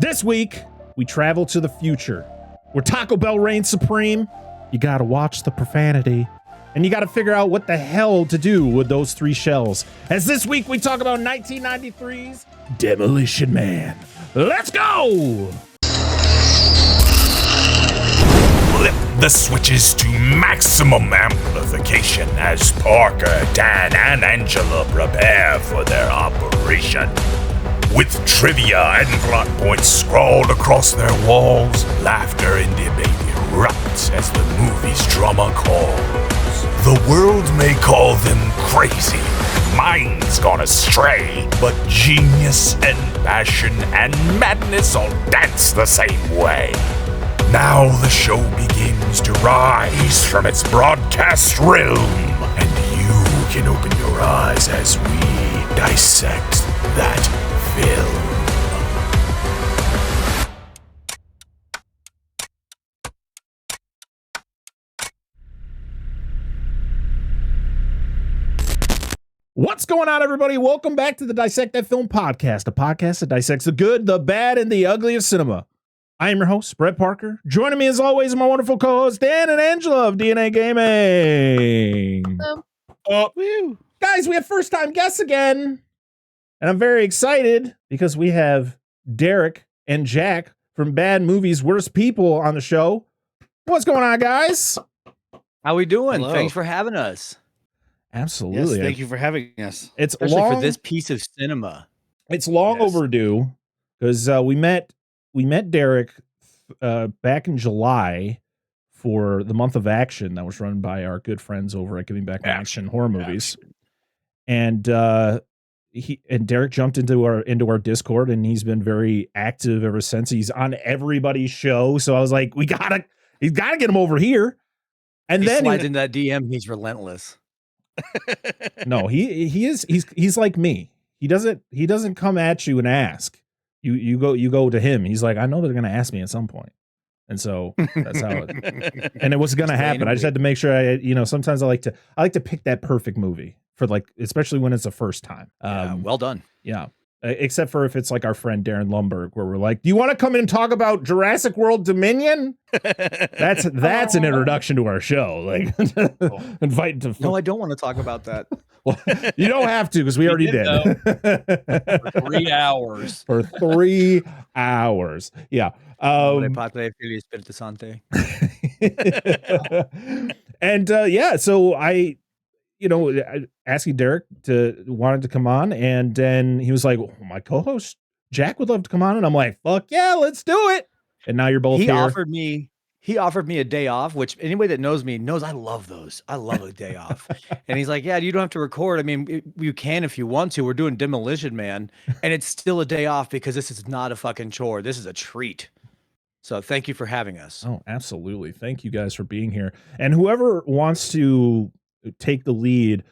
This week, we travel to the future, where Taco Bell reigns supreme. You gotta watch the profanity, and you gotta figure out what the hell to do with those 3 shells. As this week, we talk about 1993's Demolition Man. Let's go! Flip the switches to maximum amplification as Parker, Dan, and Angela prepare for their operation. With trivia and plot points scrawled across their walls, laughter and debate erupts as the movie's drama calls. The world may call them crazy, minds gone astray, but genius and passion and madness all dance the same way. Now the show begins to rise from its broadcast realm, and you can open your eyes as we dissect that film. What's going on, everybody? Welcome back to the Dissect That Film podcast, a podcast that dissects the good, the bad, and the ugly of cinema. I am your host, Brett Parker. Joining me, as always, my wonderful co-hosts, Dan and Angela of DNA Gaming. Guys, we have first-time guests again, and I'm very excited because we have Derrick and Jack from Bad Movies, Worst People on the show. What's going on, guys? How we doing? Hello. Thanks for having us. Absolutely. Yes, thank you for having us. It's Especially long, for this piece of cinema. It's long Yes. overdue because we met Derrick back in July for the month of action that was run by our good friends over at Giving Back Action Horror Movies. And Derrick jumped into our Discord, and he's been very active ever since. He's on everybody's show, so I was like, he's gotta get him over here. And He then slides in that DM. He's relentless. no, he's like me. He doesn't come at you and ask. You go to him. He's like, I know they're gonna ask me at some point. And so that's how it and it was gonna happen. I just had to make sure sometimes I like to pick that perfect movie for, like, especially when it's the first time. Well done. Yeah. Except for if it's like our friend Darren Lumberg, where we're like, do you want to come in and talk about Jurassic World Dominion? That's an introduction to our show. Like, invite to. No, I don't want to talk about that. Well, you don't have to, because we already did. For 3 hours. For 3 hours. Yeah. And so I asking Derrick wanted to come on, and then he was like, well, my co-host Jack would love to come on, and I'm like, fuck yeah, let's do it. And now you're both here. He offered me a day off, which anybody that knows me knows I love those. I love a day off. And he's like, yeah, you don't have to record. I mean, you can if you want to. We're doing Demolition Man, and it's still a day off because this is not a fucking chore. This is a treat. So thank you for having us. Oh, absolutely. Thank you guys for being here. And whoever wants to take the lead,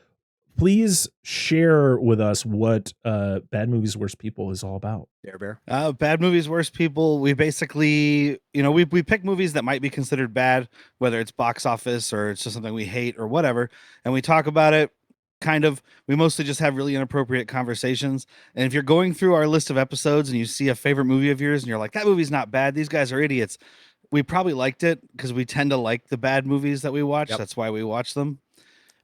please share with us what Bad Movies Worst People is all about. Bear. Bad Movies, Worst People. We basically, we pick movies that might be considered bad, whether it's box office or it's just something we hate or whatever, and we talk about it. We mostly just have really inappropriate conversations. And if you're going through our list of episodes and you see a favorite movie of yours and you're like, that movie's not bad, these guys are idiots, we probably liked it because we tend to like the bad movies that we watch. Yep. That's why we watch them.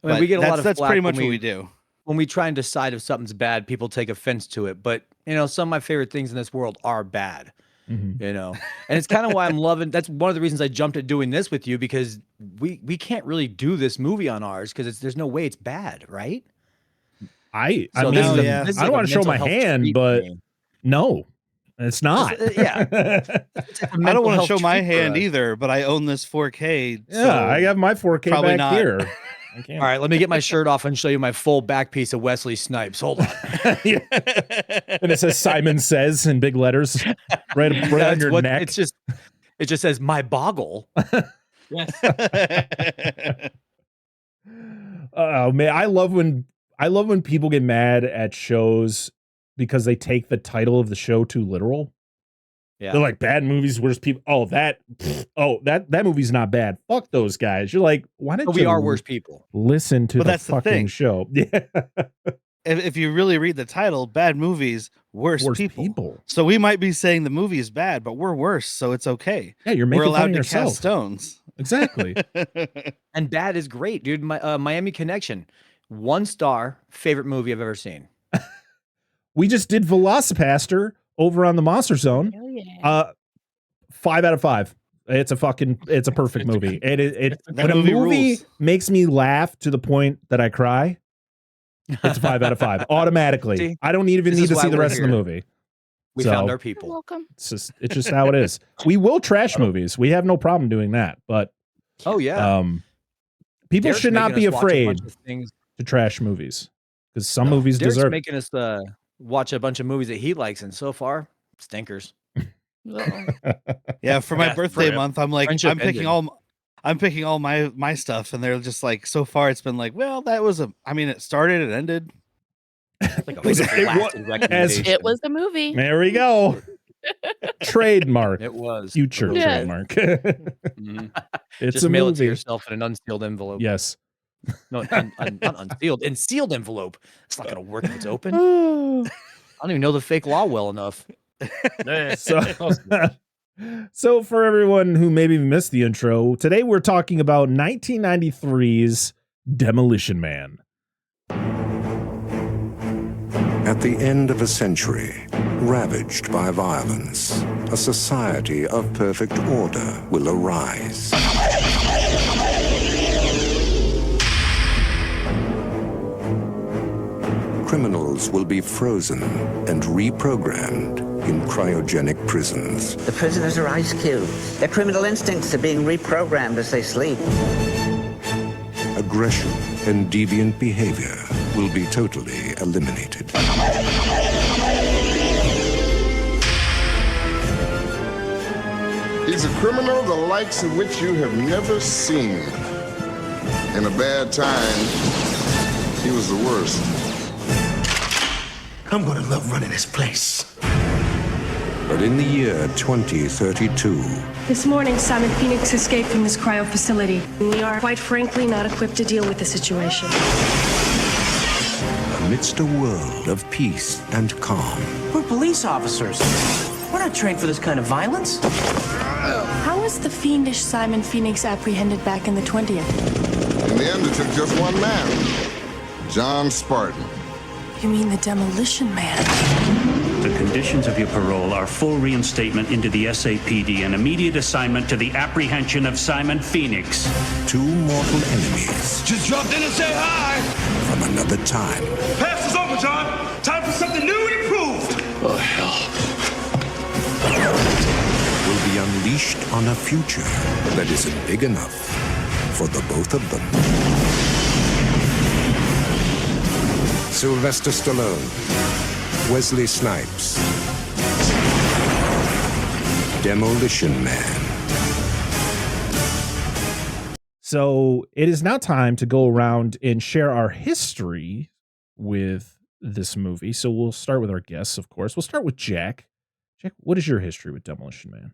I mean, we get a lot of that's flack pretty much what we do. When we try and decide if something's bad, people take offense to it. But, some of my favorite things in this world are bad, and it's kind of why I'm loving. That's one of the reasons I jumped at doing this with you, because we can't really do this movie on ours because there's no way it's bad, right? I don't want to show my hand, but no, it's not. Yeah. I don't want to show my hand either, but I own this 4K. Yeah, so I have my 4K back not. Here. All right, let me get my shirt off and show you my full back piece of Wesley Snipes. Hold on. Yeah. And it says Simon Says in big letters right on your neck. It just says my boggle. Yes. Oh man, I love when people get mad at shows because they take the title of the show too literal. Yeah. They're like, Bad Movies, Worst People. That movie's not bad. Fuck those guys. You're like, why didn't we are worst people? Listen to the fucking show. Yeah. if you really read the title, bad movies, worse people. So we might be saying the movie is bad, but we're worse, so it's okay. Yeah, you're We're making fun allowed of to yourself. cast stones. Exactly. And bad is great, dude. Miami Connection, 1 star, favorite movie I've ever seen. We just did Velocipaster over on the Monster Zone. Hell yeah. 5 out of 5. It's a perfect movie. When a movie movie rules. makes me laugh to the point that I cry, it's a 5 out of 5 automatically. See, I don't even this need is to why see the we're rest of the here. movie. We So- found our You're people. welcome. It's just how it is. We will trash movies. We have no problem doing that, but Oh yeah. people Derek's should not making be us watch a bunch afraid of things. to trash movies because some movies Derek's deserve it. making us watch a bunch of movies that he likes, and so far, stinkers. Uh-oh. Yeah, for my Yeah, birthday for- month, I'm like, friendship I'm picking ended. all my stuff, and they're just like, so far it's been like, well, it started, it ended. Like a Was it- it wa- blasted as- recommendation. It was the movie. There we go. Trademark. It was Future It was. Yes. trademark. Mhm. It's Just a mail it to movie. yourself in an unsealed envelope. Yes. No, not unsealed, in sealed envelope. It's not gonna work if it's open. I so, don't even know the fake law well enough. so for everyone who maybe missed the intro, today we're talking about 1993's Demolition Man. At the end of a century, ravaged by violence, a society of perfect order will arise. Criminals will be frozen and reprogrammed in cryogenic prisons. The prisoners are ice cubes. Their criminal instincts are being reprogrammed as they sleep. Aggression and deviant behavior will be totally eliminated. He's a criminal the likes of which you have never seen. In a bad time, he was the worst. I'm gonna love running this place. But in the year 2032, This morning, Simon Phoenix escaped from this cryo facility. We are, quite frankly, not equipped to deal with the situation. amidst a world of peace and calm, We're police officers. We're not trained for this kind of violence. How was the fiendish Simon Phoenix apprehended back in the 20th? In the end, it took just one man, John Spartan. You mean the Demolition Man? The conditions of your parole are full reinstatement into the SAPD and immediate assignment to the apprehension of Simon Phoenix. two mortal enemies Just dropped in to say hi. from another time Pass is over, John. Time for something new and improved. Oh, hell. will be unleashed on a future that isn't big enough for the both of them. Sylvester Stallone, Wesley Snipes, Demolition Man. So it is now time to go around and share our history with this movie. So we'll start with our guests, of course. We'll start with Jack. Jack, what is your history with Demolition Man?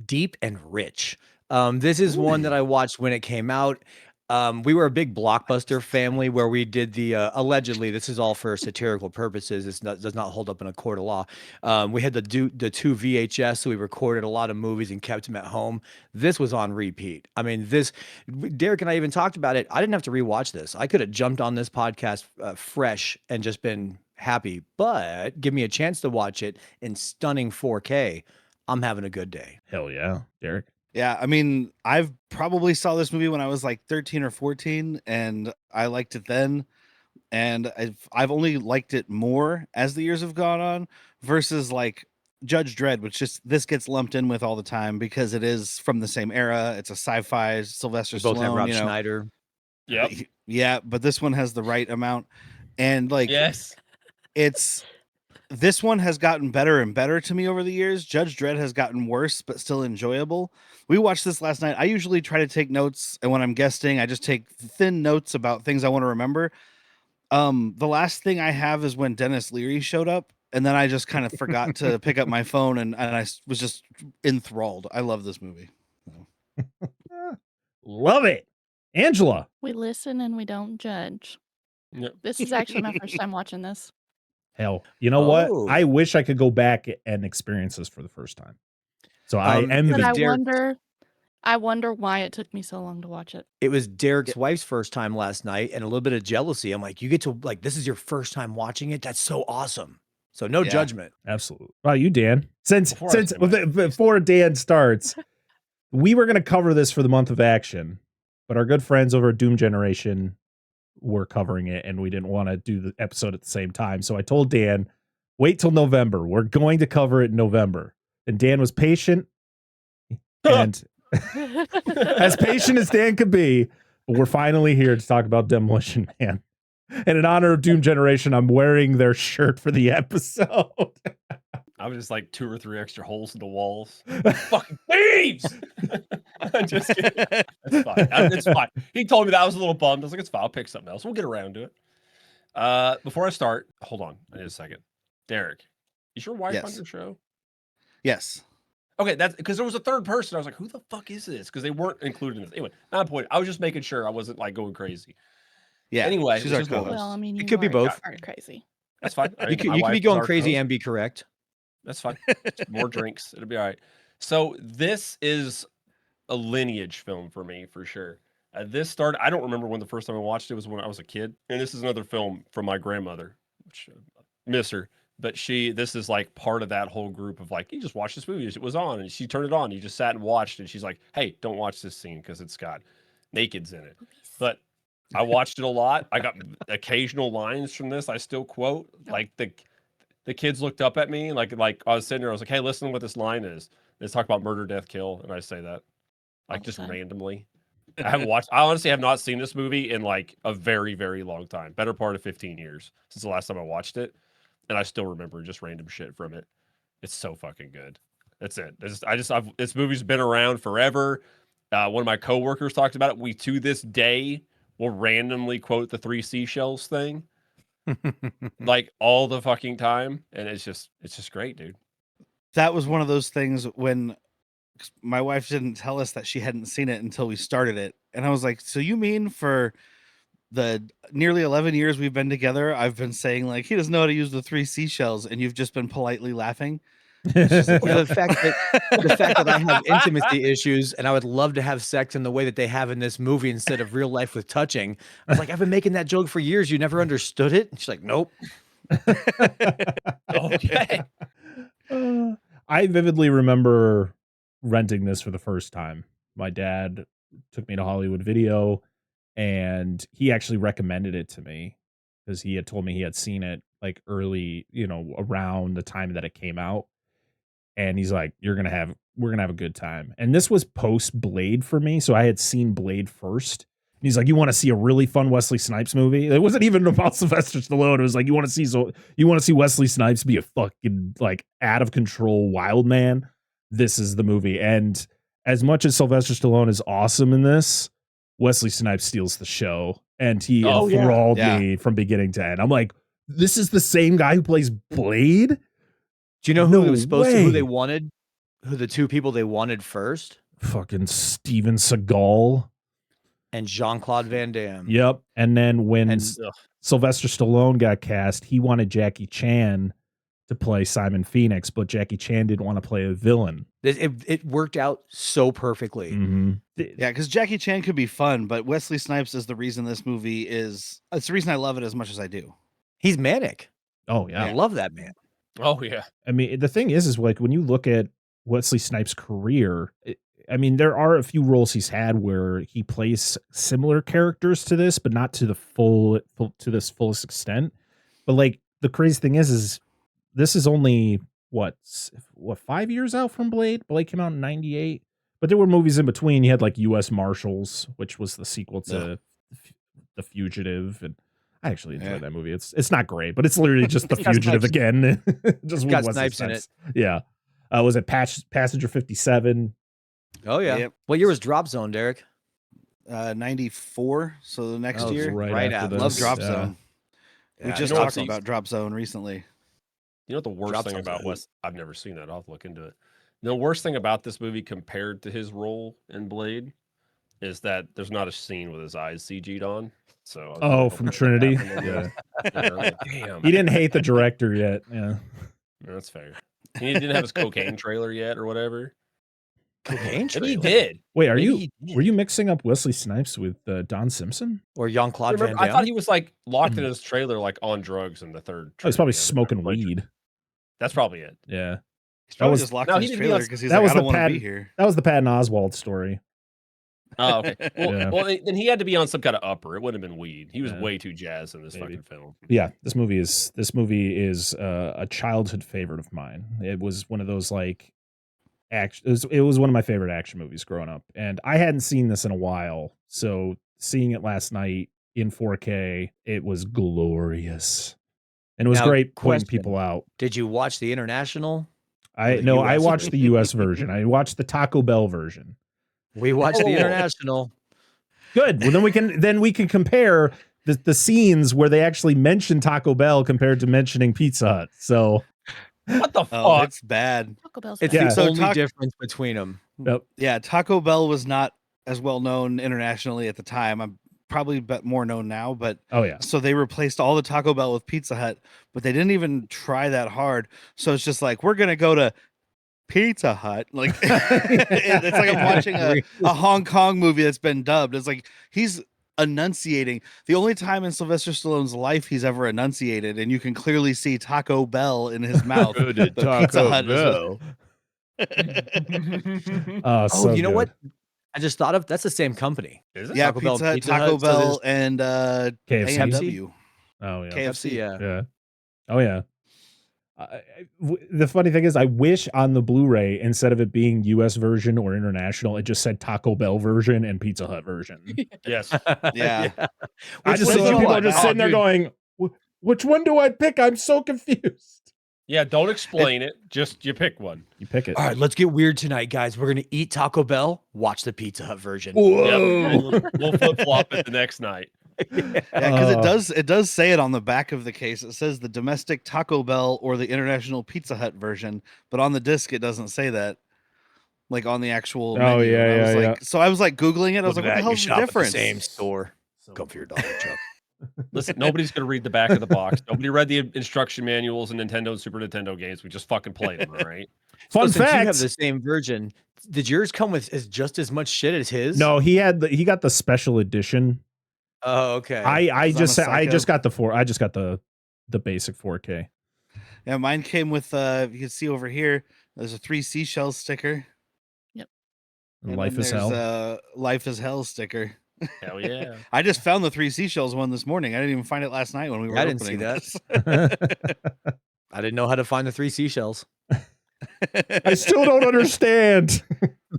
Deep and rich. This is one that I watched when it came out. We were a big Blockbuster family where we did the allegedly, this is all for satirical purposes. Does not hold up in a court of law. We had the two VHS, so we recorded a lot of movies and kept them at home. This was on repeat. I mean, Derek and I even talked about it. I didn't have to rewatch this. I could have jumped on this podcast fresh and just been happy, but give me a chance to watch it in stunning 4K. I'm having a good day. Hell yeah, Derek. Yeah, I mean, I've probably saw this movie when I was like 13 or 14, and I liked it then. And I've only liked it more as the years have gone on, versus like Judge Dredd, which this gets lumped in with all the time because it is from the same era. It's a sci-fi Sylvester Both have Stallone, Rob you know. Schneider. Yep. Yeah, but this one has the right amount, and like Yes. this one has gotten better and better to me over the years. Judge Dredd has gotten worse, but still enjoyable. We watched this last night. I usually try to take notes, and when I'm guesting, I just take thin notes about things I want to remember. The last thing I have is when Dennis Leary showed up, and then I just kind of forgot to pick up my phone, and I was just enthralled. I love this movie. Love it. Angela. We listen and we don't judge. This is actually my first time watching this. Hell, you know what? Oh. I wish I could go back and experience this for the first time. So I It envy. was But I wonder why it took me so long to watch it. It was Derek's wife's first time last night, and a little bit of jealousy. I'm like, you get to this is your first time watching it. That's so awesome. So no judgment. Absolutely. Well, you, Dan. Before Dan starts, we were going to cover this for the month of action, but our good friends over at Doom Generation were covering it, and we didn't want to do the episode at the same time. So I told Dan, wait till November. We're going to cover it in November. And Dan was patient, and as patient as Dan could be, but we're finally here to talk about Demolition Man. And in honor of Doom Generation, I'm wearing their shirt for the episode. I was just like 2 or 3 extra holes in the walls. Fucking thieves! I'm just kidding. That's fine. It's fine. He told me that I was a little bummed. I was like, it's fine. I'll pick something else. We'll get around to it. Before I start, hold on. I need a second. Derek, is your wife on your show? Yes. Okay, that's because there was a third person. I was like, who the fuck is this? Because they weren't included in this. Anyway, not a point. I was just making sure I wasn't like going crazy. Yeah. Anyway, she's our co-host. Well, I mean, It could be both. Crazy. That's fine. You could be going crazy and be correct. That's fine. More drinks. It'll be all right. So this is a lineage film for me, for sure. This started, I don't remember when the first time I watched it was when I was a kid. And this is another film from my grandmother, which miss her. But this is like part of that whole group of like, you just watch this movie. It was on and she turned it on. You just sat and watched and she's like, hey, don't watch this scene because it's got nakeds in it. But I watched it a lot. I got occasional lines from this I still quote. Like the kids looked up at me like I was sitting there. I was like, hey, listen to what this line is. Let's talk about murder, death, kill. And I say that like just randomly. I honestly have not seen this movie in like a very, very long time. Better part of 15 years since the last time I watched it. And I still remember just random shit from it. It's so fucking good. That's it. This movie's been around forever. One of my coworkers talked about it. We, to this day, will randomly quote the 3 seashells thing. Like all the fucking time. And it's just great, dude. That was one of those things when my wife didn't tell us that she hadn't seen it until we started it. And I was like, so you mean for the nearly 11 years we've been together, I've been saying like, he doesn't know how to use the 3 seashells, and you've just been politely laughing? The fact that I have intimacy issues and I would love to have sex in the way that they have in this movie instead of real life with touching. I was like, I've been making that joke for years. You never understood it? And she's like, nope. Okay. I vividly remember renting this for the first time. My dad took me to Hollywood Video, and he actually recommended it to me because he had told me he had seen it like early, around the time that it came out. And he's like, we're gonna have a good time. And this was post Blade for me, so I had seen Blade first. And he's like, you want to see a really fun Wesley Snipes movie? It wasn't even about Sylvester Stallone. It was like, you want to see Wesley Snipes be a fucking like out of control wild man? This is the movie. And as much as Sylvester Stallone is awesome in this, Wesley Snipes steals the show, and he enthralled me from beginning to end. I'm like, this is the same guy who plays Blade? Do you know who was supposed to, who they wanted? Who the 2 people they wanted first? Fucking Steven Seagal. And Jean-Claude Van Damme. Yep. And then when Sylvester Stallone got cast, he wanted Jackie Chan to play Simon Phoenix, but Jackie Chan didn't want to play a villain. It worked out so perfectly. Mm-hmm. Yeah, because Jackie Chan could be fun, but Wesley Snipes is the reason this movie is. It's the reason I love it as much as I do. He's manic. Oh, yeah. I love that man. Oh, yeah. I mean, the thing is like when you look at Wesley Snipes' career, there are a few roles he's had where he plays similar characters to this, but not to the fullest extent. But like the crazy thing is this is only what 5 years out from Blade. Blade came out in 98, but there were movies in between. You had like U.S. Marshals, which was the sequel to The Fugitive, and I actually enjoyed that movie. It's not great, but it's literally just The Fugitive again. Just got Snipes in it. Yeah. Was it Passenger 57? Oh yeah. Yep. What year was Drop Zone, Derek? 94. So the next year, right after this. Love Drop Zone. Yeah, We just talked about Drop Zone recently. You know what the worst thing about I've never seen that. I'll have to look into it. The worst thing about this movie compared to his role in Blade is that there's not a scene with his eyes CG'd on. So I was Oh, hoping from that would Trinity. happen. Yeah. Yeah, I'm like, damn. He didn't hate the director yet. Yeah. No, that's fair. He didn't have his cocaine trailer yet or whatever. Cocaine Maybe he trailer? did. Wait, are Maybe you he did. were you mixing up Wesley Snipes with Don Simpson? Or Jean-Claude Van Remember, I Damme? thought he was like locked in his trailer, like on drugs in the third. Oh, he's probably Trinity, smoking like, weed. That's probably it. Yeah. He's probably was- just locked No, in he his didn't be trailer on- because he's that like, was I the don't want to Patton- be here. That was the Patton Oswalt story. Oh, okay. Well, Yeah. well, then he had to be on some kind of upper. It wouldn't have been weed. He was Yeah. way too jazzed in this Maybe. fucking film. Yeah, this movie is a childhood favorite of mine. It was one of those like action. It was one of my favorite action movies growing up, and I hadn't seen this in a while. So seeing it last night in 4K, it was glorious, and it was Now, great pointing question. people out. Did you watch the international? I the no, I US watched the U.S. version. I watched the Taco Bell version. We watched the Oh. international. Good. Well, then we can compare the scenes where they actually mention Taco Bell compared to mentioning Pizza Hut. So What the Oh, fuck? it's bad. Taco Bell's It's bad. Yeah. the So only difference between them. yep. Yeah, Taco Bell was not as well known internationally at the time. I'm probably more known now, but Oh yeah. so they replaced all the Taco Bell with Pizza Hut, but they didn't even try that hard. So it's just like, we're gonna go to Pizza Hut. Like it's like I'm watching a Hong Kong movie that's been dubbed. It's like he's enunciating. The only time in Sylvester Stallone's life he's ever enunciated, and you can clearly see Taco Bell in his mouth. but Pizza Hut is Oh, Oh, you know what? I just thought of that's the same company. Is it? yeah, Taco Bell, Pizza Hut, Pizza Taco Hut, so Bell, there's- and KFC. AMW. Oh yeah. KFC. Yeah. Yeah. Oh yeah. The funny thing is, I wish on the Blu-ray, instead of it being U.S. version or international, it just said Taco Bell version and Pizza Hut version. Yes. Yeah. I Which just one see do you people want? just Oh, sitting there dude. going, "Which one do I pick? I'm so confused." Yeah, don't explain it. Just you pick one. You pick it. All right, let's get weird tonight, guys. We're gonna eat Taco Bell. Watch the Pizza Hut version. Whoa. Yep. We'll flip flop it the next night. Yeah, because Oh. it does say it on the back of the case. It says the domestic Taco Bell or the international Pizza Hut version, but on the disc it doesn't say that. Like on the actual Oh, menu. yeah, And I was yeah, like, so I was like Googling it. I was Look like, at what the that, you hell's shop the at difference? same store. Go for your dollar, Chuck. Listen, nobody's gonna read the back of the box. Nobody read the instruction manuals and Nintendo and Super Nintendo games. We just fucking played them, all right? Fun Since you fact. have the same version. Did yours come with just as much shit as his? No, he got the special edition. Oh, okay. I Is that just a said I Psycho? just got the basic 4K. Yeah, mine came with you can see over here, there's a 3 seashells sticker. And Life then is there's hell. a Life is Hell sticker. Hell yeah. I just found the 3 seashells one this morning. I didn't even find it last night when we were I didn't see opening that. this. I didn't know how to find the 3 seashells. I still don't understand.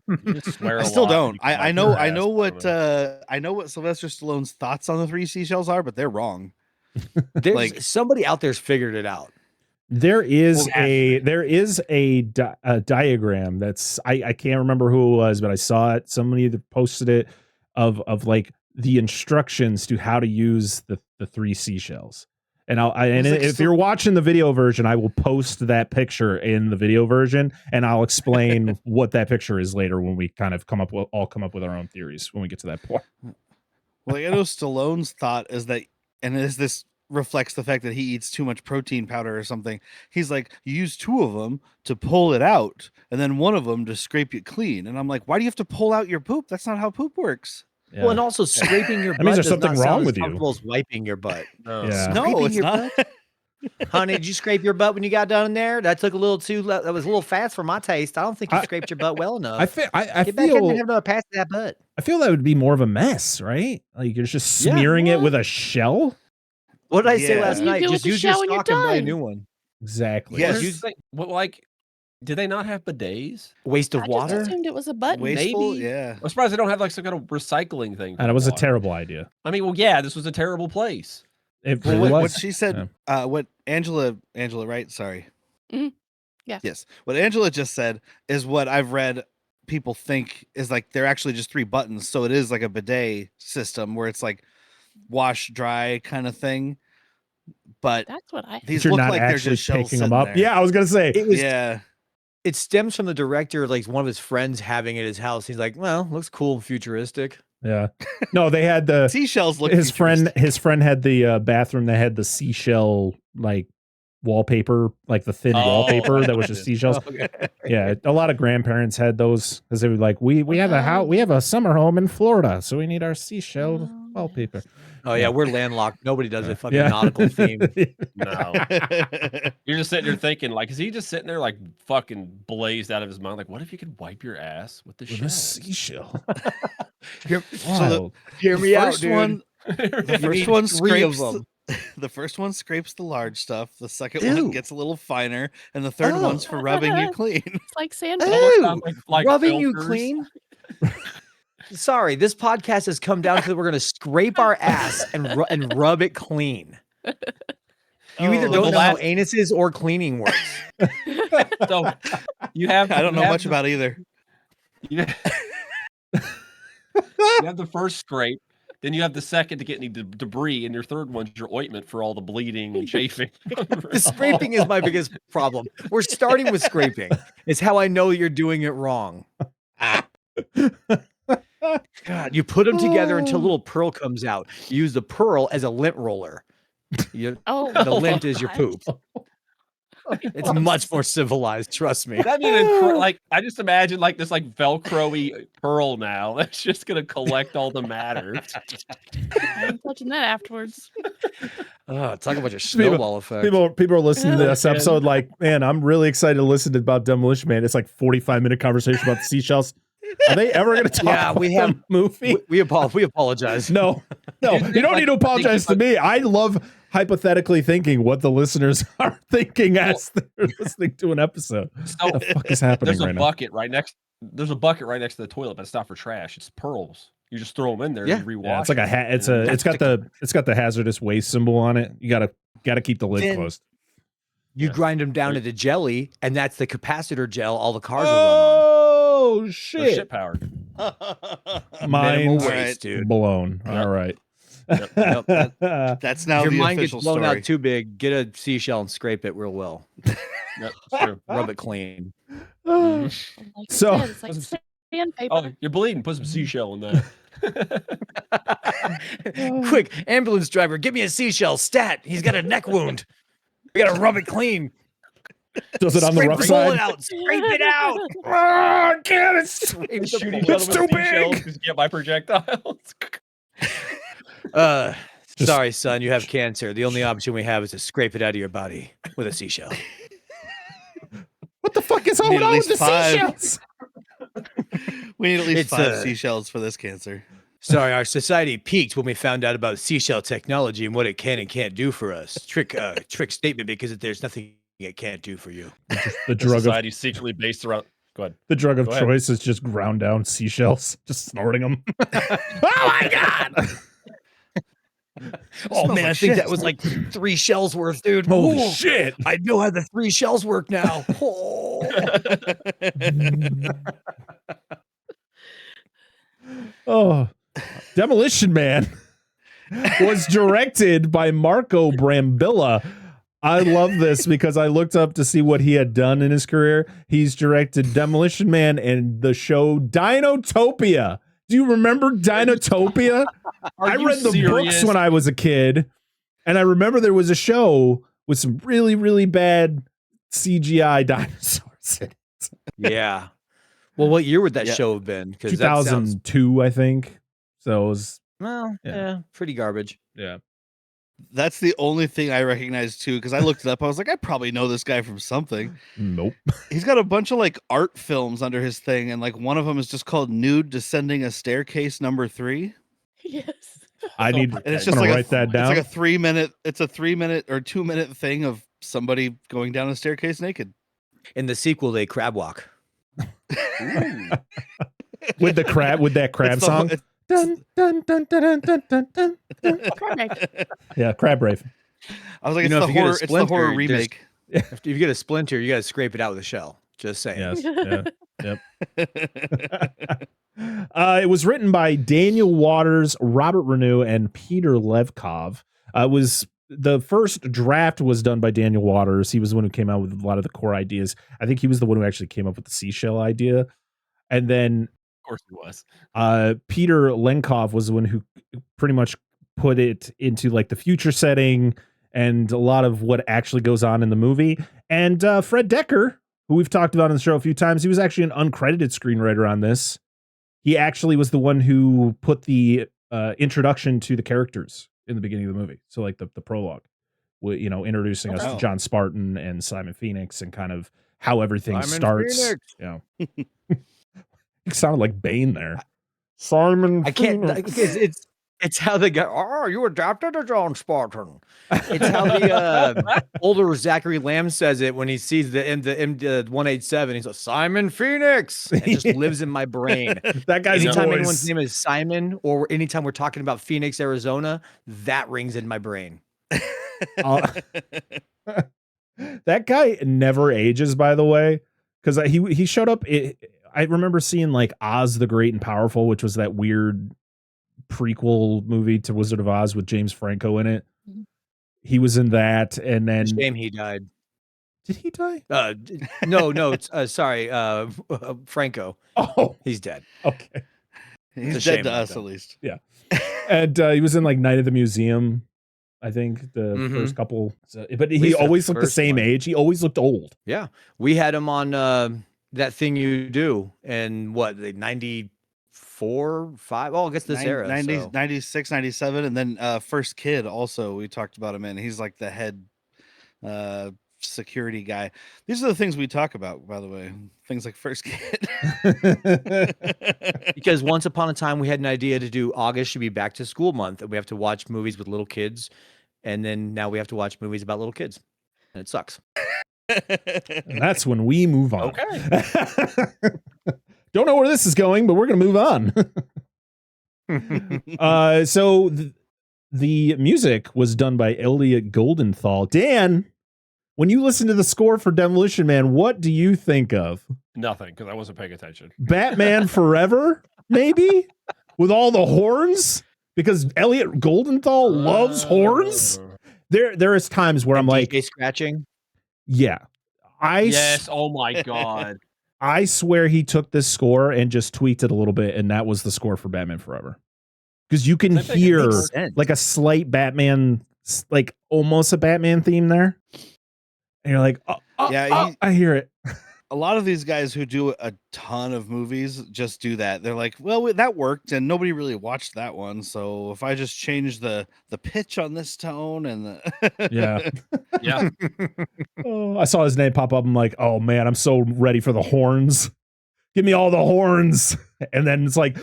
You just swear I a still lot and don't. you can I wipe know your I ass know with what them. I know what Sylvester Stallone's thoughts on the 3 seashells are, but they're wrong. There's Like- somebody out there's figured it out. There is Well, a diagram that's I can't remember who it was, but I saw it. Somebody that posted it of like the instructions to how to use the 3 seashells. And if you're watching the video version, I will post that picture in the video version, and I'll explain what that picture is later when we kind of come up with our own theories when we get to that point. Well, I know Stallone's thought is that, and this reflects the fact that he eats too much protein powder or something. He's like, you use 2 of them to pull it out, and then 1 of them to scrape it clean. And I'm like, why do you have to pull out your poop? That's not how poop works. Yeah. Well, and also scraping your That butt means there's does something not sound wrong as with you. comfortable as wiping your butt. No. Yeah. No, Scraping it's your not. Honey, did you scrape your butt when you got down there? That took a little too. That was a little fast for my taste. I don't think you scraped your butt well enough. I feel Get back in there and have another pass to that butt. I feel that would be more of a mess, right? Like you're just Yeah. smearing it with a shell. What did I say Yeah. last You night? deal Just with the use your shell when you're stock and buy a done. new one. Exactly. Yes. What is it- what, like, did they not have bidets? Waste of I water. just assumed it was a button. Wasteful, Maybe. yeah. I'm surprised they don't have like some kind of recycling thing. for And it the was a water. terrible idea. I mean, well, yeah, this was a terrible place. It Well, really what was. she said, what Angela, right? Sorry. Mhm. Yeah. Yes. What Angela just said is what I've read people think is like they're actually just 3 buttons. So it is like a bidet system where it's like wash, dry kind of thing. But That's what I. these You're look not like they're actually just shells picking them sitting up. there. Yeah, I was gonna say. It was. Yeah. It stems from the director, like one of his friends having it at his house. He's like, "Well, looks cool and futuristic." Yeah. No, they had the seashells. Look his friend had the bathroom that had the seashell like wallpaper, like the thin wallpaper that was just seashells. Okay. Yeah, a lot of grandparents had those because they were like, we have a house, we have a summer home in Florida, so we need our seashell wallpaper. Oh yeah, we're landlocked. Nobody does a fucking Yeah. nautical theme. No. You're just sitting there thinking, like, is he just sitting there like fucking blazed out of his mind? Like, what if you could wipe your ass with the With a shell? seashell. So Hear me out, dude. The first one scrapes the first one scrapes the large stuff. The second one gets a little finer, and the third one's for rubbing you clean. It's like sandpaper. Ooh, like rubbing you filters. clean. Sorry, this podcast has come down to we're going to scrape our ass and rub it clean. You either don't know how anuses or cleaning works. So you have. I don't know much about either. You have the first scrape, then you have the second to get any debris, and your third one's your ointment for all the bleeding and chafing. The scraping is my biggest problem. We're starting with scraping. It's how I know you're doing it wrong. God, you put them together until a little pearl comes out. You use the pearl as a lint roller. The lint is your poop. It's much more civilized, trust me. That'd be like I just imagine like this like Velcro-y pearl now that's just gonna collect all the matter. I'm touching that afterwards. Oh, talk about your snowball effect. People are listening to this episode like, man, I'm really excited to listen to about Demolition Man. It's like 45-minute conversation about the seashells. Are they ever going to talk about the movie? We apologize. No, you don't need to apologize to me. I love hypothetically thinking what the listeners are thinking as they're listening to an episode. So, what the fuck is happening there's right a now? bucket right next. There's a bucket right next to the toilet, but it's not for trash. It's pearls. You just throw them in there and rewash. Yeah, it's like it's got the hazardous waste symbol on it. You gotta keep the lid closed. You grind them down into jelly, and that's the capacitor gel all the cars will run on. Oh They're shit! shit powered. Mind waste, dude. blown. All right. Yep. That's now If your the mind gets official blown story. out too big, get a seashell and scrape it real well. Yep, true. Rub it clean. Like So- I said, it's like sandpaper. Oh, you're bleeding. Put some seashell in that. Quick, ambulance driver, give me a seashell. Stat, he's got a neck wound. We gotta rub it clean. Does it on the rough Pull side? it out. Scrape it out. Oh, God, it's Shoot each It's other too with seashells big. because you get my projectiles. Sorry, son, you have cancer. The only option we have is to scrape it out of your body with a seashell. What the fuck is going on with the seashells? We need at least It's, 5 seashells for this cancer. Sorry, our society peaked when we found out about seashell technology and what it can and can't do for us. Trick statement because there's nothing it can't do for you. The drug of Society's secretly based around. Go ahead. the drug of Go ahead. choice is just ground down seashells, just snorting them. Oh my God! Oh man, like I think shit. that was like 3 shells worth, dude. Holy Ooh, shit! I know how the 3 shells work now. Oh. Oh, Demolition Man was directed by Marco Brambilla. I love this because I looked up to see what he had done in his career. He's directed Demolition Man and the show Dinotopia. Do you remember Dinotopia? I read the books when I was a kid, and I remember there was a show with some really, really bad CGI dinosaurs in it. Yeah. Well, what year would that Yeah. show have been? Because 2002, I think. So it was, pretty garbage. yeah. That's the only thing I recognize too, because I looked it up. I was like, I probably know this guy from something. Nope. He's got a bunch of like art films under his thing, and like one of them is just called "Nude Descending a Staircase Number 3." Yes. I need And it's I'm just gonna like write that down. It's like a 3-minute. It's a 3-minute or 2-minute thing of somebody going down a staircase naked. In the sequel, they crab walk. with that crab It's the song. whole- it's- Dun, dun, dun, dun, dun, dun, dun, dun. Yeah, Crab Rave. I was like, You know, it's if the you get a horror. It's the horror splinter, there's- remake. If you get a splinter, you got to scrape it out with a shell. Just saying. Yes. Yeah. Yep. It was written by Daniel Waters, Robert Renew, and Peter Levkov. The first draft was done by Daniel Waters. He was the one who came out with a lot of the core ideas. I think he was the one who actually came up with the seashell idea. And then course he was. Peter Lenkov was the one who pretty much put it into like the future setting and a lot of what actually goes on in the movie. And Fred Decker, who we've talked about on the show a few times, he was actually an uncredited screenwriter on this. He actually was the one who put the introduction to the characters in the beginning of the movie. So like the prologue, introducing us to John Spartan and Simon Phoenix and kind of how everything starts. Yeah. It sounded like Bane there. Simon Phoenix. It's how they go, oh, you adapted to John Spartan. It's how the older Zachary Lamb says it when he sees the 187. He's like, Simon Phoenix. It just lives in my brain. That guy's anytime voice. anyone's name is Simon, or anytime we're talking about Phoenix, Arizona, that rings in my brain. That guy never ages, by the way, because he showed up. I remember seeing like Oz the Great and Powerful, which was that weird prequel movie to Wizard of Oz with James Franco in it. He was in that, and then Shame he died. Did he die? No. Sorry, Franco. Oh, he's dead. Okay, he's dead to us at least. Yeah, and he was in like Night of the Museum. I think the first couple, but he always looked the same age. He always looked old. Yeah, we had him on That Thing You Do, and what, the 94, 5? Oh, I guess this era. 90s, 96, 97, and then First Kid also, we talked about him in. He's like the head security guy. These are the things we talk about, by the way. Things like First Kid. Because once upon a time, we had an idea to do August should be back to school month, and we have to watch movies with little kids. And then now we have to watch movies about little kids. And it sucks. And that's when we move on. Okay. Don't know where this is going, but we're going to move on. So the music was done by Elliot Goldenthal. Dan, when you listen to the score for Demolition Man, what do you think of? Nothing, because I wasn't paying attention. Batman Forever, maybe? With all the horns? Because Elliot Goldenthal loves horns? There is times where I'm like... scratching? Yeah. Yes, oh my God. I swear he took this score and just tweaked it a little bit, and that was the score for Batman Forever. Because you can hear like a slight Batman, like almost a Batman theme there. And you're like, I hear it. A lot of these guys who do a ton of movies just do that. They're like, well, that worked and nobody really watched that one. So if I just change the pitch on this tone and the yeah. I saw his name pop up. I'm like, oh man, I'm so ready for the horns. Give me all the horns. And then it's like,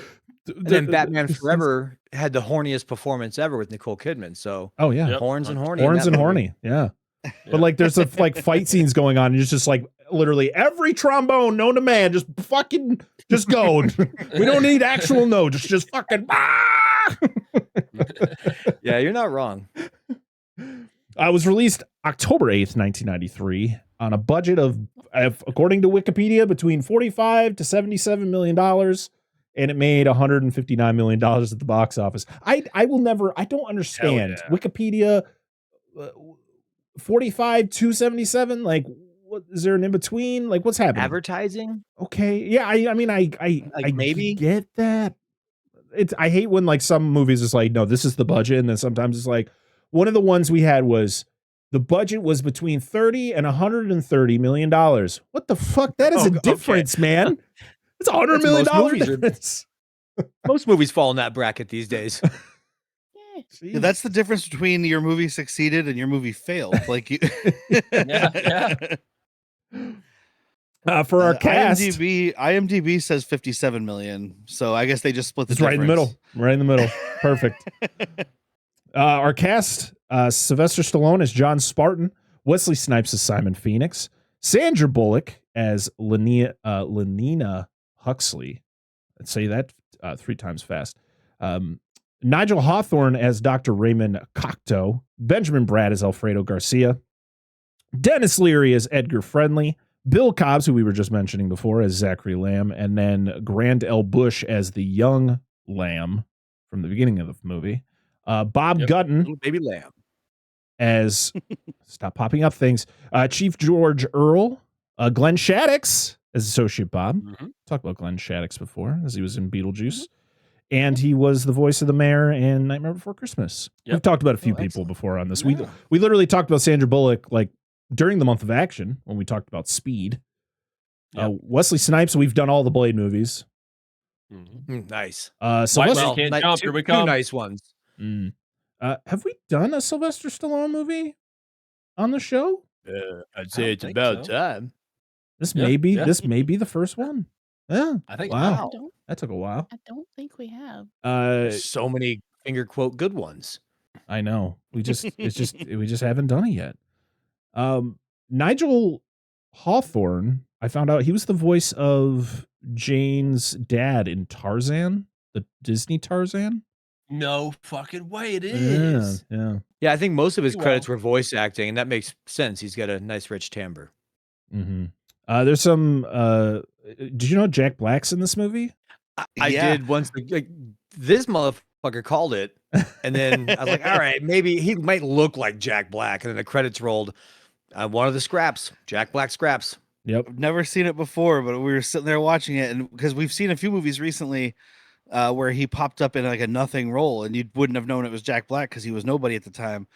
and then Batman Forever had the horniest performance ever with Nicole Kidman. So horns and horny. Horns and horny. Yeah. But like there's a like fight scenes going on and it's just like literally every trombone known to man just fucking just go. We don't need actual notes, just fucking Yeah, you're not wrong. It was released October 8th, 1993 on a budget of according to Wikipedia between $45 to $77 million, and it made $159 million at the box office. I don't understand Wikipedia 45 to 77, like what is there an in between? Like what's happening? Advertising? Okay. Yeah, I mean I maybe get that. I hate when like some movies is like, no, this is the budget, and then sometimes it's like one of the ones we had was the budget was between 30 and $130 million. What the fuck? That is a difference, man. It's $100 million difference. Most movies fall in that bracket these days. Yeah, that's the difference between your movie succeeded and your movie failed. Like you, for our cast, IMDb says 57 million. So I guess they just split the difference. Right in the middle. Right in the middle. Perfect. Our cast: Sylvester Stallone as John Spartan, Wesley Snipes as Simon Phoenix, Sandra Bullock as Lenina Huxley. Let's say that 3 times fast. Nigel Hawthorne as Dr. Raymond Cocteau, Benjamin Bratt as Alfredo Garcia, Dennis Leary as Edgar Friendly, Bill Cobbs, who we were just mentioning before, as Zachary Lamb, and then Grand L. Bush as the young Lamb from the beginning of the movie. Bob Gutton, baby Lamb, as stop popping up things. Chief George Earl, Glenn Shaddix as Associate Bob. Talked about Glenn Shaddix before, as he was in Beetlejuice. And he was the voice of the mayor in Nightmare Before Christmas. We've talked about a few people before on this. Yeah. We literally talked about Sandra Bullock like during the month of action when we talked about Speed. Wesley Snipes, we've done all the Blade movies. Nice. Sylvester Can't jump. Here we come. Two nice ones. Have we done a Sylvester Stallone movie on the show? I'd say it's about time. This may be the first one. Yeah, I think. Wow, I don't, that took a while. I don't think we have. So many finger quote good ones. I know. We just haven't done it yet. Nigel Hawthorne, I found out he was the voice of Jane's dad in Tarzan, the Disney Tarzan. No fucking way, it is. Yeah, I think most of his credits were voice acting, and that makes sense. He's got a nice, rich timbre. There's some. Did you know Jack Black's in this movie? I did once. Like, this motherfucker called it, and then I was like, all right, maybe he might look like Jack Black. And then the credits rolled. One of the scraps, Jack Black scraps. Yep. I've never seen it before, but we were sitting there watching it, and because we've seen a few movies recently where he popped up in like a nothing role, and you wouldn't have known it was Jack Black because he was nobody at the time,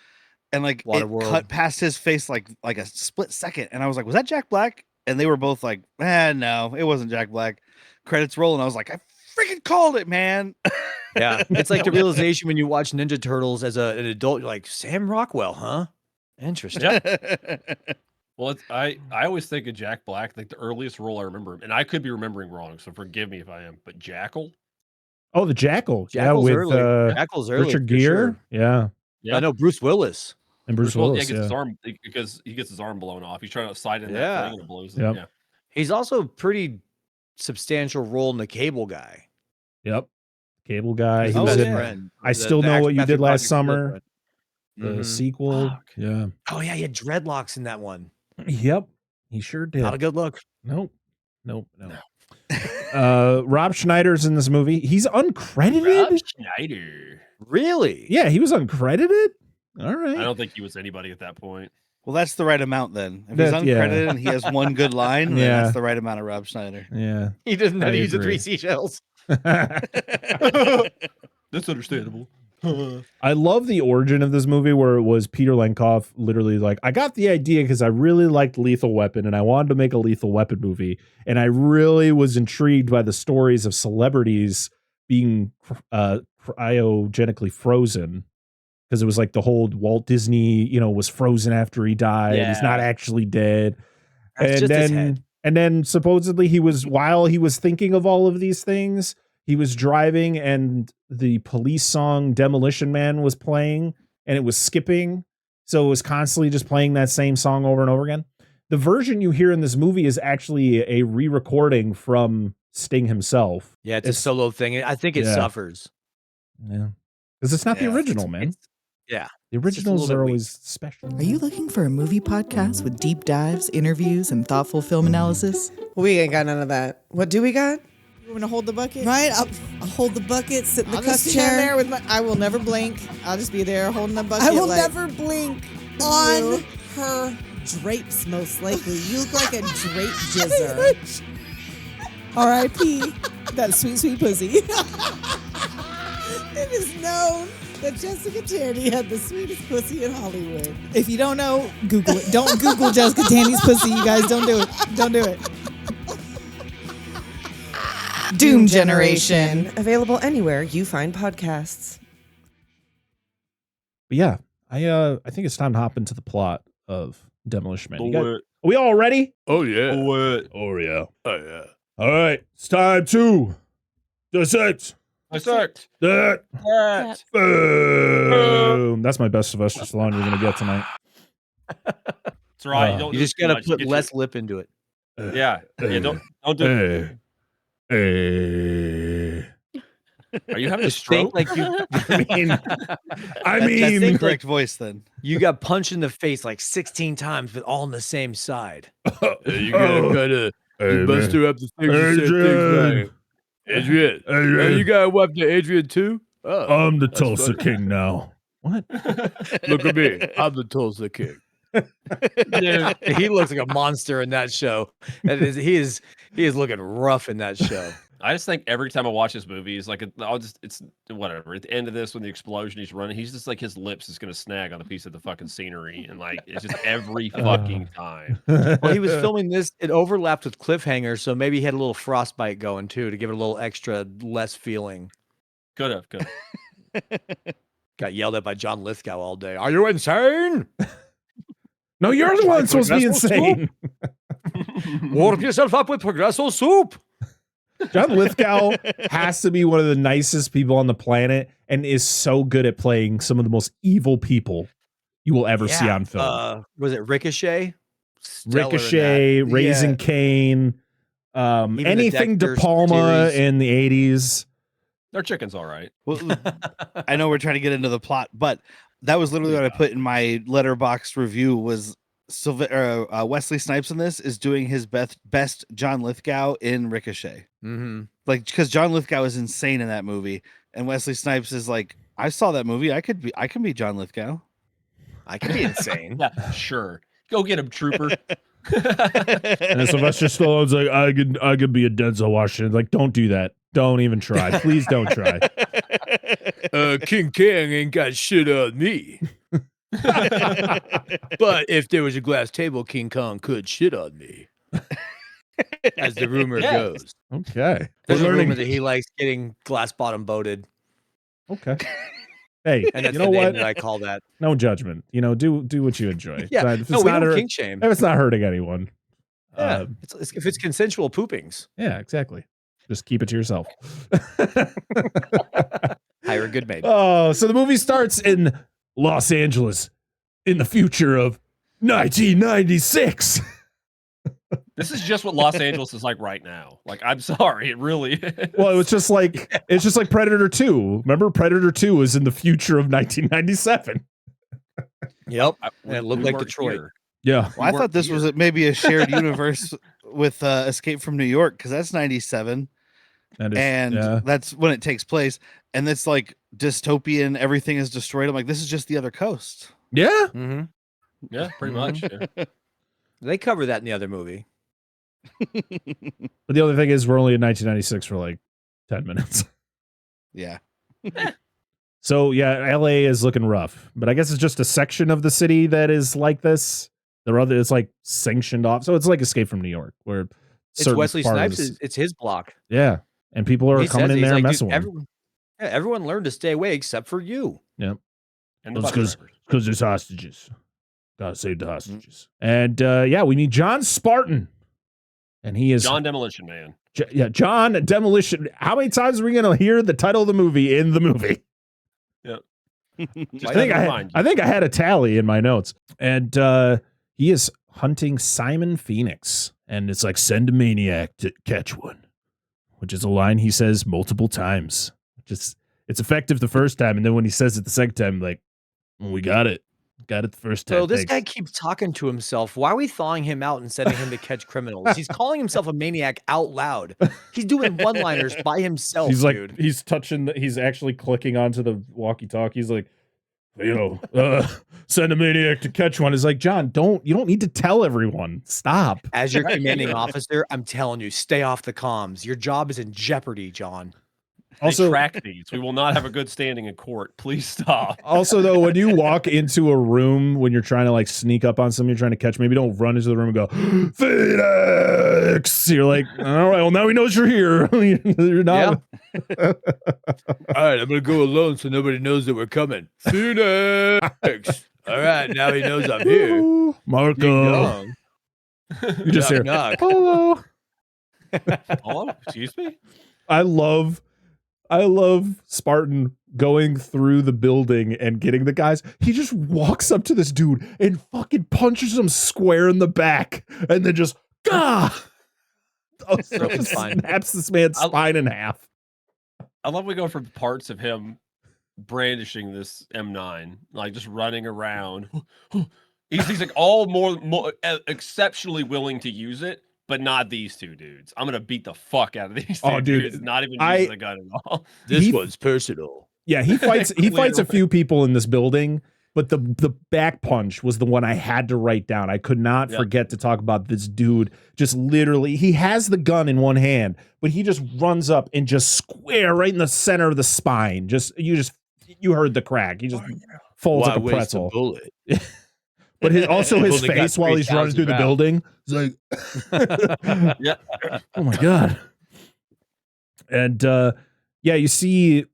and like it cut past his face like a split second, and I was like, was that Jack Black? And they were both like, no, it wasn't Jack Black. Credits roll, and I was like, I freaking called it, man. Yeah, it's like the realization when you watch Ninja Turtles as an adult, you're like, Sam Rockwell, huh? Interesting. Well, I always think of Jack Black, like the earliest role I remember him, and I could be remembering wrong, so forgive me if I am. But Jackal. Oh, the Jackal. Jackal's with early. Jackal's early. Richard Gere. Sure. Yeah. I know Bruce Willis. And Bruce Willis. Gets his arm because he gets his arm blown off. He's trying to slide in that thing and it blows him. Yep. Yeah. He's also a pretty substantial role in The Cable Guy. Yep. Cable Guy. He's He the was best in friend. I Still Know What You Did Last Summer. The Mhm. sequel. Fuck. Yeah. Oh yeah, he had dreadlocks in that one. Yep. He sure did. Not a good look. Nope. Rob Schneider's in this movie. He's uncredited. Rob Schneider. Really? Yeah, he was uncredited. All right. I don't think he was anybody at that point. Well, that's the right amount then. If he's uncredited and he has one good line, then that's the right amount of Rob Schneider. Yeah. He doesn't know how I to use the agree. 3 seashells. That's understandable. I love the origin of this movie where it was Peter Lenkoff literally like, I got the idea because I really liked Lethal Weapon and I wanted to make a Lethal Weapon movie. And I really was intrigued by the stories of celebrities being cryogenically frozen. Because it was like the whole Walt Disney, was frozen after he died. He's not actually dead. That's just his head. And then supposedly while he was thinking of all of these things, he was driving and the Police song Demolition Man was playing and it was skipping. So it was constantly just playing that same song over and over again. The version you hear in this movie is actually a re-recording from Sting himself. Yeah, it's a solo thing. I think it suffers. Yeah. Because it's not the original, man. The originals are always special. Are you looking for a movie podcast with deep dives, interviews, and thoughtful film analysis? We ain't got none of that. What do we got? You want to hold the bucket? Right, I'll hold the bucket, sit in the I'll cuff just chair. stand there with I will never blink. I'll just be there holding the bucket. I will like, never blink on her drapes, most likely. You look like a drape jizzer. R.I.P. that sweet, sweet pussy. It is known that Jessica Tandy had the sweetest pussy in Hollywood. If you don't know, Google it. Don't Google Jessica Tandy's pussy, you guys. Don't do it. Don't do it. Doom Generation. Available anywhere you find podcasts. But yeah, I think it's time to hop into the plot of Demolition Man. Are we all ready? Oh yeah. Oh yeah. Oh yeah. All right, it's time to dissect. Dissect. That. Boom. That's my best Sylvester Stallone you're gonna get tonight. That's right. You just gotta put less lip into it. Yeah. Don't do it. Are you having a stroke? Like you, I mean, the correct voice then. You got punched in the face like 16 times, but all on the same side. You gotta kind of bust her up the things. Adrian. You gotta wipe the Adrian too? Oh, I'm the Tulsa King now. What? Look at me. I'm the Tulsa King. Dude, he looks like a monster in that show. He is He is looking rough in that show. I just think every time I watch this movie, it's like it's whatever. At the end of this, when the explosion he's running, he's just like his lips is gonna snag on a piece of the fucking scenery, and like it's just every fucking time. Well, he was filming this. It overlapped with Cliffhanger, so maybe he had a little frostbite going too to give it a little extra less feeling. Could have. Got yelled at by John Lithgow all day. Are you insane? No, you're the one supposed to be insane. Warm yourself up with Progresso soup. John Lithgow has to be one of the nicest people on the planet and is so good at playing some of the most evil people you will ever see on film. Was it Ricochet? Ricochet, Raising Cain, anything De Palma in the 80s. Their chicken's all right. Well, I know we're trying to get into the plot, but that was literally what I put in my letterboxd review was Wesley Snipes in this is doing his best John Lithgow in Ricochet. Mm-hmm. Like, because John Lithgow is insane in that movie, and Wesley Snipes is like, I saw that movie. I can be John Lithgow. I can be insane. Yeah, sure. Go get him, trooper. And then Sylvester Stallone's like, I could be a Denzel Washington. Like, don't do that. Don't even try. Please don't try. King Kang ain't got shit on me. But if there was a glass table, King Kong could shit on me. As the rumor goes. Okay. There's a rumor that he likes getting glass bottom boated. Okay. Hey, and that's you know the name what? that I call that. No judgment. You know, do what you enjoy. Yeah. If it's No, we not don't kink shame. If it's not hurting anyone. Yeah. If it's consensual poopings. Yeah, exactly. Just keep it to yourself. Hire a good maid. Oh, so the movie starts in Los Angeles in the future of 1996. This is just what Los Angeles is like right now. Like, I'm sorry, it really is. Well, it's just like Predator 2. Remember, Predator 2 was in the future of 1997. Yep. And it looked like Detroit. Here. Yeah. Well, I thought this was maybe a shared universe with Escape from New York, because that's 97. That's when it takes place. And it's like dystopian, everything is destroyed. I'm like, this is just the other coast. Yeah. Mm-hmm. Yeah, pretty much. Yeah. They cover that in the other movie. But the other thing is we're only in 1996 for like 10 minutes. Yeah. So yeah, LA is looking rough, but I guess it's just a section of the city that is like this. It's like sanctioned off. So it's like Escape from New York, where it's Wesley Snipes. It's his block. Yeah. And people are coming in there and messing with him. Everyone learned to stay away except for you. Yep. And because there's hostages. Gotta save the hostages. And we meet John Spartan. And he is John Demolition Man. John Demolition. How many times are we gonna hear the title of the movie in the movie? Yep. I think I had a tally in my notes. And he is hunting Simon Phoenix. And it's like, send a maniac to catch one. Which is a line he says multiple times. It's effective the first time, and then when he says it the second time, like, well, we got it. Got it the first time. So this guy keeps talking to himself. Why are we thawing him out and sending him to catch criminals? He's calling himself a maniac out loud. He's doing one-liners by himself. He's like, dude. he's actually clicking onto the walkie-talkie. He's like, send a maniac to catch one. It's like, John, you don't need to tell everyone. Stop. As your commanding officer, I'm telling you, stay off the comms. Your job is in jeopardy, John. Also, track these. We will not have a good standing in court. Please stop. Also, though, when you walk into a room when you're trying to like sneak up on something you're trying to catch, maybe don't run into the room and go, Phoenix. You're like, all right, well, now he knows you're here. You're not. Yeah. All right, I'm gonna go alone so nobody knows that we're coming. Phoenix. All right, now he knows I'm here. Marco. You just hear, hello. Hello? Excuse me? I love Spartan going through the building and getting the guys. He just walks up to this dude and fucking punches him square in the back and then just snaps this man's spine in half. I love we go from parts of him brandishing this M9, like just running around. He's like all more exceptionally willing to use it. But not these two dudes. I'm gonna beat the fuck out of these two dudes. Not even using the gun at all. This one's personal. Yeah, he fights a few people in this building, But the back punch was the one I had to write down. I could not forget to talk about this dude. Just literally, he has the gun in one hand, but he just runs up and just square right in the center of the spine. You heard the crack. He just folds like a pretzel. Bullet? But his face while he's running through the building. He's like, oh my God. And you see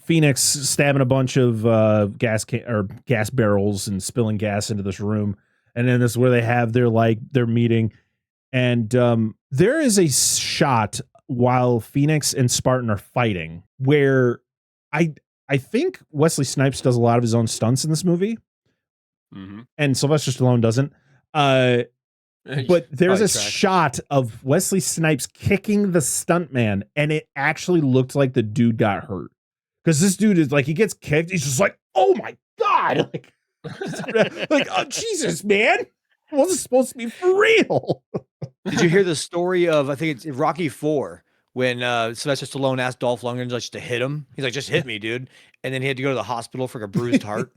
Phoenix stabbing a bunch of gas barrels and spilling gas into this room. And then this is where they have their meeting. And there is a shot while Phoenix and Spartan are fighting where I think Wesley Snipes does a lot of his own stunts in this movie. Mm-hmm. And Sylvester Stallone doesn't. But there's a shot of Wesley Snipes kicking the stuntman, and it actually looked like the dude got hurt. Because this dude is like, he gets kicked. He's just like, oh my God. Like, oh, Jesus, man. It wasn't supposed to be for real. Did you hear the story of, I think it's Rocky IV, when Sylvester Stallone asked Dolph Lundgren just to hit him? He's like, just hit me, dude. And then he had to go to the hospital for a bruised heart.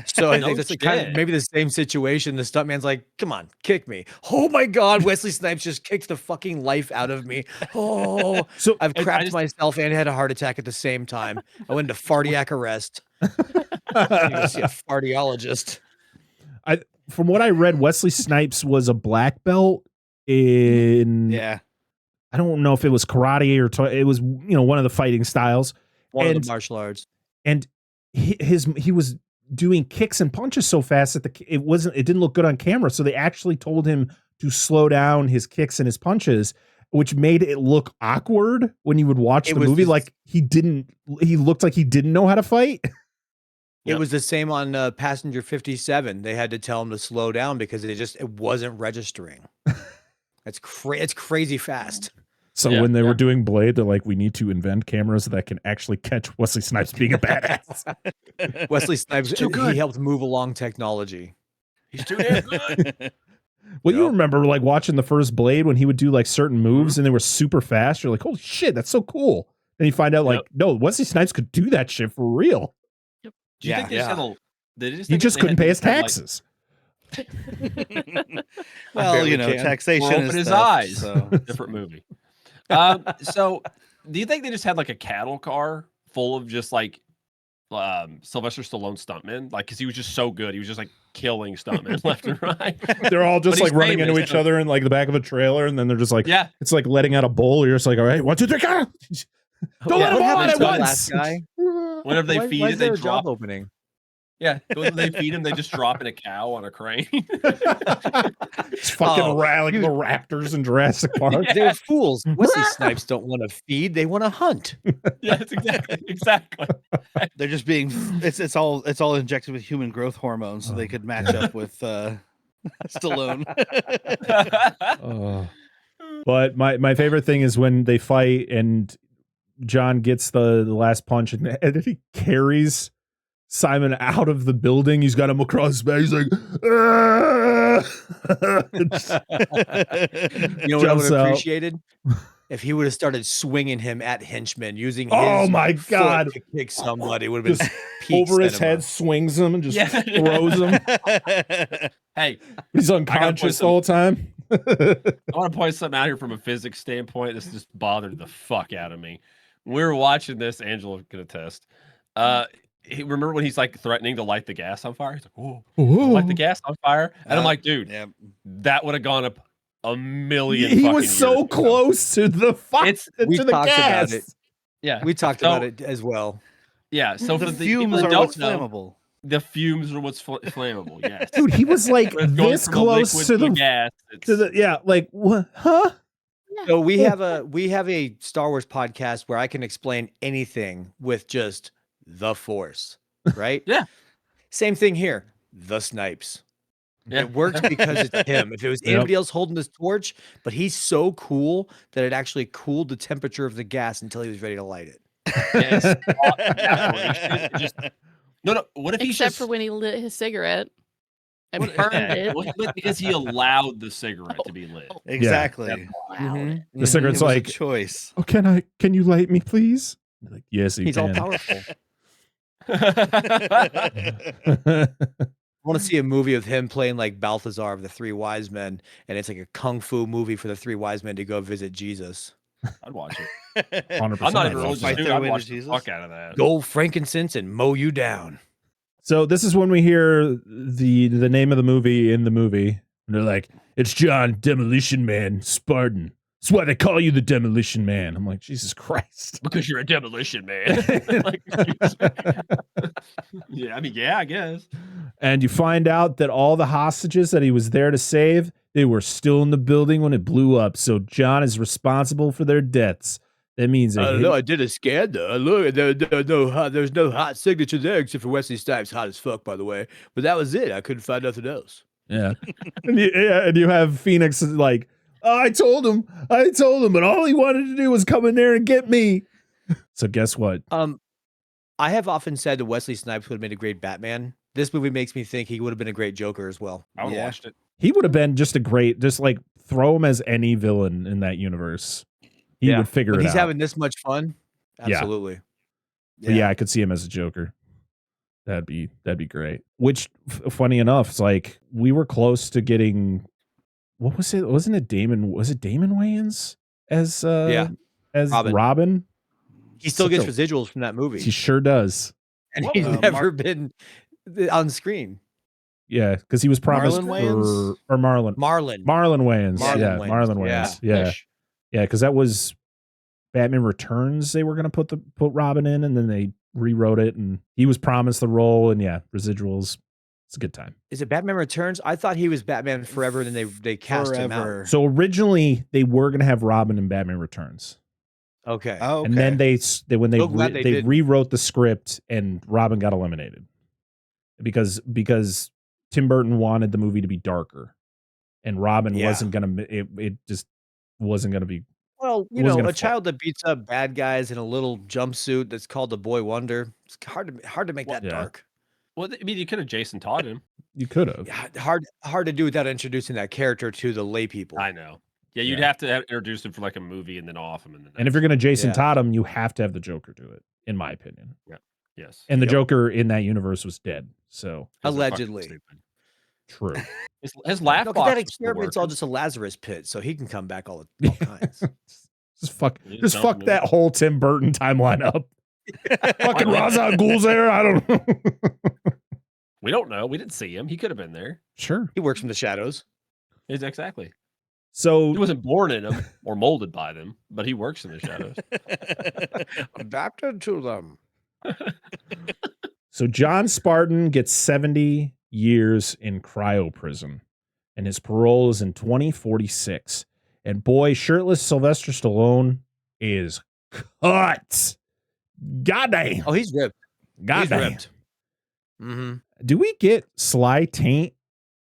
So I think that's kind of maybe the same situation. The stuntman's like, come on, kick me. Oh my God, Wesley Snipes just kicked the fucking life out of me. Oh, so I've crapped myself and had a heart attack at the same time. I went into cardiac arrest. I need to see a cardiologist. From what I read, Wesley Snipes was a black belt in. Yeah. I don't know if it was karate or it was, one of the fighting styles. One of the martial arts. And he was doing kicks and punches so fast that it didn't look good on camera. So they actually told him to slow down his kicks and his punches, which made it look awkward when you would watch the movie. Like he looked like he didn't know how to fight. It was the same on Passenger 57. They had to tell him to slow down because it wasn't registering. It's crazy fast. So when they were doing Blade, they're like, we need to invent cameras that can actually catch Wesley Snipes being a badass. Wesley Snipes, he helped move along technology. He's too damn good. Well, you remember like watching the first Blade when he would do like certain moves and they were super fast. You're like, holy shit, that's so cool. Then you find out like, no, Wesley Snipes could do that shit for real. Yep. Do you think they just he just couldn't pay his taxes. Well, taxation. Open his eyes. So. Different movie. So do you think they just had like a cattle car full of just like Sylvester Stallone stuntmen? Like, because he was just so good. He was just like killing stuntmen left and right. They're all just like running into each other in like the back of a trailer. And then they're just like, it's like letting out a bull. You're just like, all right, 1, 2, 3, go. Don't let them all at once. Whenever they feed it, they drop. Job opening. Yeah, when they feed him, they just drop in a cow on a crane. It's fucking like the raptors in Jurassic Park. They're fools. Wesley Snipes don't want to feed; they want to hunt. Yeah, it's exactly. They're just being. It's all injected with human growth hormones, so they could match up with Stallone. But my favorite thing is when they fight and John gets the last punch and then he carries Simon out of the building. He's got him across his back. He's like, you know what I would have appreciated? If he would have started swinging him at henchmen using his God to kick somebody, would have been over his head, swings him and just throws him. Hey, he's unconscious the whole time. I want to point something out here from a physics standpoint. This just bothered the fuck out of me. We were watching this. Angela can attest. Remember when he's like threatening to light the gas on fire? He's like, "Whoa, light the gas on fire!" And I'm like, "Dude, that would have gone up a million." He was so close to the fire. We to the talked gas. about it. Yeah, we talked about it as well. Yeah, so the for fumes are what's flammable. The fumes are what's flammable. Yes, dude, he was like this close to the gas. Like what? Huh? So we have a Star Wars podcast where I can explain anything with just the Force, right? Yeah. Same thing here. The Snipes. Yeah. It works because it's him. If it was anybody else holding this torch, but he's so cool that it actually cooled the temperature of the gas until he was ready to light it. Yes. No. What if Except for when he lit his cigarette and burned it? Because he allowed the cigarette to be lit. Exactly. Mm-hmm. The cigarette's like, choice. Oh, can you light me, please? Like, yes, he's all powerful. I want to see a movie of him playing like Balthazar of the Three Wise Men, and it's like a kung fu movie for the Three Wise Men to go visit Jesus. I'd watch it. 100%. I'm not even I'd religious, fight dude. their I'd way to watch the Jesus. fuck out of that. Gold, frankincense, and mow you down. So this is when we hear the name of the movie in the movie. And they're like, it's John Demolition Man Spartan. That's why they call you the Demolition Man. I'm like, Jesus Christ. Because you're a demolition man. Like, yeah, I mean, yeah, I guess. And you find out that all the hostages that he was there to save, they were still in the building when it blew up. So John is responsible for their deaths. That means I did a scan though. Look, there's no hot signature there except for Wesley Snipes, hot as fuck, by the way. But that was it. I couldn't find nothing else. Yeah. and you have Phoenix like, oh, I told him, but all he wanted to do was come in there and get me. So guess what? I have often said that Wesley Snipes would have made a great Batman. This movie makes me think he would have been a great Joker as well. I would have watched it. He would have been just like throw him as any villain in that universe. He would figure it out. He's having this much fun. Absolutely. Yeah, I could see him as a Joker. That'd be great. Which, funny enough, it's like we were close to getting. What was it? Wasn't it Damon? Was it Damon Wayans as Robin? He still gets residuals from that movie. He sure does. And he's never been on screen. Yeah, because he was promised Marlon Marlon Wayans. Marlon Wayans. Yeah, because that was Batman Returns. They were going to put Robin in, and then they rewrote it, and he was promised the role, and residuals. It's a good time. Is it Batman Returns? I thought he was Batman Forever, and then they cast him out. So originally they were going to have Robin in Batman Returns. Okay. Oh, okay. And then they rewrote the script, and Robin got eliminated because Tim Burton wanted the movie to be darker, and Robin wasn't gonna. It just wasn't gonna be. Well, a child that beats up bad guys in a little jumpsuit that's called the Boy Wonder. It's hard to make that dark. Well, I mean, you could have Jason Todd him. You could have. Yeah, hard to do without introducing that character to the lay people. I know. Yeah, you'd have to introduce him for like a movie and then off him. And if you're gonna Jason Todd him, you have to have the Joker do it, in my opinion. Yeah. Yes. And the Joker in that universe was dead. So allegedly. True. His laugh box. That experiment's all just a Lazarus pit, so he can come back all kinds. Just fuck that whole Tim Burton timeline up. Fucking Ra's al Ghul's there. I don't know. We don't know. We didn't see him. He could have been there. Sure. He works from the shadows. Exactly. So he wasn't born in them or molded by them, but he works in the shadows. Adapted to them. So John Spartan gets 70 years in cryo prison, and his parole is in 2046. And boy, shirtless Sylvester Stallone is cut. Goddamn. Oh, he's ripped. Goddamn. He's ripped. Mm-hmm. Do we get sly taint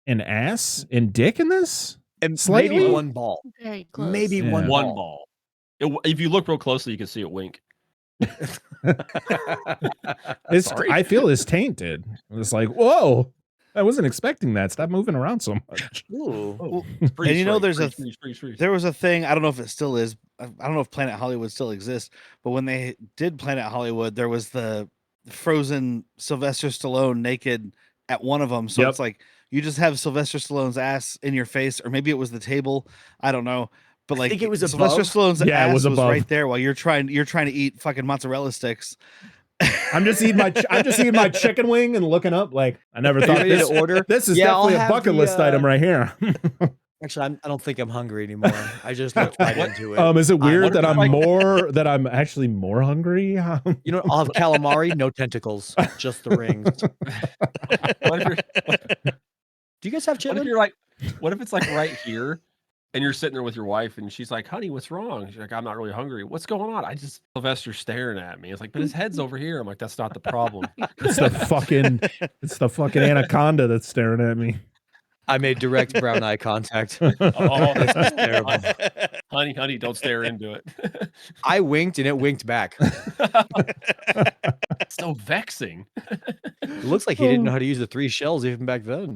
and ass and dick in this? And slightly? Maybe one ball. Very close. Maybe one ball. If you look real closely, you can see it wink. I feel it's tainted. It's like, whoa, I wasn't expecting that. Stop moving around so much. Ooh. And there was a thing, I don't know if it still is. I don't know if Planet Hollywood still exists, but when they did Planet Hollywood, there was the frozen Sylvester Stallone naked at one of them. So it's like you just have Sylvester Stallone's ass in your face, or maybe it was the table. I don't know. But like, I think it was Sylvester Stallone's ass was above. right there while you're trying to eat fucking mozzarella sticks. I'm just eating my chicken wing and looking up like I never thought this order. This is definitely a bucket list item right here. Actually, I don't think I'm hungry anymore. I just looked right into it. Is it weird that I'm actually more hungry? I'll have calamari, no tentacles, just the rings. Do you guys have chicken? What if it's like right here? And you're sitting there with your wife, and she's like, "Honey, what's wrong?" She's like, "I'm not really hungry. What's going on?" Sylvester's staring at me. It's like, but his head's over here. I'm like, that's not the problem. It's the fucking anaconda that's staring at me. I made direct brown eye contact. Oh, this is terrible. Honey, don't stare into it. I winked, and it winked back. So vexing. It looks like he didn't know how to use the 3 shells even back then.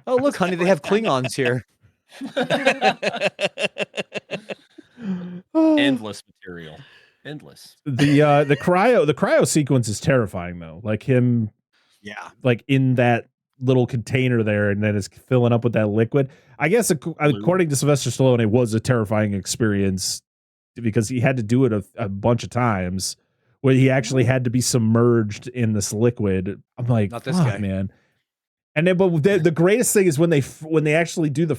Oh, look, honey, they have Klingons here. Endless material. endless. The cryo sequence is terrifying though. Like him, like in that little container there, and then it's filling up with that liquid. I guess according to Sylvester Stallone, it was a terrifying experience because he had to do it a bunch of times where he actually had to be submerged in this liquid. I'm like, not this guy, man. And then, but the greatest thing is when they actually do the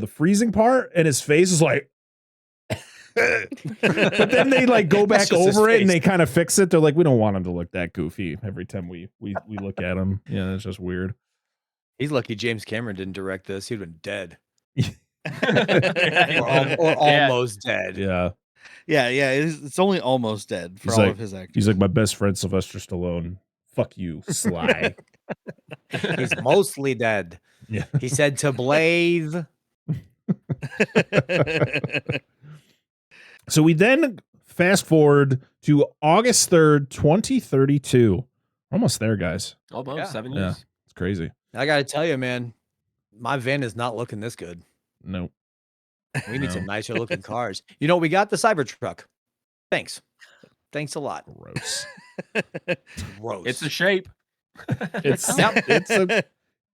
freezing part, and his face is like. But then they like go back over it and they kind of fix it. They're like, we don't want him to look that goofy every time we look at him. Yeah, that's just weird. He's lucky James Cameron didn't direct this. He'd been dead. or almost dead. Yeah. It's only almost dead for of his actors. He's like my best friend, Sylvester Stallone. Fuck you, Sly. He's mostly dead. Yeah. He said to Blaze. So we then fast forward to August 3rd, 2032. Almost there, guys. Almost 7 years. Yeah, it's crazy. I got to tell you, man, my van is not looking this good. Nope. We need some nicer looking cars. You know, we got the Cybertruck. Thanks a lot. Gross. Gross. It's a shape.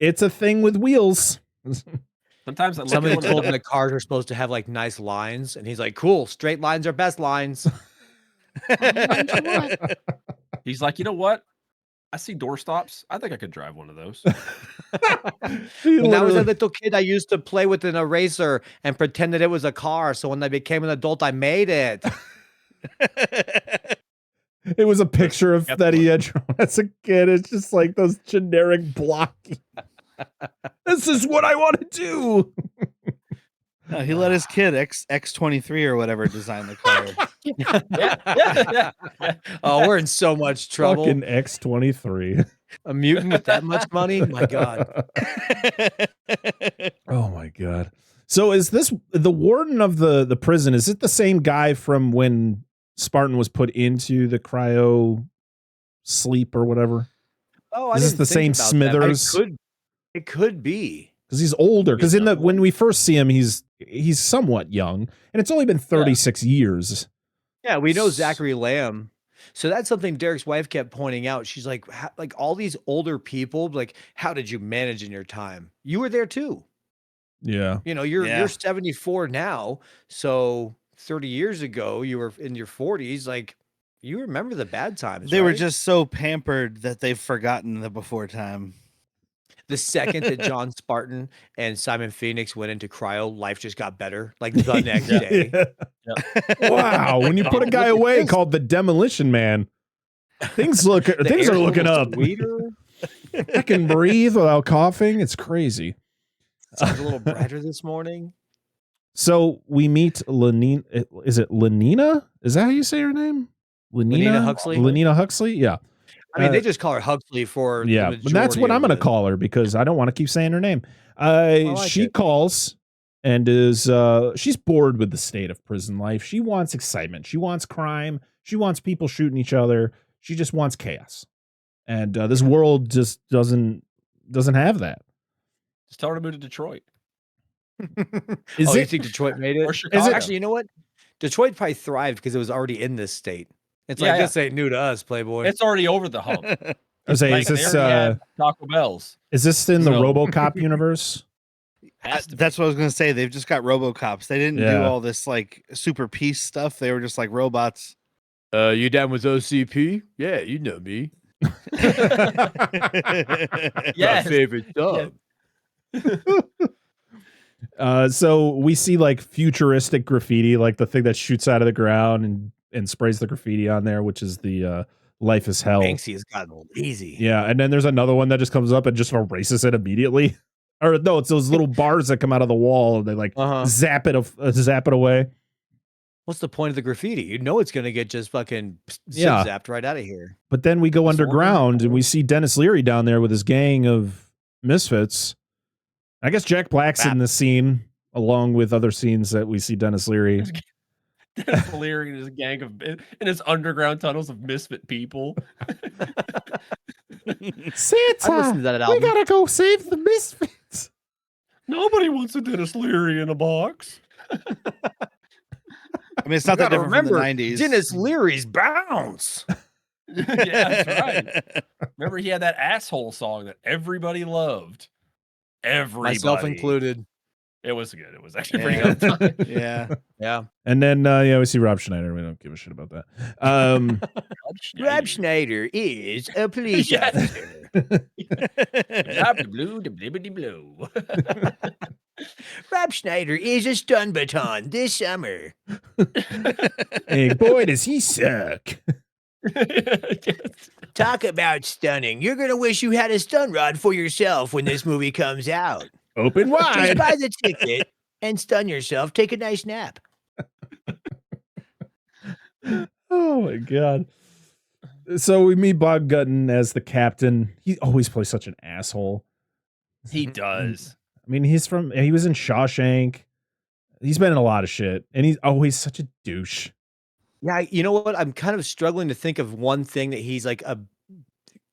It's a thing with wheels. Sometimes somebody told him the cars are supposed to have like nice lines, and he's like, "Cool, straight lines are best lines." He's like, you know what? I see door stops. I think I could drive one of those. When I was a little kid, I used to play with an eraser and pretend that it was a car. So when I became an adult, I made it. It was a picture of that he had drawn as a kid. It's just like those generic blocky. This is what I want to do. No, he let his kid X23 or whatever design the car. Yeah. Oh, we're in so much trouble. Fucking X23. A mutant with that much money? My God. Oh my God. So is this the warden of the prison? Is it the same guy from when Spartan was put into the cryo sleep or whatever? Oh, is this the same Smithers? It could be. Because he's older. Because when we first see him, he's somewhat young, and it's only been 36 years. Yeah, we know Zachary Lamb. So that's something Derrick's wife kept pointing out. She's like, all these older people, like, how did you manage in your time? You were there too. Yeah. You know, you're 74 now. So 30 years ago, you were in your 40s. Like, you remember the bad times. They were just so pampered that they've forgotten the before time. The second that John Spartan and Simon Phoenix went into cryo, life just got better. Like the next day. Yeah. Wow. When you put a guy away called the Demolition Man, things are looking up. I can breathe without coughing. It's crazy. Sounds a little brighter this morning. So we meet Lenina. Is it Lenina? Is that how you say her name? Lenina Huxley? Lenina Huxley? Yeah. I mean, they just call her Huxley for but that's what I'm going to call her because I don't want to keep saying her name. She calls and she's bored with the state of prison life. She wants excitement. She wants crime. She wants people shooting each other. She just wants chaos. And this world just doesn't have that. Just tell her to move to Detroit. You think Detroit made it? Or Chicago? Actually, you know what? Detroit probably thrived because it was already in this state. It's like this ain't new to us, Playboy. It's already over the hump. I was saying, is this Taco Bell's? Is this in the RoboCop universe? That's what I was going to say. They've just got RoboCops. They didn't do all this like super peace stuff. They were just like robots. You down with OCP? Yeah, you know me. Yeah, favorite dog. So we see like futuristic graffiti, like the thing that shoots out of the ground and sprays the graffiti on there, which is the Life is Hell. Banksy has gotten lazy. Yeah, and then there's another one that just comes up and just erases it immediately. Or no, it's those little bars that come out of the wall and they like zap it away. What's the point of the graffiti? You know it's gonna get just fucking zapped right out of here. But then we go underground and we see Dennis Leary down there with his gang of misfits. I guess Jack Black's in the scene along with other scenes that we see Dennis Leary. Dennis Leary and his gang of in his underground tunnels of misfit people. Santa, we gotta go save the misfits. Nobody wants a Dennis Leary in a box. I mean, it's not that different from the 90s. Dennis Leary's Bounce. Yeah, that's right. Remember, he had that asshole song that everybody loved. Everybody, Myself included. It was good. It was actually pretty good. Yeah. And then we see Rob Schneider. We don't give a shit about that. Rob Schneider is a police officer. Blue. Rob Schneider is a stun baton this summer. Hey, boy, does he suck. Talk about stunning. You're going to wish you had a stun rod for yourself when this movie comes out. Open Just wide. buy the ticket and stun yourself. Take a nice nap. Oh my god. So we meet Bob Gutton as the captain. He always plays such an asshole. He does. I mean, he was in Shawshank. He's been in a lot of shit, and he's always such a douche. Yeah, you know what? I'm kind of struggling to think of one thing that he's like at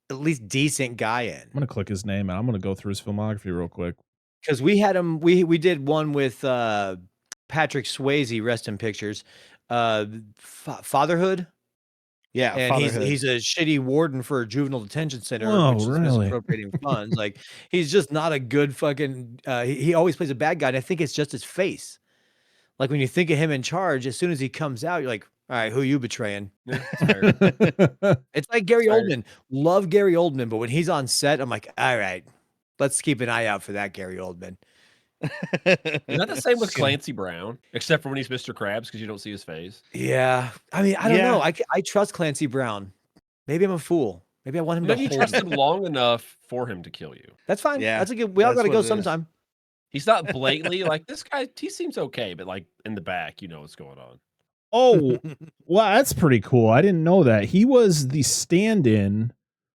least decent guy in. I'm gonna click his name and I'm gonna go through his filmography real quick. Because we had him, we did one with Patrick Swayze, rest in pictures, Fatherhood. Yeah, and Fatherhood. he's a shitty warden for a juvenile detention center, Oh, which is really? misappropriating funds. Like he's just not a good fucking. He always plays a bad guy, and I think it's just his face. Like when you think of him in charge, as soon as he comes out, you're like, all right, who you betraying? It's like Gary Oldman. Love Gary Oldman, but when he's on set, I'm like, all right, let's keep an eye out for that Gary Oldman. Is that the same with Clancy Brown? Except for when he's Mr. Krabs, because you don't see his face. Yeah, I mean, I don't know. I trust Clancy Brown. Maybe I'm a fool. Maybe I want him Maybe to you hold trust me. him long enough for him to kill you. That's fine. Yeah, That's a good. We all that's got to what go it is. sometime. He's not blatantly like this guy. He seems okay, but like in the back, you know what's going on. Oh, well, that's pretty cool. I didn't know that. He was the stand-in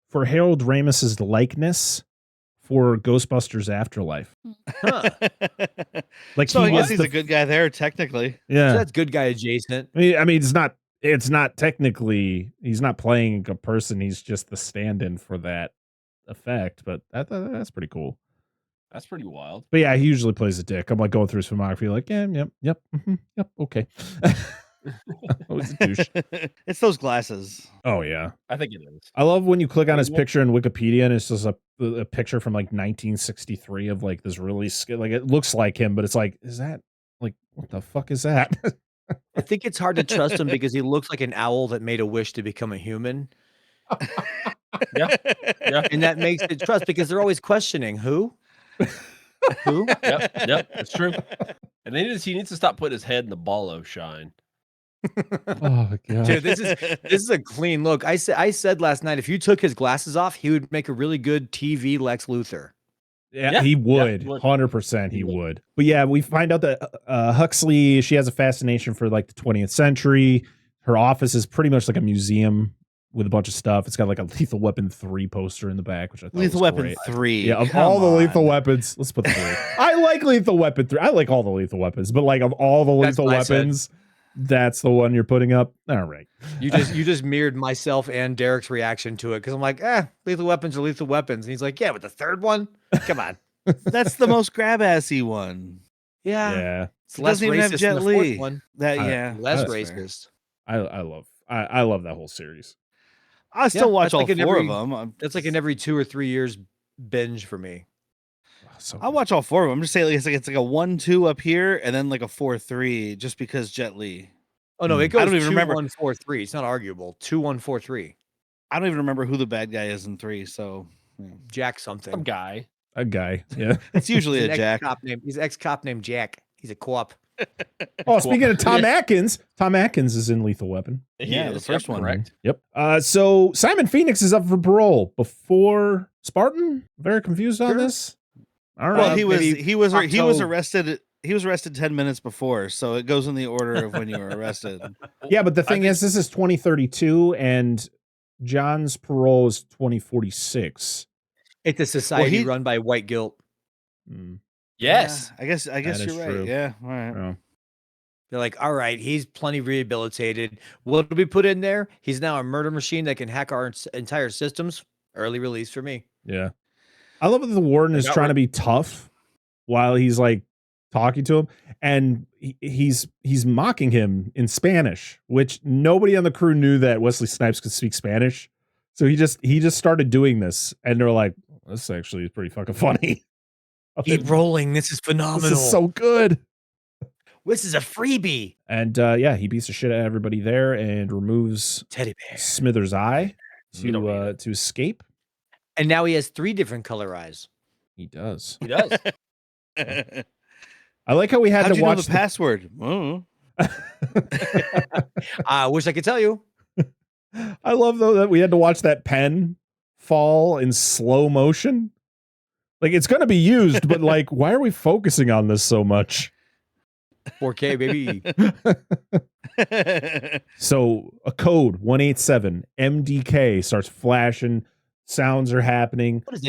for Harold Ramis's likeness for Ghostbusters Afterlife. Huh. Like So I he was guess he's the- a good guy there, technically. Yeah. So that's good guy adjacent. I mean, it's not technically, he's not playing a person. He's just the stand-in for that effect, but that's pretty cool. That's pretty wild. But yeah, he usually plays a dick. I'm like going through his filmography, like, yeah, yep, okay. Always a douche. It's those glasses. Oh yeah, I think it is. I love when you click on his picture in Wikipedia and it's just a picture from like 1963 of like this really like it looks like him, but it's like, is that like what the fuck is that? I think it's hard to trust him because he looks like an owl that made a wish to become a human. Yeah. And that makes it trust because they're always questioning who? Who? Yep, that's true. And then he needs to stop putting his head in the ball shine. Oh my god. Dude, this is a clean look. I said last night, if you took his glasses off, he would make a really good TV Lex Luthor. Yeah, he would. 100% he would. But yeah, we find out that Huxley, she has a fascination for like the 20th century. Her office is pretty much like a museum with a bunch of stuff. It's got like a Lethal Weapon 3 poster in the back, which I thought Lethal was Weapon great. 3. Yeah, of Come all the on. Lethal Weapons, let's put 3. I like Lethal Weapon 3. I like all the Lethal Weapons, but like of all the That's Lethal what I said. Weapons, that's the one you're putting up. All right. You just mirrored myself and Derek's reaction to it because I'm like, lethal weapons are lethal weapons. And he's like, yeah, but the third one? Come on. That's the most grab-assy one. Yeah. Yeah. It's It less doesn't even have racist Jet than the fourth Li. one. Less that's racist. I love that whole series. I still watch that's all like an 4 every- of them. That's like an every 2 or 3 years binge for me. So I watch all 4 of them. I'm just saying it's like a 1-2 up here and then like a 4-3 just because Jet Li. Oh no, it I goes don't even 2, remember. 1, 4, 3. It's not arguable. 2, 1, 4, 3. I don't even remember who the bad guy is in 3. So Jack something. Some guy. A guy. Yeah. it's usually He's a an Jack. He's an ex-cop named Jack. He's a co-op. Oh, speaking of Tom Atkins, Tom Atkins is in Lethal Weapon. Yeah, the first one. Correct. Yep. So Simon Phoenix is up for parole before Spartan. Very confused on this. All right. Well, he was October. arrested. He was arrested 10 minutes before, so it goes in the order of when you were arrested. Yeah, but the thing is, this is 2032, and John's parole is 2046. It's a society he- run by white guilt. Yes. Yeah, I guess That you're is right. true. Yeah. All right. Oh. They're like, all right, he's plenty rehabilitated. What did we put in there? He's now a murder machine that can hack our entire systems. Early release for me. Yeah. I love that the warden is got trying rid- to be tough while he's like talking to him, and he's mocking him in Spanish, which nobody on the crew knew that Wesley Snipes could speak Spanish. So he just started doing this, and they're like, "This actually is pretty fucking funny." Keep rolling. This is phenomenal. This is so good. This is a freebie. And he beats the shit out of everybody there and removes Teddy Bear Smithers' eye to escape. And now he has 3 different color eyes. He does. He does. I like how we had How'd to you watch know the password. Oh. I wish I could tell you. I love though that we had to watch that pen fall in slow motion. Like it's going to be used, but like, why are we focusing on this so much? 4K, baby. So a code 187 MDK starts flashing. Sounds are happening. What does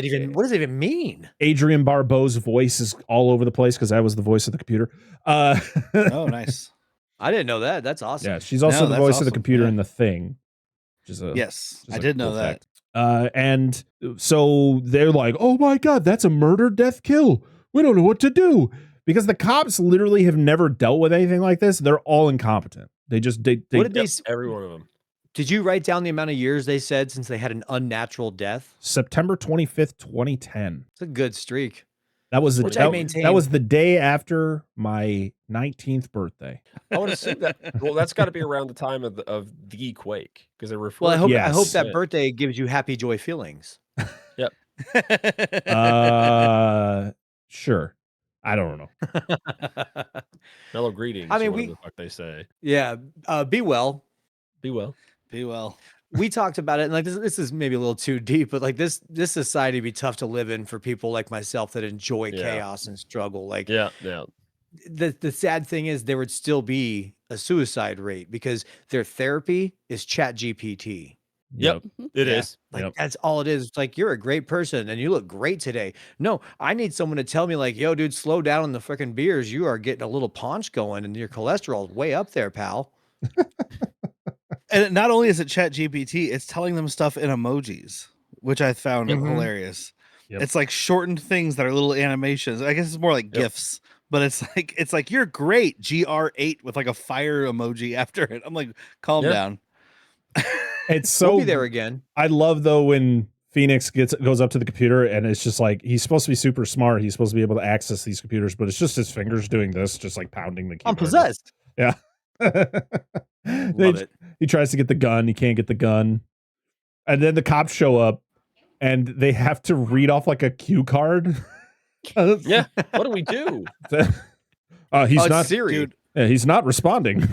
it even mean? Adrienne Barbeau's voice is all over the place because that was the voice of the computer. Oh, nice. I didn't know that. That's awesome. Yeah, she's also the voice of the computer in The Thing. Which is yes, I did know that. And so they're like, "Oh my God, that's a murder, death, kill. We don't know what to do." Because the cops literally have never dealt with anything like this. They're all incompetent. They what did they every one of them. Did you write down the amount of years they said since they had an unnatural death? September 25th, 2010. It's a good streak. That was that was the day after my 19th birthday. I would assume that. Well, that's got to be around the time of the quake because they refer. Well, I hope Yes. that birthday gives you happy joy feelings. Yep. Sure. I don't know. Mellow greetings. I mean, what the fuck they say. Yeah. Be well. Be well. Be well. We talked about it, and like this is maybe a little too deep, but like this society be tough to live in for people like myself that enjoy chaos and struggle. Like, yeah. The sad thing is there would still be a suicide rate because their therapy is Chat GPT. Yep, it is. Like that's all it is. It's like you're a great person and you look great today. No, I need someone to tell me like, yo, dude, slow down on the freaking beers. You are getting a little paunch going and your cholesterol is way up there, pal. And not only is it Chat GPT, it's telling them stuff in emojis, which I found hilarious. Yep. It's like shortened things that are little animations. I guess it's more like GIFs, but it's like you're great, GR8 with like a fire emoji after it. I'm like, calm down. It's so We'll be there again. I love though when Phoenix goes up to the computer and it's just like he's supposed to be super smart. He's supposed to be able to access these computers, but it's just his fingers doing this, just like pounding the keyboard. I'm possessed. Yeah. Love it. He tries to get the gun. He can't get the gun. And then the cops show up and they have to read off like a cue card. Yeah. What do we do? He's not Siri. Dude. Yeah, he's not responding.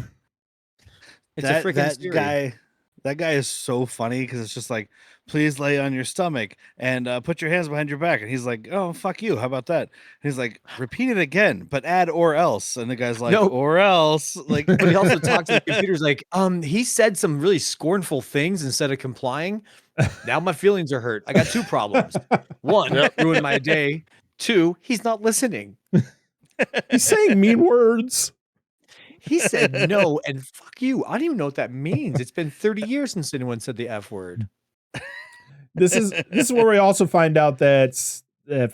It's a freaking Siri. That guy is so funny because it's just like, please lay on your stomach and put your hands behind your back. And he's like, oh, fuck you. How about that? And he's like, repeat it again, but add or else. And the guy's like, No. or else. Like, But he also talks to the computers like, he said some really scornful things instead of complying. Now my feelings are hurt. I got 2 problems. 1, ruined my day. 2, he's not listening. He's saying mean words. He said no and fuck you. I don't even know what that means. It's been 30 years since anyone said the F word. This is where we also find out that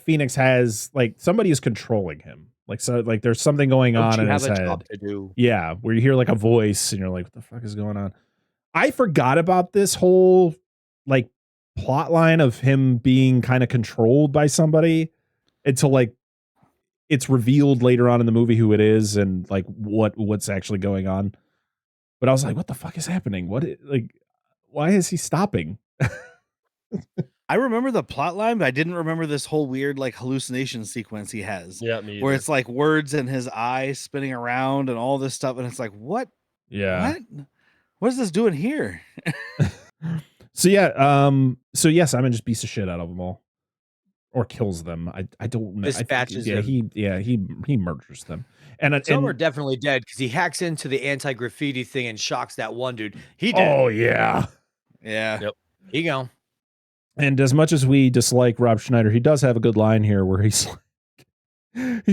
Phoenix has like somebody is controlling him. Like there's something going on in his head. Yeah, where you hear like a voice and you're like, what the fuck is going on? I forgot about this whole like plot line of him being kind of controlled by somebody until like it's revealed later on in the movie who it is and like what's actually going on. But I was like, what the fuck is happening? Why is he stopping? I remember the plot line, but I didn't remember this whole weird like hallucination sequence he has. Yeah, me either. Where it's like words in his eye spinning around and all this stuff. And it's like, what? Yeah. What is this doing here? So yes, Simon just beats the shit out of them all. Or kills them. I don't know. Dispatches them. He murders them. And some are definitely dead because he hacks into the anti-graffiti thing and shocks that one dude. He did. Oh yeah. Yeah. Yep. He gone. And as much as we dislike Rob Schneider, he does have a good line here where he's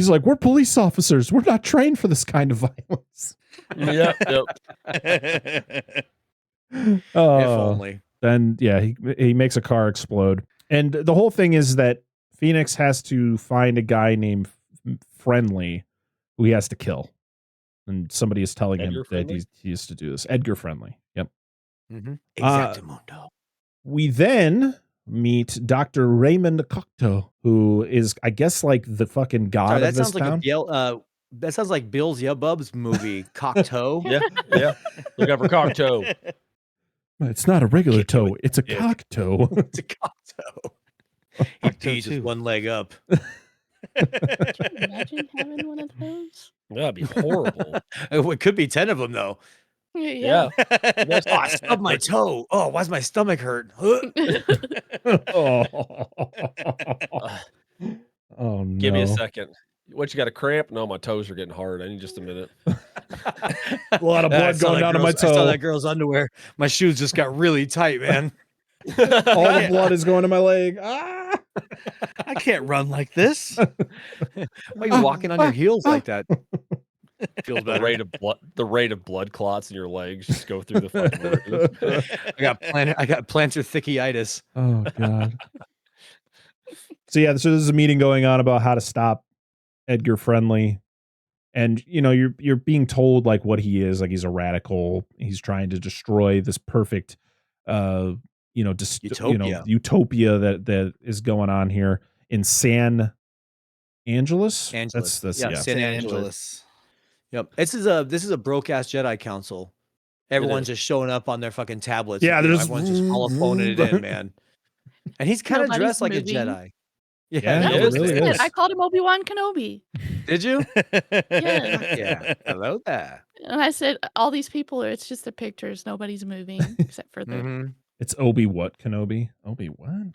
like, we're police officers. We're not trained for this kind of violence. Yep. If only. Then he makes a car explode. And the whole thing is that Phoenix has to find a guy named Friendly who he has to kill. And somebody is telling him Edgar that Friendly? he has to do this. Edgar Friendly. Yep. Exactamundo. We then meet Dr. Raymond Cocteau, who is, I guess, like the fucking god Sorry, of that this sounds like town. that sounds like Bill's Bub's movie, Cocteau. Yeah. Look out for Cocteau. It's not a regular toe. It's a cocktoe. It's a Cocteau. He pees with one leg up. Imagine having one of those. That'd be horrible. It could be 10 of them though. Yeah. Oh, I stubbed my toe. Oh, why's my stomach hurt? Oh no. Give me a second. What, you got a cramp? No, my toes are getting hard. I need just a minute. A lot of blood going down to my I saw toe. that girl's underwear. My shoes just got really tight, man. All the blood is going to my leg. Ah! I can't run like this. Why are you walking on your heels like that? Feels The better. rate of blood clots in your legs just go through the fucking roof. I got plantar thickyitis. Oh god. So this is a meeting going on about how to stop Edgar Friendly, and you're being told like what he is. Like he's a radical. He's trying to destroy this perfect, utopia that is going on here in San Angeles. Angeles. San San Angeles. Yep. This is a broke ass Jedi council. Everyone's just showing up on their fucking tablets. Yeah, everyone's just holophoning it in, man. And he's kind of Nobody's dressed like moving. a Jedi. Yeah, That it was really good. is. I called him Obi-Wan Kenobi. Did you? Yeah. Yeah. Hello there. And I said, all these people it's just the pictures. Nobody's moving except for the. It's Obi what Kenobi? Obi what?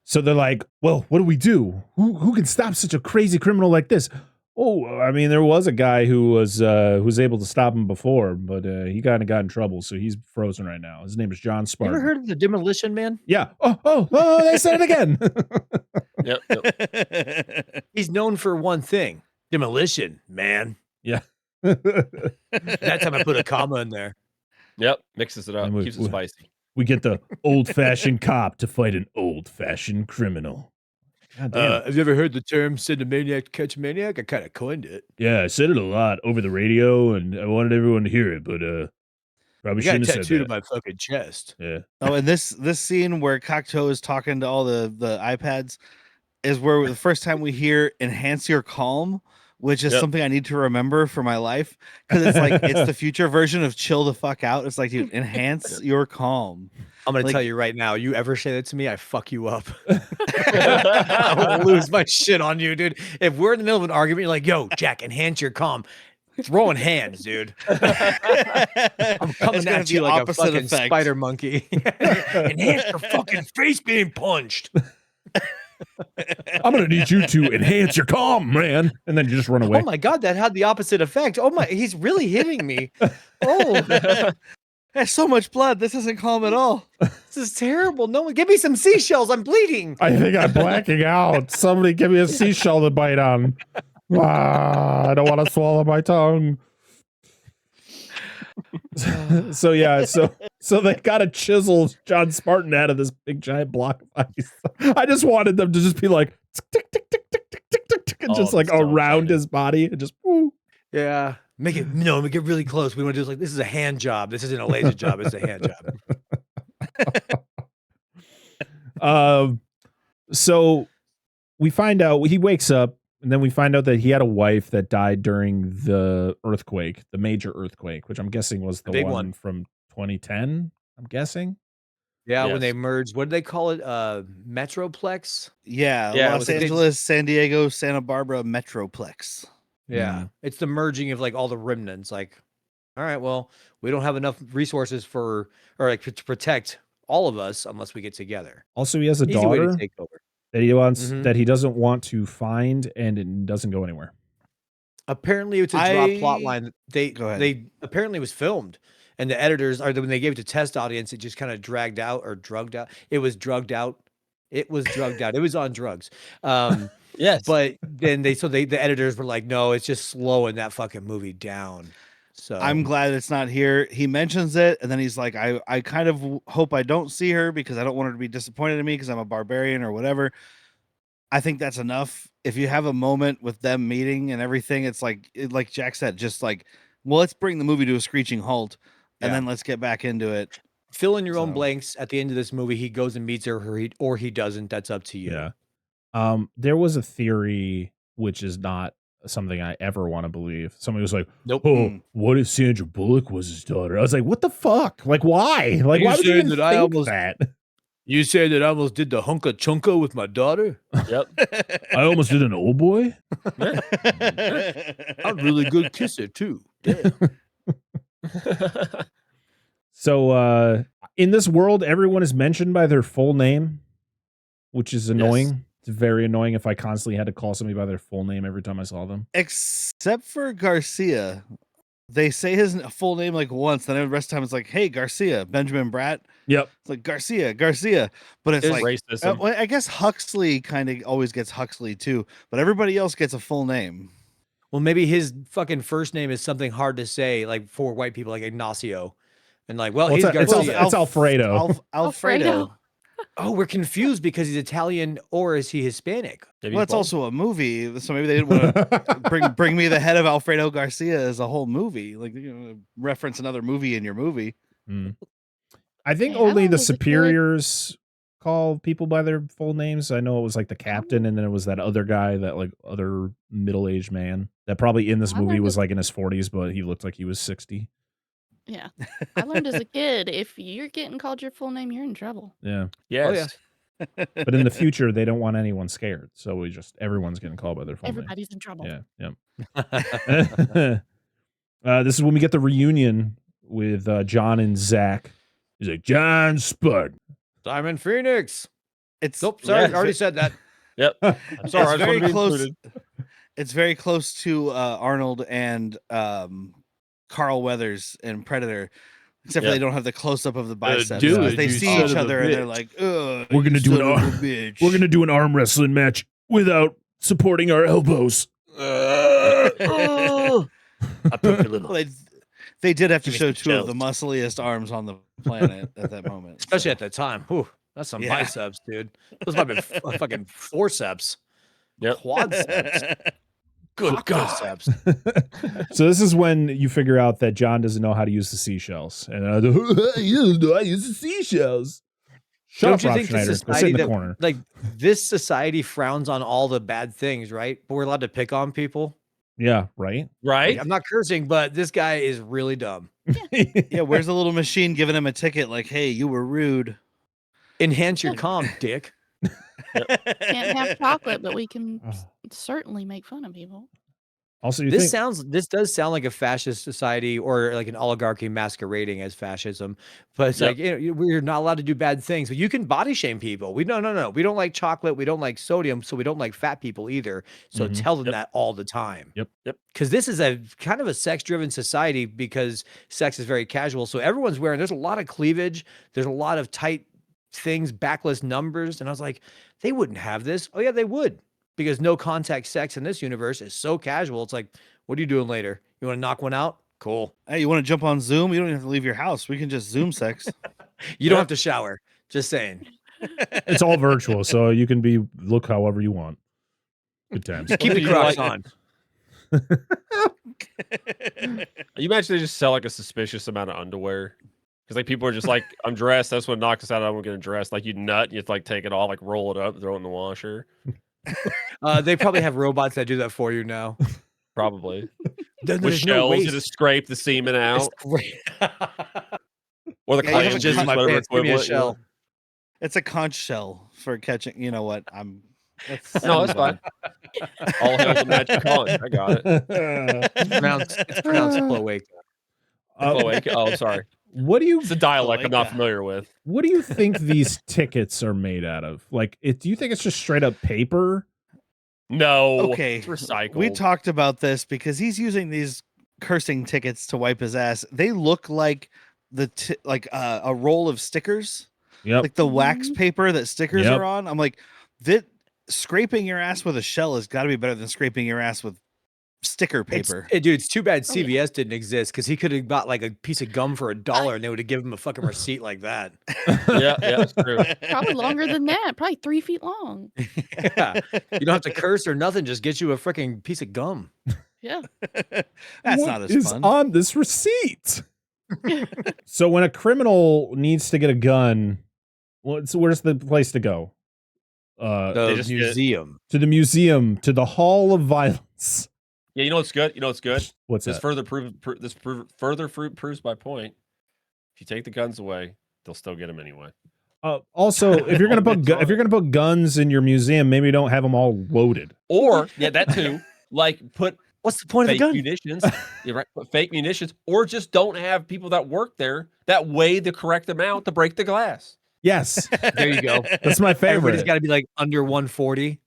So they're like, well, what do we do? Who can stop such a crazy criminal like this? Oh, I mean, there was a guy who was able to stop him before, but he kind of got in trouble, so he's frozen right now. His name is John You Spartan. ever heard of the Demolition Man? Yeah. Oh, they said it again. Yep. He's known for one thing: Demolition Man. Yeah. That time I put a comma in there. Yep. Mixes it up. And Keeps it spicy. We get the old-fashioned cop to fight an old-fashioned criminal. God damn. Have you ever heard the term "send a maniac to catch a maniac"? I kind of coined it. Yeah, I said it a lot over the radio, and I wanted everyone to hear it, but probably I got shouldn't have said tattooed that. on my fucking chest. Yeah. Oh, and this scene where Cocteau is talking to all the iPads is where the first time we hear "enhance your calm," which is something I need to remember for my life because it's like it's the future version of "chill the fuck out." It's like, dude, enhance your calm. I'm gonna tell you right now. You ever say that to me, I fuck you up. I will lose my shit on you, dude. If we're in the middle of an argument, you're like, "Yo, Jack, enhance your calm." Throwing hands, dude. I'm coming at you like a fucking spider monkey. Enhance your fucking face being punched. I'm gonna need you to enhance your calm, man, and then you just run away. Oh my god, that had the opposite effect. Oh my, he's really hitting me. Oh, there's so much blood. This isn't calm at all. This is terrible. No one, give me some seashells. I'm bleeding. I think I'm blacking out. Somebody give me a seashell to bite on. I don't want to swallow my tongue. So they gotta chisel John Spartan out of this big giant block of ice. I just wanted them to just be like tick, tick, tick, tick, tick, tick, tick, tick, and just like around his body and just woo. Yeah. Make it really close. We want to do this is a hand job. This isn't a laser job, it's a hand job. So we find out he wakes up, and then we find out that he had a wife that died during the earthquake, the major earthquake, which I'm guessing was the big one from 2010. I'm guessing. Yeah, when they merged, what did they call it? Metroplex? Yeah, Los Angeles, San Diego, Santa Barbara Metroplex. Yeah. It's the merging of like all the remnants. Like, all right, well, we don't have enough resources to protect all of us unless we get together. Also, he has a Easy way to daughter take over. that he wants that he doesn't want to find, and it doesn't go anywhere. Apparently, it's a drop plot line. They apparently it was filmed, and the editors, or when they gave it to test audience, it just kind of drugged out. It was drugged out. It was drugged out. It was on drugs. Yes, but then the editors were like, no, it's just slowing that fucking movie down. So I'm glad it's not here. He mentions it, and then he's like, I kind of hope I don't see her because I don't want her to be disappointed in me because I'm a barbarian or whatever. I think that's enough. If you have a moment with them meeting and everything, it's like Jack said, just like, well, let's bring the movie to a screeching halt, and then let's get back into it. Fill in your own blanks. At the end of this movie, he goes and meets her, or he doesn't. That's up to you. Yeah. There was a theory, which is not something I ever want to believe. Somebody was like, "Nope. Oh, what if Sandra Bullock was his daughter?" I was like, "What the fuck? Like, why? Like, why would you even think that?" You say that I almost did the hunka chunka with my daughter? Yep. I almost did an old boy. I'm a really good kisser too. Damn. So, in this world, everyone is mentioned by their full name, which is annoying. Yes. It's very annoying if I constantly had to call somebody by their full name every time I saw them. Except for Garcia. They say his full name like once, then the rest of the time it's like, hey, Garcia, Benjamin Bratt. Yep. It's like Garcia. But it's like racism. Well, I guess Huxley kind of always gets Huxley too, but everybody else gets a full name. Well, maybe his fucking first name is something hard to say, like for white people, like Ignacio. And like, well, he's Garcia. It's Alfredo. Alfredo. Oh, we're confused because he's Italian, or is he Hispanic? Well, it's also a movie, so maybe they didn't want to bring me the head of Alfredo Garcia as a whole movie, like reference another movie in your movie. I think only the superiors call people by their full names. I know it was like the captain, and then it was that other guy, that like other middle-aged man that probably in this movie was like in his 40s, but he looked like he was 60. Yeah. I learned as a kid, if you're getting called your full name, you're in trouble. Yeah. Yes. But in the future, they don't want anyone scared, so everyone's getting called by their full Everybody's in trouble. name. Yeah. This is when we get the reunion with John and Zach. He's like, John Spud. Simon Phoenix. It's sorry, I already said that. Yep. I'm sorry. It's very close. It's very close to Arnold and Carl Weathers in Predator, except for they don't have the close up of the biceps. They see each other and they're like, "Ugh, we're gonna do an arm wrestling match without supporting our elbows." I took a little. They did have to show two of the muscliest arms on the planet at that moment, especially at that time. Whew, that's some biceps, dude. Those might have been fucking forceps. Quadceps. Good God. So this is when you figure out that John doesn't know how to use the seashells. And I use the seashells. Shut up, Rob Schneider. Go sit in the corner. Like, this society frowns on all the bad things, right? But we're allowed to pick on people. Yeah, right? Right? Like, I'm not cursing, but this guy is really dumb. Yeah, where's the little machine giving him a ticket like, hey, you were rude. Enhance your comm, dick. Can't have chocolate, but we can certainly make fun of people. Also, this does sound like a fascist society or like an oligarchy masquerading as fascism, but it's like, we're not allowed to do bad things, but you can body shame people. No. We don't like chocolate. We don't like sodium. So we don't like fat people either. So tell them that all the time. Yep. Because this is a kind of a sex driven society because sex is very casual. So everyone's there's a lot of cleavage. There's a lot of tight things, backless numbers. And I was like, they wouldn't have this. Oh yeah, they would. Because no contact sex in this universe is so casual. It's like, what are you doing later? You want to knock one out? Cool. Hey, you want to jump on Zoom? You don't have to leave your house. We can just Zoom sex. You don't have to shower. Just saying. It's all virtual, so you can look however you want. Good times. Keep the Crocs on. You imagine they just sell like a suspicious amount of underwear? Because like people are just like, I'm dressed. That's what knocks us out. I'm getting dressed. Like you nut. You have to like take it off, like roll it up, throw it in the washer. They probably have robots that do that for you now. Probably. There's with no shells, waste. you just scrape the semen out. Or the I have clam my pants. Give me a shell. It's a conch shell for catching. You know what? No, that's fine. All hail the magic conch. I got it. It's pronounced cloaca. Cloaca. Oh, sorry. It's a dialect I'm not familiar with. What do you think these tickets are made out of? Like, do you think it's just straight up paper? No. Okay. It's recycled. We talked about this because he's using these cursing tickets to wipe his ass. They look like a roll of stickers. Yep. Like the wax paper that stickers are on. I'm like, scraping your ass with a shell has got to be better than scraping your ass with sticker paper. Dude, it's too bad CVS didn't exist because he could have bought like a piece of gum for $1 and they would have given him a fucking receipt like that. Yeah, that's true. Probably longer than that. Probably 3 feet long. Yeah. You don't have to curse or nothing. Just get you a freaking piece of gum. Yeah. That's What not as is fun. on this receipt? So when a criminal needs to get a gun, where's the place to go? The museum. To the museum, to the Hall of Violence. Yeah, you know what's good? You know what's good? What's this that? further proves my point. If you take the guns away, they'll still get them anyway. Also, if you're gonna put guns in your museum, maybe don't have them all loaded. Or that too. Like put what's the point of the gun? Munitions. You're right. Put fake munitions, or just don't have people that work there that weigh the correct amount to break the glass. Yes, there you go. That's my favorite. Everybody's got to be like under 140.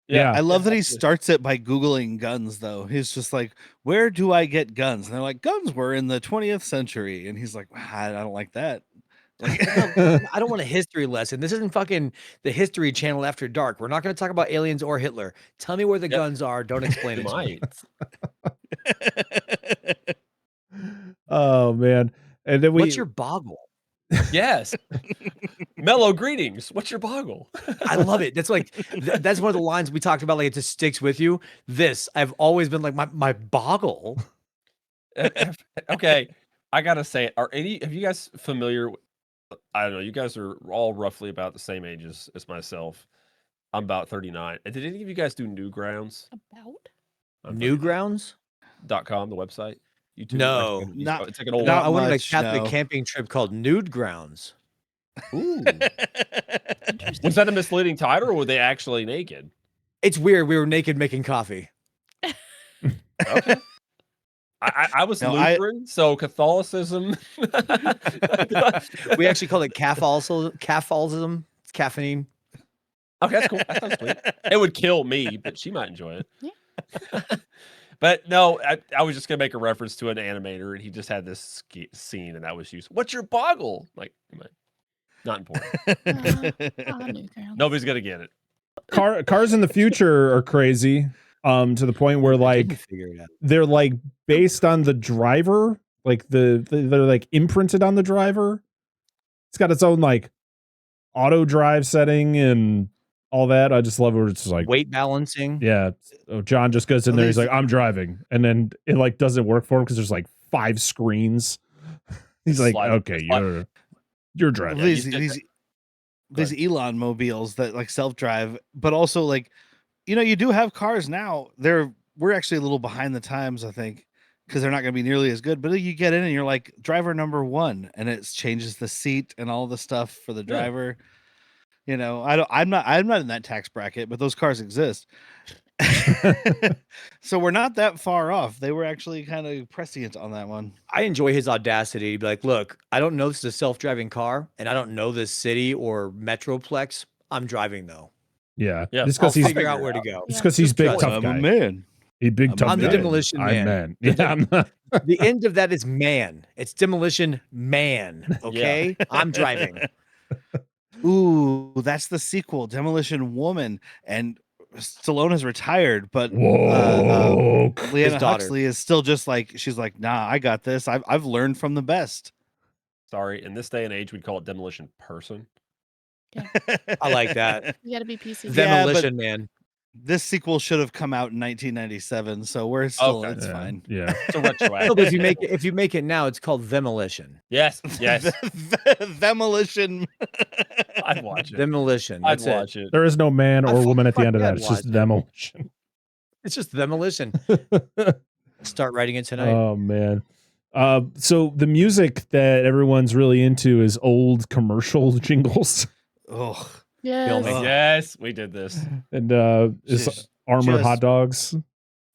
Yeah. I love that he starts it by Googling guns, though. He's just like, where do I get guns? And they're like, guns were in the 20th century. And he's like, I don't like that. Like, I don't want a history lesson. This isn't fucking the History Channel after dark. We're not going to talk about aliens or Hitler. Tell me where the guns are. Don't explain it to me. Oh, man. And then What's your boggle? Yes. Mellow greetings. What's your boggle? I love it. That's like that's one of the lines we talked about. Like it just sticks with you. This I've always been like my boggle. Okay, I gotta say, have you guys familiar? I don't know. You guys are all roughly about the same age as myself. I'm about 39. And did any of you guys do Newgrounds? Newgrounds.com, the website. YouTube. No, not. It's like an old. No, I went on a Catholic camping trip called Nude Grounds. Ooh. Was that a misleading title, or were they actually naked? It's weird. We were naked making coffee. Okay. I was Lutheran, so Catholicism. We actually called it Catholicism. It's caffeine. Okay, that's cool. That sounds sweet. It would kill me, but she might enjoy it. Yeah. But no, I was just gonna make a reference to an animator, and he just had this scene, and that was used. What's your boggle? Like, not important. Nobody's gonna get it. Cars in the future are crazy. To the point where like they're like based on the driver, like they're like imprinted on the driver. It's got its own like auto drive setting and all that. I just love it. It's just like weight balancing. Yeah. Oh, John just goes in there. He's like, I'm driving. And then it like doesn't work for him because there's like 5 screens. He's like, okay, you're driving. These Elon mobiles that like self-drive, but also like, you do have cars now. We're actually a little behind the times, I think, because they're not going to be nearly as good. But you get in and you're like driver number 1, and it changes the seat and all the stuff for the driver. Yeah. I'm not in that tax bracket, but those cars exist. So we're not that far off. They were actually kind of prescient on that one. I enjoy his audacity to be like, look, I don't know this is a self-driving car, and I don't know this city or metroplex. I'm driving though. Yeah. Just because he's figure out where to go. It's because he's big tough guy. I'm a man. He's big tough I'm guy. the Demolition Man. I'm man. Yeah, I'm not. The end of that is man. It's Demolition Man. Okay, yeah. I'm driving. Ooh, that's the sequel, Demolition Woman, and Stallone is retired, but Leanna Huxley is still just like, she's like, nah, I got this. I've learned from the best. Sorry, in this day and age, we'd call it Demolition Person. Yeah. I like that. You gotta be PC. Demolition Man. This sequel should have come out in 1997, so we're still it's fine. Yeah, it's a retroactive. No, but if you make it now, it's called Demolition. Yes. Demolition. I'd watch it. Demolition. I'd watch it. There is no man or woman at the end of that. It's just Demolition. It's just Demolition. Start writing it tonight. Oh man. So the music that everyone's really into is old commercial jingles. Oh. Yes. Yes, we did this. And is Armour hot dogs.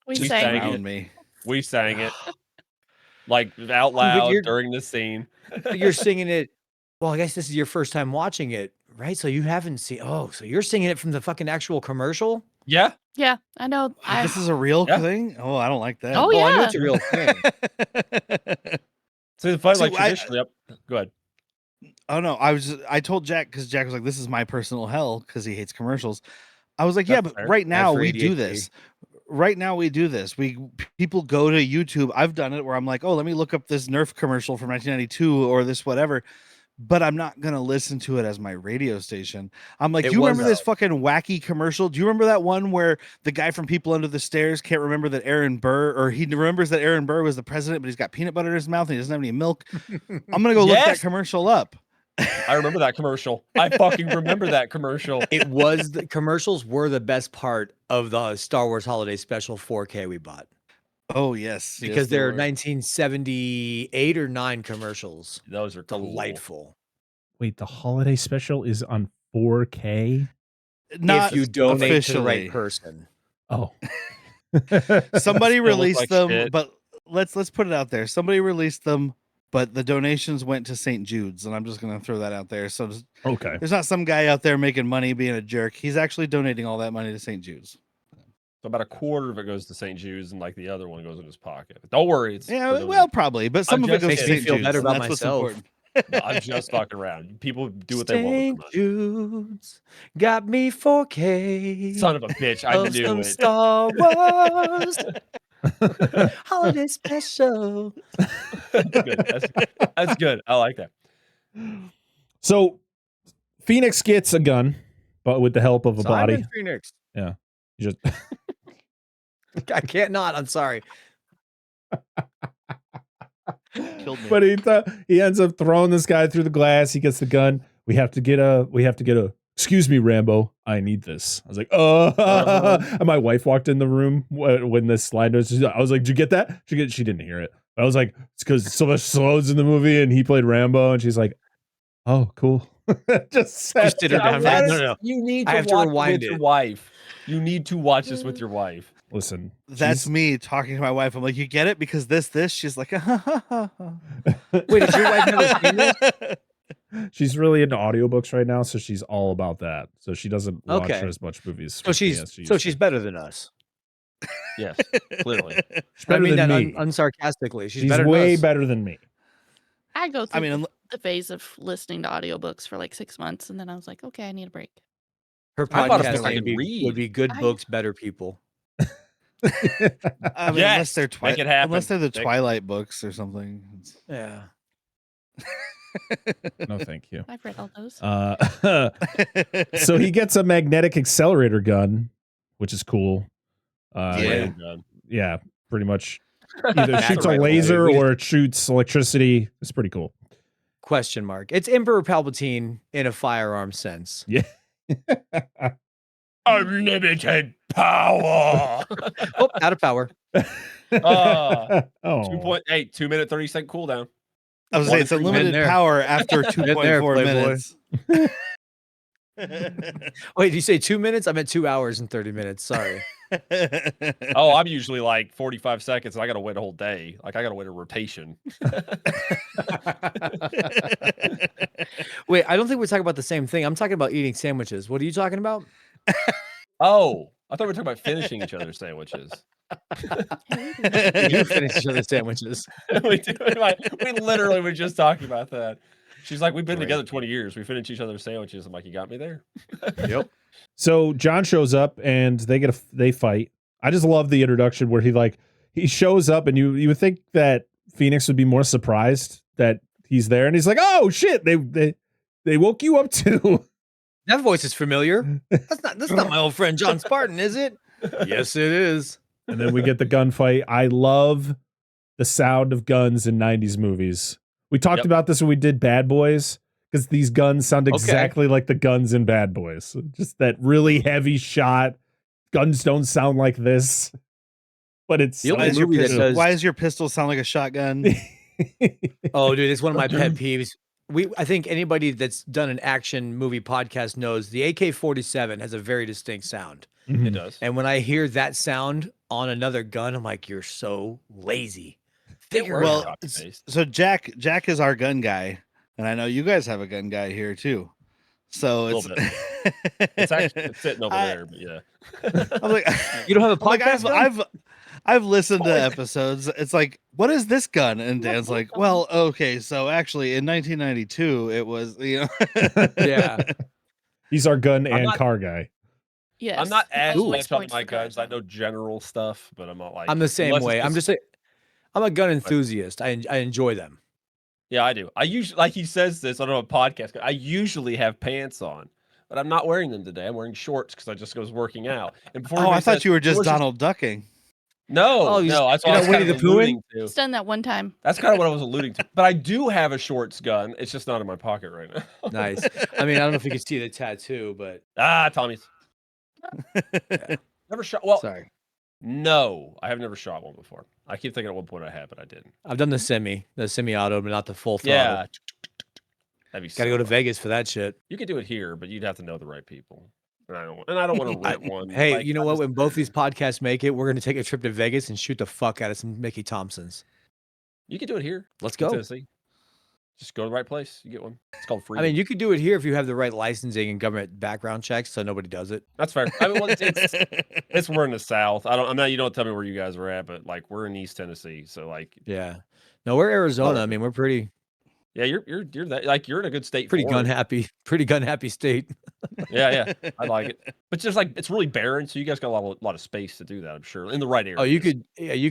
We sang it. Me. We sang it like out loud during the scene. You're singing it. Well, I guess this is your first time watching it, right? So you haven't seen. Oh, so you're singing it from the fucking actual commercial? Yeah. Yeah, I know. This is a real thing? Oh, I don't like that. Oh, well, yeah. I know it's a real thing. So the fun, like traditionally. Go ahead. Oh no, I told Jack, because Jack was like, this is my personal hell because he hates commercials. I was like, yeah, but right now we do this. right now we do this. People go to YouTube. I've done it where I'm like, oh, let me look up this Nerf commercial from 1992 or this whatever. But I'm not gonna listen to it as my radio station. I'm like, you remember this fucking wacky commercial? Do you remember that one where the guy from People Under the Stairs can't remember that Aaron Burr, or he remembers that Aaron Burr was the president, but he's got peanut butter in his mouth and he doesn't have any milk? I'm gonna go look that commercial up. I remember that commercial. I fucking remember that commercial. It was the commercials were the best part of the Star Wars Holiday Special 4K we bought. Oh yes, because they're 1978 or 9 commercials. Those are delightful. Wait, the holiday special is on 4K? Not if you donate officially. to the right person. Oh. Somebody released like them, shit. but let's put it out there. Somebody released them, but the donations went to St. Jude's, and I'm just gonna throw that out there. So okay, there's not some guy out there making money being a jerk. He's actually donating all that money to St. Jude's. So about a quarter of it goes to St. Jude's, and like the other one goes in his pocket. Don't worry, it's well, probably, but some of it goes to St. Jude's. better and about that's what's myself. important. No, I'm just fucking around. People do what they want. St. Jude's got me 4K. Son of a bitch, I of knew some it. Star Wars holiday special. That's good. I like that. So Phoenix gets a gun, but with the help of a body. Phoenix. Yeah. You just I can't not. I'm sorry. Killed me. But he ends up throwing this guy through the glass. He gets the gun. We have to get a excuse me, Rambo, I need this. I was like, and my wife walked in the room when this slide notes. I was like, did you get that? She didn't hear it. But I was like, it's because Sylvester Stallone's in the movie and he played Rambo, and she's like, oh, cool. Just sat sit her down. No. You need I to have to watch rewind with your it. wife. You need to watch this with your wife. Listen, That's me talking to my wife. I'm like, you get it? Because this. She's like, Wait, did your wife never seen this? she's really into audiobooks right now, so she's all about that. So she doesn't watch Okay. as much movies. So she's better than us. Yes, clearly. She's better I mean than that me. unsarcastically. She's She's better way than us. better than me. I go through mean, the phase of listening to audiobooks for like 6 months, and then I was like, okay, I need a break. Her I thought podcast I could read. would be good books, better people. I mean, Yes, unless they're make it happen. unless they're the Make- Twilight books or something. Yeah. No, thank you. I've read all those. So he gets a magnetic accelerator gun, which is cool. Yeah. Yeah, pretty much. Either shoots a Right, laser we or it shoots electricity. It's pretty cool. Question mark. It's Emperor Palpatine in a firearm sense. Yeah. Unlimited power. Oh, out of power. Oh. 2 minute 30-second cooldown. I was saying it's unlimited there. power after Been there, 2.4 Playboy. minutes. Wait, did you say 2 minutes? I meant 2 hours and 30 minutes. Sorry. Oh, I'm usually like 45 seconds, and I got to wait a whole day. Like I got to wait a rotation. Wait, I don't think we're talking about the same thing. I'm talking about eating sandwiches. What are you talking about? Oh, I thought we were talking about finishing each other's sandwiches. We do finish each other's sandwiches. we do. We literally were just talking about that. She's like, we've been Great. together 20 years. We finish each other's sandwiches. I'm like, you got me there. Yep. So John shows up and they fight. I just love the introduction where he shows up and you would think that Phoenix would be more surprised that he's there, and he's like, oh shit, they woke you up too. That voice is familiar. That's not my old friend John Spartan, is it? Yes, it is. And then we get the gunfight. I love the sound of guns in 90s movies. We talked about this when we did Bad Boys, because these guns sound exactly like the guns in Bad Boys. Just that really heavy shot. Guns don't sound like this, but it's The only movie that does- Why does your pistol sound like a shotgun? Oh, dude, it's one of my pet peeves. I think anybody that's done an action movie podcast knows the AK-47 has a very distinct sound. Mhm. It does. And when I hear that sound on another gun, I'm like, you're so lazy. Figure it Well, out. so Jack is our gun guy, and I know you guys have a gun guy here too. So A it's little It's actually sitting over there, but yeah. I'm like, You don't have a I'm like, podcast gun? I've listened to episodes. It's like, what is this gun? And Dan's like, well, okay, so actually in 1992 it was, Yeah. He's our gun I'm and not- car guy. Yes. I'm not as always much on points my the car guns. I know general stuff, but I'm not like. I'm the same unless it's way. I'm just like, I'm a gun enthusiast. I enjoy them. Yeah, I do. I usually, like he says this on a podcast. I usually have pants on, but I'm not wearing them today. I'm wearing shorts because I just was working out. And before Oh, anybody I thought says, you were just "Delicious-" Donald ducking. No, no, that's what I was kind of alluding to. Just done that one time. That's kind of what I was alluding to. But I do have a shorts gun. It's just not in my pocket right now. Nice. I mean, I don't know if you can see the tattoo, but Tommy's. Never shot. Well, sorry. No, I have never shot one before. I keep thinking at one point I had, but I didn't. I've done the semi-auto, but not the full throttle. Yeah. That'd be Gotta go to Vegas for that shit. You could do it here, but you'd have to know the right people. And I don't want to rent one. Hey, Like, you know what? When both these podcasts make it, we're gonna take a trip to Vegas and shoot the fuck out of some Mickey Thompsons. You could do it here. Let's in go. Tennessee. Just go to the right place. You get one. It's called free. I mean, you could do it here if you have the right licensing and government background checks, so nobody does it. That's fair. I mean, well, it's we're in the South. I'm not. You don't tell me where you guys are at, but like we're in East Tennessee, so like Yeah. No, we're Arizona. I mean, we're pretty yeah, you're that like you're in a good state. pretty for gun it. happy state. Yeah, I like it. But just like it's really barren, so you guys got a lot of space to do that. I'm sure in the right area. Oh, you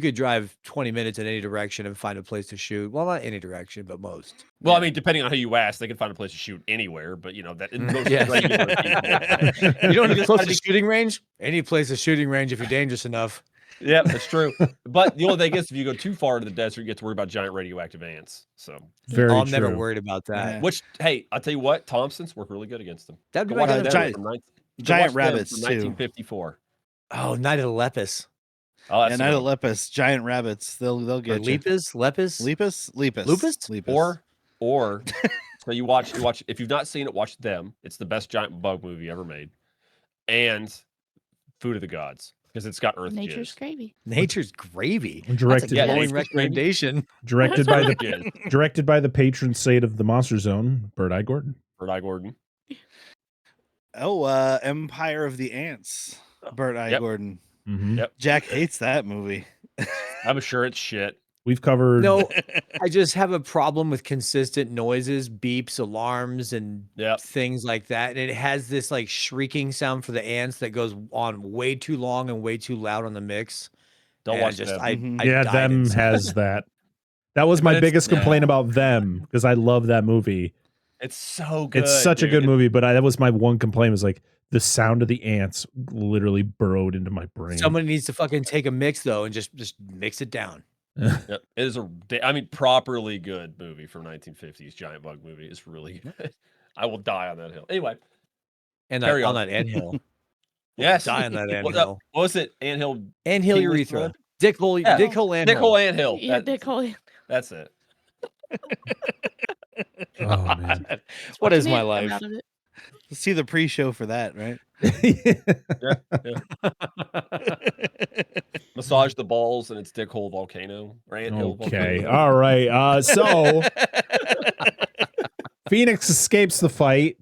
could drive 20 minutes in any direction and find a place to shoot. Well, not any direction, but most. Well, I mean, depending on who you ask, they can find a place to shoot anywhere. But you know that in most Yeah. regular people, You don't need to close to shooting range? Any place is shooting range if you're dangerous enough. Yeah, that's true. But the only thing is, if you go too far into the desert, you get to worry about giant radioactive ants. So I'm never worried about that. Which, hey, I'll tell you what, Thompsons work really good against them. That'd be Go my watch kind them of from giant go watch them rabbits, from too. 1954. Oh, Night of the Lepus. Oh, that's And the Night of one. Lepus, giant rabbits. They'll Or get you. Lepus? Lupus. Lupus? Or so you watch if you've not seen it, watch them. It's the best giant bug movie ever made, and Food of the Gods because it's got Earth Nature's jizz. gravy. Nature's gravy. Directed That's a glowing Nature's Gravy. recommendation. Directed by Earth the jizz. directed by the patron saint of the Monster Zone, Bird Eye Gordon. Bird Eye Gordon. Oh, Empire of the Ants. Burt I. Yep. Gordon. Mhm. Yep. Jack hates that movie. I'm sure it's shit. We've covered. No, I just have a problem with consistent noises, beeps, alarms, and things like that. And it has this like shrieking sound for the ants that goes on way too long and way too loud on the mix. Don't And watch just them. I Yeah, died them inside. has that. That was my But it's- biggest complaint about them because I love that movie. It's so good. It's such a dude. good movie, but that was my one complaint was like the sound of the ants literally burrowed into my brain. Someone needs to fucking take a mix though and just mix it down. Yep. It is properly good movie from 1950s giant bug movie. It's really good. I will die on that hill. Anyway, And carry on on. that anthill. Yes. Die on that What anthill. was it? Anthill. Anthill English urethra. blood? Dick hole Yeah. dick hole anthill. Dick hole anthill. Yeah, Dick Hole. That's it. Oh man. What is my Come life? out of it. See the pre-show for that, right? Massage the balls and it's Dick Hole Volcano. Or anthill Okay. volcano. All right. So Phoenix escapes the fight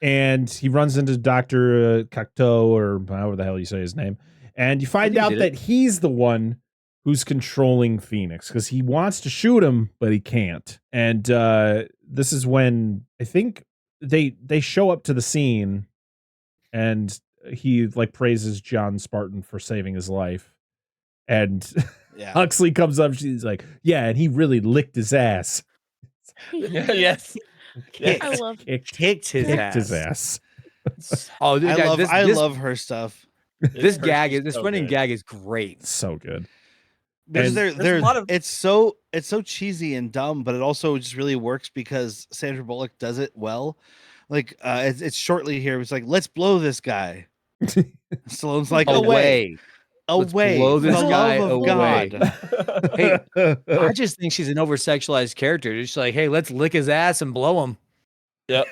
and he runs into Dr. Cocteau or however the hell you say his name. And you find think he out did that it. he's the one who's controlling Phoenix because he wants to shoot him, but he can't. And this is when I think they show up to the scene and he like praises John Spartan for saving his life. And Yeah. Huxley comes up, she's like, yeah, and he really licked his ass. Yes. I love Kicked his Kicked ass. his ass. Oh, dude, I guys, love this, I this, love her stuff. this It's gag is this so running good. gag is great. So good. Because And there's a lot of- it's so cheesy and dumb, but it also just really works because Sandra Bullock does it well. Like it's shortly here. It's like, let's blow this guy. Stallone's like, away. Let's Away. blow this For the guy love of away. God. Hey, I just think she's an over sexualized character. Just like, hey, let's lick his ass and blow him. Yep.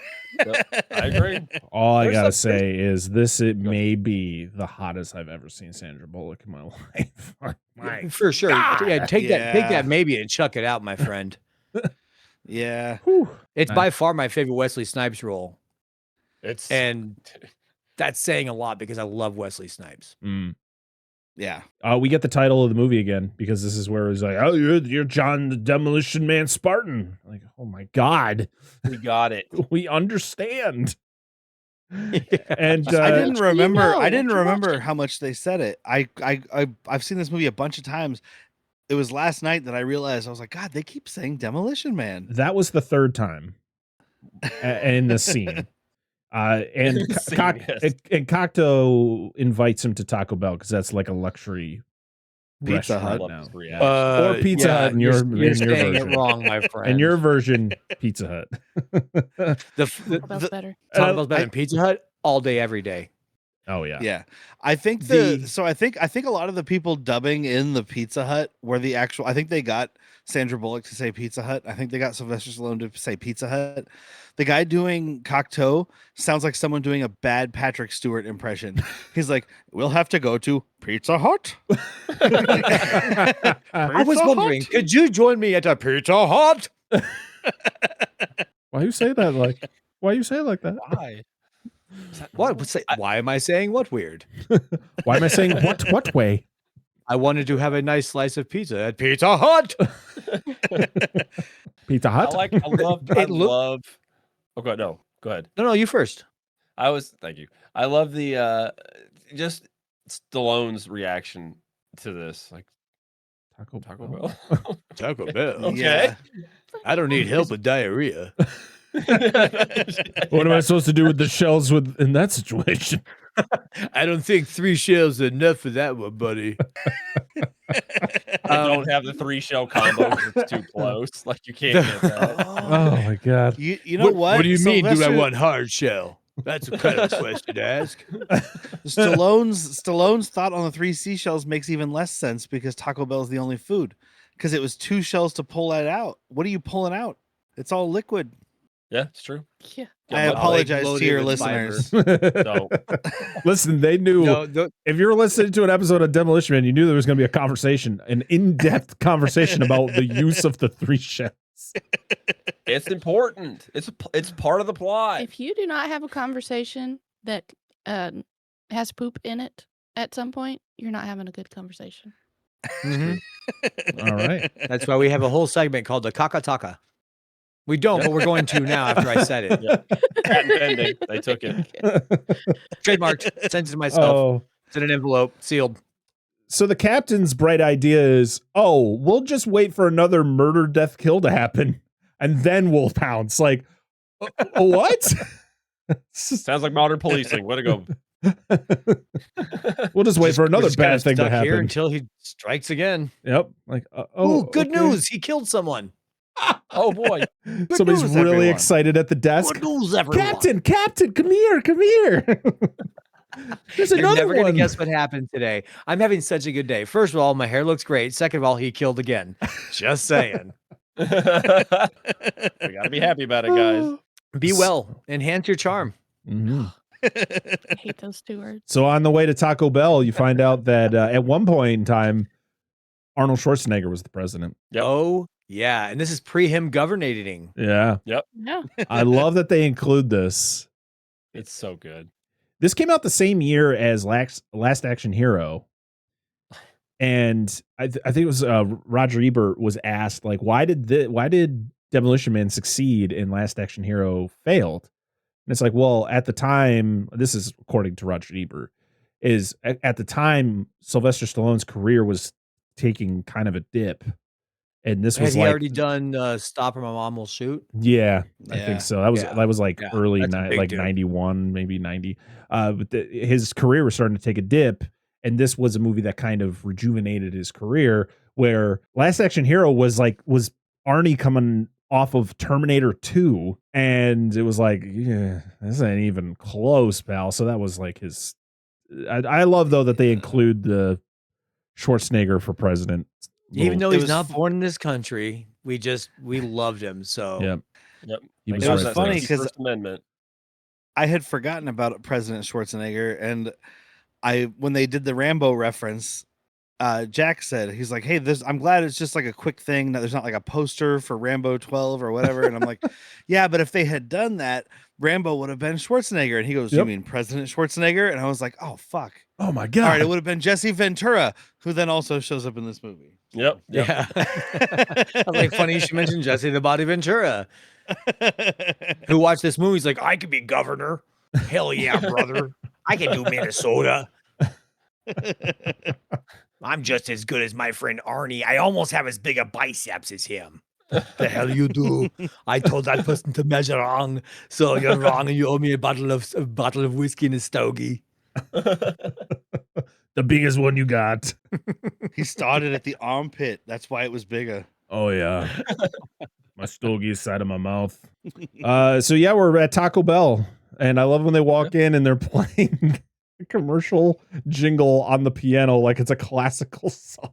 I agree. All I There's gotta some- say is it may be the hottest I've ever seen Sandra Bullock in my life. My For sure. God. Yeah, take Yeah. that maybe and chuck it out, my friend. Yeah. Whew. It's by far my favorite Wesley Snipes role. It's And that's saying a lot because I love Wesley Snipes. Mm. Yeah. We get the title of the movie again because this is where it's like, oh, you're John the Demolition Man Spartan. Like, oh my God, we got it. we understand. And I didn't remember. I didn't What you remember watching? how much they said it. I've seen this movie a bunch of times. It was last night that I realized I was like, God, they keep saying Demolition Man. that was the third time in the scene. And and Cocteau invites him to Taco Bell because that's like a luxury Pizza restaurant Hut. now. Uh, Or Pizza yeah, Hut in you're your saying version. it wrong, my friend. In your version, Pizza Hut. Taco Bell's better. Taco Bell's better than Pizza Hut all day, every day. Oh yeah. Yeah. I think I think a lot of the people dubbing in the Pizza Hut were the actual. I think they got Sandra Bullock to say Pizza Hut. I think they got Sylvester Stallone to say Pizza Hut. The guy doing Cocteau sounds like someone doing a bad Patrick Stewart impression. He's like, "We'll have to go to Pizza Hut." I was wondering, could you join me at a Pizza Hut? Why you say that like? Why you say it like that? Why? Why am I saying what weird? Why am I saying what way? I wanted to have a nice slice of pizza at Pizza Hut. Pizza Hut. I love. Oh, go ahead. No, go ahead. No, you first. Thank you. I love the just Stallone's reaction to this, like Taco Bell. Taco Bell. Okay. Yeah. I don't need help with diarrhea. What am I supposed to do with the shells in that situation? I don't think 3 shells is enough for that one, buddy. I don't have the 3 shell combo because it's too close. Like you can't get that. Oh my god. You know what? What do you mean? Do I Sylvester- want hard shell? That's a kind of question to ask. Stallone's thought on the 3 seashells makes even less sense because Taco Bell is the only food. Because it was 2 shells to pull that out. What are you pulling out? It's all liquid. Yeah, it's true. Yeah. I apologize to your listeners. No. Listen, they knew No, if you were listening to an episode of Demolition Man, you knew there was going to be a conversation, an in-depth conversation about the use of the 3 shells. It's important. It's part of the plot. If you do not have a conversation that has poop in it at some point, you're not having a good conversation. All right. That's why we have a whole segment called the Kaka Taka. We don't, but we're going to now after I said it. Yeah. Patent pending. They took it. Trademarked. Sent it to myself. Oh. It's in an envelope, sealed. So the captain's bright idea is, we'll just wait for another murder, death, kill to happen, and then we'll pounce. Like, what? Sounds like modern policing. Way to go. We'll just wait for another We're just kinda bad thing to stuck here happen. until he strikes again. Yep. Like, Oh, good okay. news. He killed someone. Oh boy. Somebody's news, really everyone. excited at the desk. Good news, everyone. Captain, come here. There's You're another never going to one. guess what happened today. I'm having such a good day. First of all, my hair looks great. Second of all, he killed again. Just saying. We gotta be happy about it, guys. Be well. Enhance your charm. Mhm. I hate those 2 words. So on the way to Taco Bell, you find out that at one point in time, Arnold Schwarzenegger was the president. Yep. Oh, yeah. And this is pre him governating. Yeah. Yep. No. I love that they include this. It's so good. This came out the same year as Last Action Hero. And I think it was Roger Ebert was asked, like, why did Demolition Man succeed and Last Action Hero failed? And it's like, well, at the time, this is according to Roger Ebert, is at the time, Sylvester Stallone's career was taking kind of a dip. And this Has was he like, already done Stop or My Mom Will Shoot? yeah, I Yeah. think so. That was like early, that's a big like dip. 91, maybe 90. But his career was starting to take a dip. And this was a movie that kind of rejuvenated his career, where Last Action Hero was Arnie coming off of Terminator 2. And it was like, yeah, this ain't even close, pal. So that was like his, I love though that they include the Schwarzenegger for president. Even though It he's was not born in this country, we loved him. So Yep. He was It was right funny there. because First Amendment. I had forgotten about President Schwarzenegger, and when they did the Rambo reference, Jack said, he's like, hey, I'm glad it's just like a quick thing, that there's not like a poster for Rambo 12 or whatever. And I'm like, yeah, but if they had done that, Rambo would have been Schwarzenegger. And he goes, you Yep. mean President Schwarzenegger? And I was like, oh fuck. Oh my God. All right, it would have been Jesse Ventura, who then also shows up in this movie. Yep. yeah. I was like, funny you should mention Jesse the Body Ventura. Who watched this movie? He's like, I could be governor. Hell yeah, brother. I can do Minnesota. I'm just as good as my friend Arnie. I almost have as big a biceps as him. The hell you do? I told that person to measure wrong, so you're wrong, and you owe me a bottle of whiskey and a stogie. The biggest one you got. He started at the armpit. That's why it was bigger. Oh yeah. My stogie side of my mouth. So yeah, we're at Taco Bell, and I love when they walk in and they're playing a commercial jingle on the piano like it's a classical song.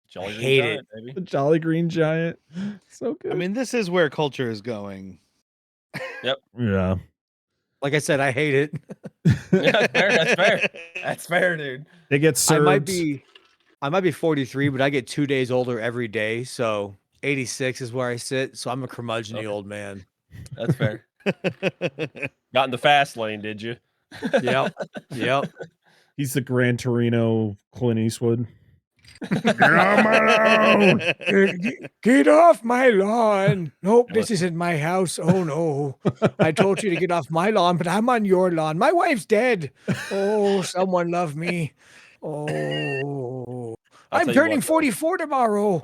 Jolly Green Hate Giant, it. baby. The Jolly Green Giant. So good. I mean, this is where culture is going. Yep. Yeah. Like I said, I hate it. Yeah, that's fair. That's fair, dude. They get served. I might be 43, but I get 2 days older every day. So 86 is where I sit. So I'm a curmudgeon old man. That's fair. Got in the fast lane, did you? Yep. Yep. He's the Gran Torino Clint Eastwood. Get on my lawn. Get off my lawn. Nope, this isn't my house. Oh no. I told you to get off my lawn, but I'm on your lawn. My wife's dead. Oh, someone love me. Oh. I'll I'm tell you turning what, though. 44 tomorrow.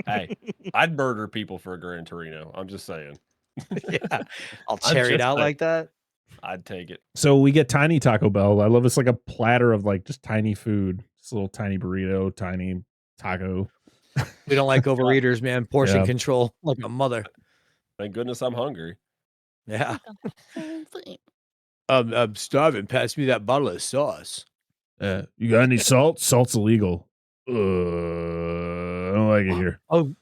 Hey, I'd murder people for a Gran Torino. I'm just saying. Yeah. I'll cherry it just out saying. like that. I'd take it. So we get tiny Taco Bell. I love it's like a platter of like just tiny food. Just a little tiny burrito, tiny taco. We don't like overeaters, man. Portion Yeah. control like a mother. Thank goodness I'm hungry. Yeah. I'm starving. Pass me that bottle of sauce. You got any salt? Salt's illegal. I don't like it here. Oh,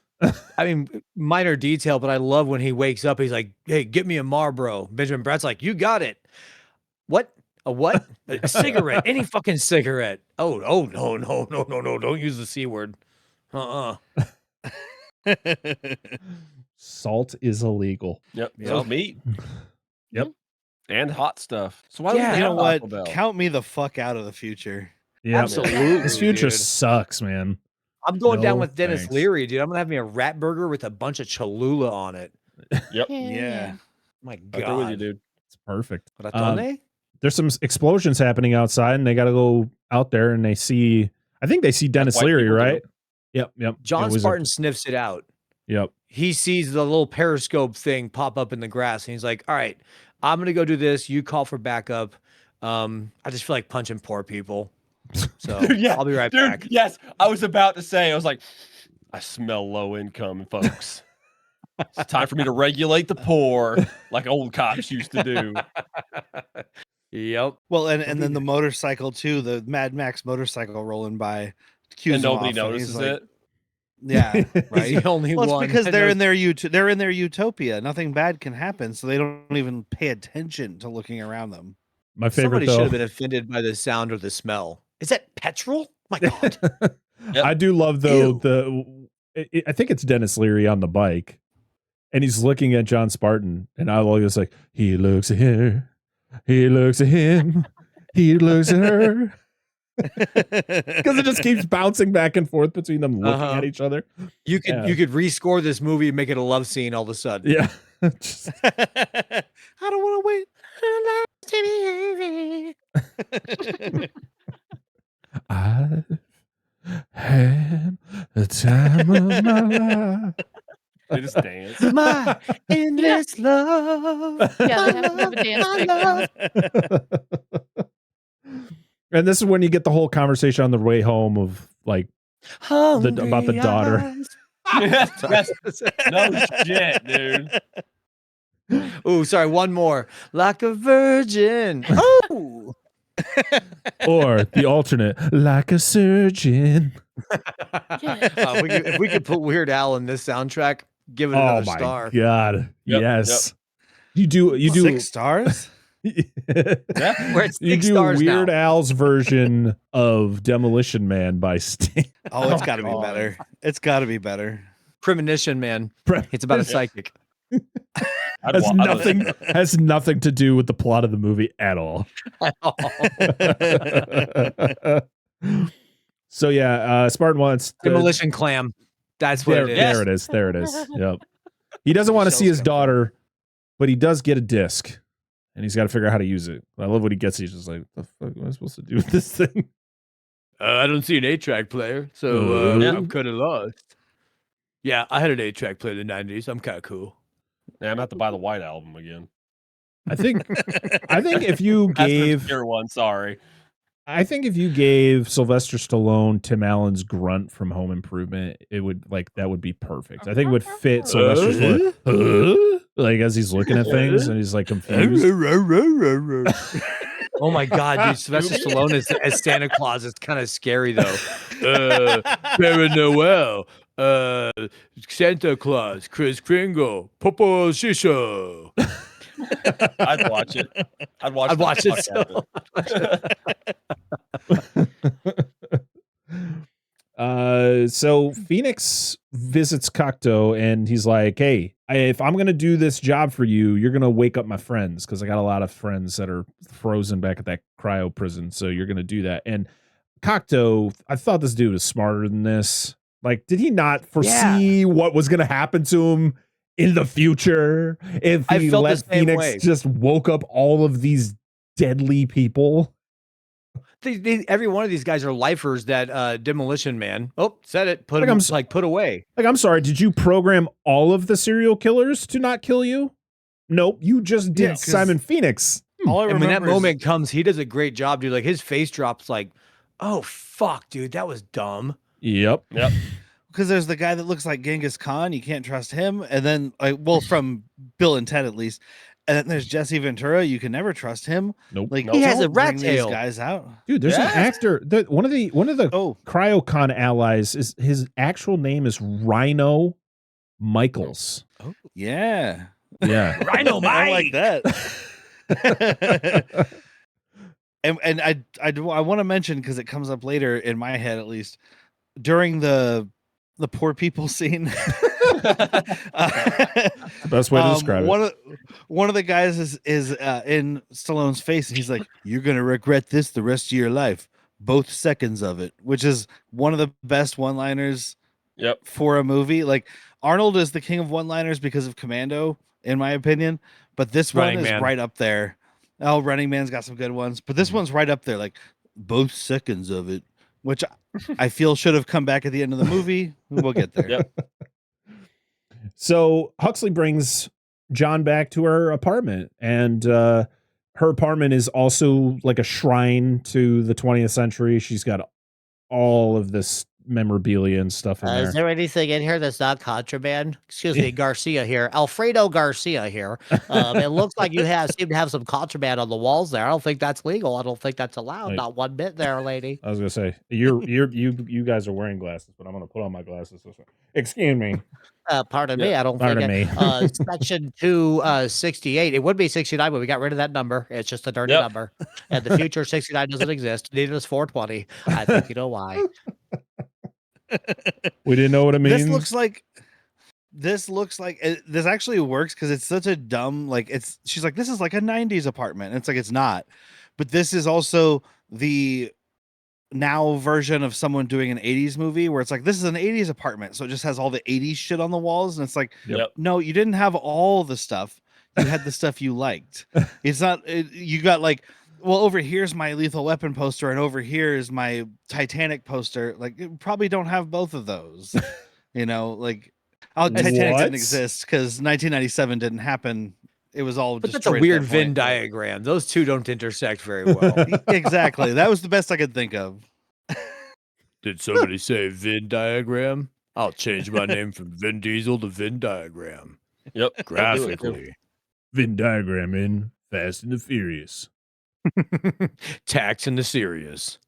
I mean, minor detail, but I love when he wakes up. He's like, "Hey, get me a Marlboro." Benjamin Bratt's like, "You got it." What? A what? A cigarette? Any fucking cigarette? Oh, no! Don't use the C word. Salt is illegal. Yep. So meat. Yep. And hot stuff. So why don't we You have know what? Taco Bell? Count me the fuck out of the future. Yeah, Absolutely, This future dude. sucks, man. I'm going down No with Dennis thanks. Leary, dude. I'm gonna have me a rat burger with a bunch of Cholula on it. Yep. Yeah. My I agree with you, God. dude. It's perfect. Ratone? There's some explosions happening outside, and they got to go out there, and they see. I think they see Dennis white Leary, people do. right? Yep. John It was Spartan sniffs it out. Yep. He sees the little periscope thing pop up in the grass, and he's like, "All right, I'm gonna go do this. You call for backup. I just feel like punching poor people, so Yeah, I'll be right dude, back." Yes, I was about to say, I was like, I smell low income, folks. It's time for me to regulate the poor like old cops used to do. Yep. Well, and then the motorcycle too, the Mad Max motorcycle rolling by. cues And him nobody off, and he's notices like- it. Yeah, right. He's the only Well, it's one. because that they're knows- in their they're in their utopia. Nothing bad can happen, so they don't even pay attention to looking around them. My favorite Somebody should though. have been offended by the sound or the smell. Is that petrol? My God. Yep. I do love though Ew. I think it's Dennis Leary on the bike, and he's looking at John Spartan, and I was like, he looks at her, he looks at him, he looks at her, because it just keeps bouncing back and forth between them looking Uh-huh. at each other. You could Yeah. rescore this movie and make it a love scene all of a sudden. Yeah. Just- I don't want to wait. I've had the time of my life. They just dance. My endless love. Yeah, they have to have a dance break. And this is when you get the whole conversation on the way home of like about the daughter. Yes. No shit, dude. Oh, sorry. One more. Like a virgin. Oh. Or the alternate, like a surgeon. If we could put Weird Al in this soundtrack, give it Oh another my star. god. Yep, Yes. You do 6 stars. Yeah. We're at You 6 do stars Weird now. Al's version of Demolition Man by Sting. Oh, it's got to be better. It's got to be better. Premonition Man. It's about a psychic. Has nothing to do with the plot of the movie at all. So yeah, Spartan wants Demolition Clam. That's what there, it is. there it is. There it is. Yep. He doesn't want to see his daughter, but he does get a disc. and he's got to figure out how to use it. I love what he gets. He's just like, the fuck am I supposed to do with this thing? I don't see an 8-track player, so I'm kind of lost. Yeah, I had an 8-track player in the 90s. I'm kind of cool. Yeah, I'm gonna have to buy the White Album again. I think if you gave one, sorry. I think if you gave Sylvester Stallone Tim Allen's grunt from Home Improvement, it would that would be perfect. I think it would fit Sylvester's like as he's looking at things and he's like confused. Oh my God, dude! Sylvester Stallone as Santa Claus is kind of scary though. Barry Noel, Santa Claus, Kris Kringle, Popo Shisha. I'd watch it. I'd watch it. So Phoenix visits Cocteau and he's like, hey, if I'm going to do this job for you, you're going to wake up my friends because I got a lot of friends that are frozen back at that cryo prison. So you're going to do that. And Cocteau, I thought this dude was smarter than this. Like, did he not foresee what was going to happen to him in the future if he let Phoenix just woke up all of these deadly people? Every one of these guys are lifers that Demolition Man. Oh, said it. Put away. Like, I'm sorry. Did you program all of the serial killers to not kill you? Nope. You just did Simon Phoenix. And when that moment comes, he does a great job, dude. Like his face drops like, oh, fuck, dude. That was dumb. Yep. Because there's the guy that looks like Genghis Khan. You can't trust him. And then, from Bill and Ted at least. And then there's Jesse Ventura. You can never trust him. Nope. Like he has a rat these tail. guys out, dude. There's an actor. One of the Cryocon allies is his actual name is Rhino Michaels. Oh yeah. Rhino Mike. I like that. and I want to mention because it comes up later in my head at least during the poor people scene. Best way to describe it. One of the guys is in Stallone's face, and he's like, "You're gonna regret this the rest of your life, both seconds of it," which is one of the best one-liners. For a movie. Like Arnold is the king of one-liners because of Commando, in my opinion, but this one is right up there. Oh, Running Man's got some good ones, but this one's right up there. Like both seconds of it, which I feel should have come back at the end of the movie. We'll get there. So Huxley brings John back to her apartment, and her apartment is also like a shrine to the 20th century. She's got all of this memorabilia and stuff in there. Is there anything in here that's not contraband? Excuse me, Garcia here. Alfredo Garcia here. It looks like you seem to have some contraband on the walls there. I don't think that's legal. I don't think that's allowed. Not one bit there, lady. I was gonna say you guys are wearing glasses, but I'm gonna put on my glasses. Excuse me. Pardon me. I don't think Section 268. It would be 69, but we got rid of that number. It's just a dirty number. And the future 69 doesn't exist. Neither does 420. I think you know why. We didn't know what it means. This looks like this actually works because it's such a dumb she's like, this is like a 90s apartment. And it's like, it's not, but this is also the now version of someone doing an 80s movie where it's like, this is an 80s apartment, so it just has all the 80s shit on the walls, and it's like, no, you didn't have all the stuff. You had the stuff you liked. It's not you got like, well, over here's my Lethal Weapon poster, and over here is my Titanic poster. Like, you probably don't have both of those. Titanic didn't exist because 1997 didn't happen. It was all. But that's a weird Venn diagram. Those two don't intersect very well. Exactly. That was the best I could think of. Did somebody say Venn diagram? I'll change my name from Vin Diesel to Venn diagram. Yep. Graphically. Venn diagram in Fast and the Furious. Tax and the Serious.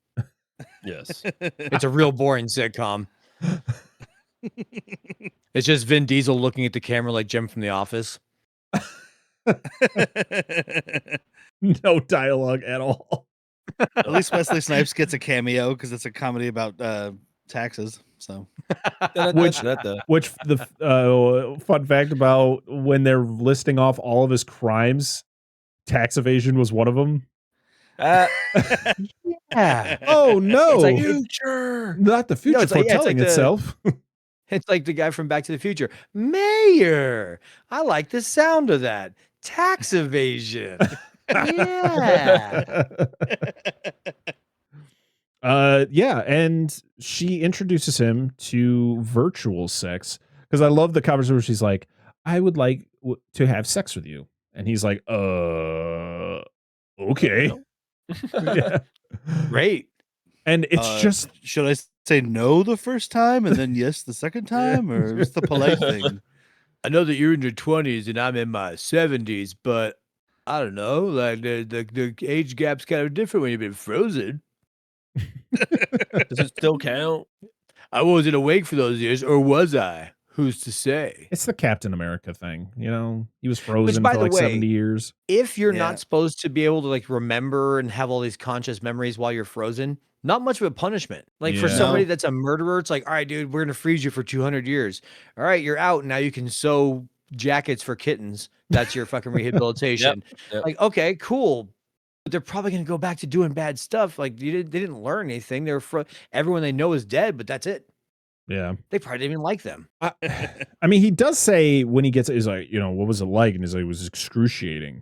Yes. It's a real boring sitcom. It's just Vin Diesel looking at the camera like Jim from The Office. No dialogue at all. At least Wesley Snipes gets a cameo because it's a comedy about taxes. So, which the fun fact about when they're listing off all of his crimes, tax evasion was one of them. Yeah. Oh no! It's like future, not the future foretelling itself. It's like the guy from Back to the Future. Mayor, I like the sound of that. Tax evasion. Yeah. Yeah, and she introduces him to virtual sex because I love the conversation where she's like, "I would like to have sex with you," and he's like, okay, yeah, Great." And it's just, should I say no the first time and then yes the second time, or what's the polite thing? I know that you're in your 20s and I'm in my 70s, but I don't know, like the age gap's kind of different when you've been frozen. Does it still count? I wasn't awake for those years, or was I? Who's to say? it's the Captain America thing, you know. He was frozen by for the like way, 70 years. If you're Yeah. not supposed to be able to like remember and have all these conscious memories while you're frozen, not much of a punishment. Like for Yeah. somebody that's a murderer, it's like, all right, dude, we're gonna freeze you for 200 years. All right, you're out. Now you can sew jackets for kittens. That's your fucking rehabilitation. Yep. Like, okay, cool. But they're probably gonna go back to doing bad stuff. Like they didn't learn anything. They're everyone they know is dead, but that's it. Yeah. They probably didn't even like them. I mean, he does say when he gets, he's like, you know, what was it like? And he's like, it was excruciating.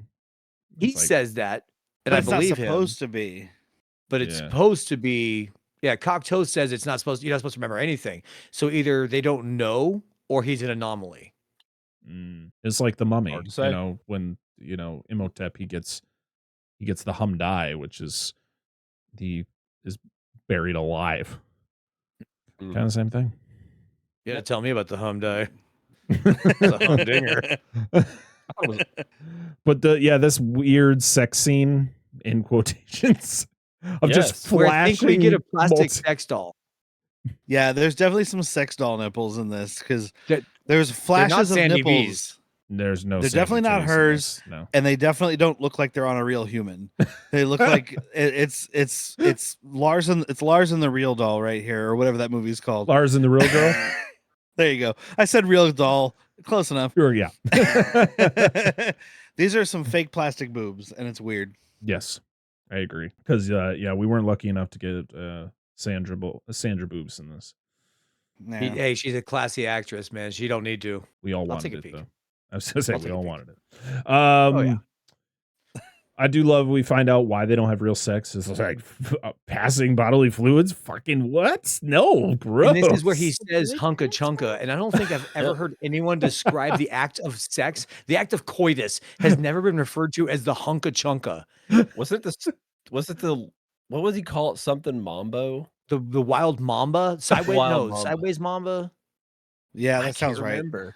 He It's like- says that, and But I it's not believe him. supposed to be. But it's Yeah. supposed to be. Yeah, Cocteau says it's not supposed. You're not supposed to remember anything. So either they don't know, or he's an anomaly. It's like the Mummy, Hard to you say. know, when, you know, Imhotep, he gets the Hamdai, which is is buried alive. Mm. Kind of same thing. You gotta tell me about the Humdinger. The Humdinger. But this weird sex scene in quotations of just Where I think flashing. we get a plastic multi- sex doll. Yeah, there's definitely some sex doll nipples in this because That- there's not flashes of Sandy nipples. B's. There's no. They're definitely not Sandy titties in hers, this, no. and they definitely don't look like they're on a real human. They look like it's Lars and the Real Doll right here, or whatever that movie's called. Lars and the Real Girl. There you go. I said Real Doll, close enough. Sure, yeah. These are some fake plastic boobs, and it's weird. Yes, I agree. Because we weren't lucky enough to get Sandra boobs in this. Nah. Hey, she's a classy actress, man. She don't need to. We all I'll wanted take a it peek. though. I was gonna say I'll we take a all peek. wanted it. Yeah. I do love we find out why they don't have real sex. It's like passing bodily fluids. Fucking what? No, gross. And this is where he says hunka chunka. And I don't think I've ever heard anyone describe the act of sex. The act of coitus has never been referred to as the hunka chunka. Was it what was he call it? Something mambo? The wild mamba? Sideways? Wild No, mamba. sideways mamba. Yeah, I that sounds can't right. remember.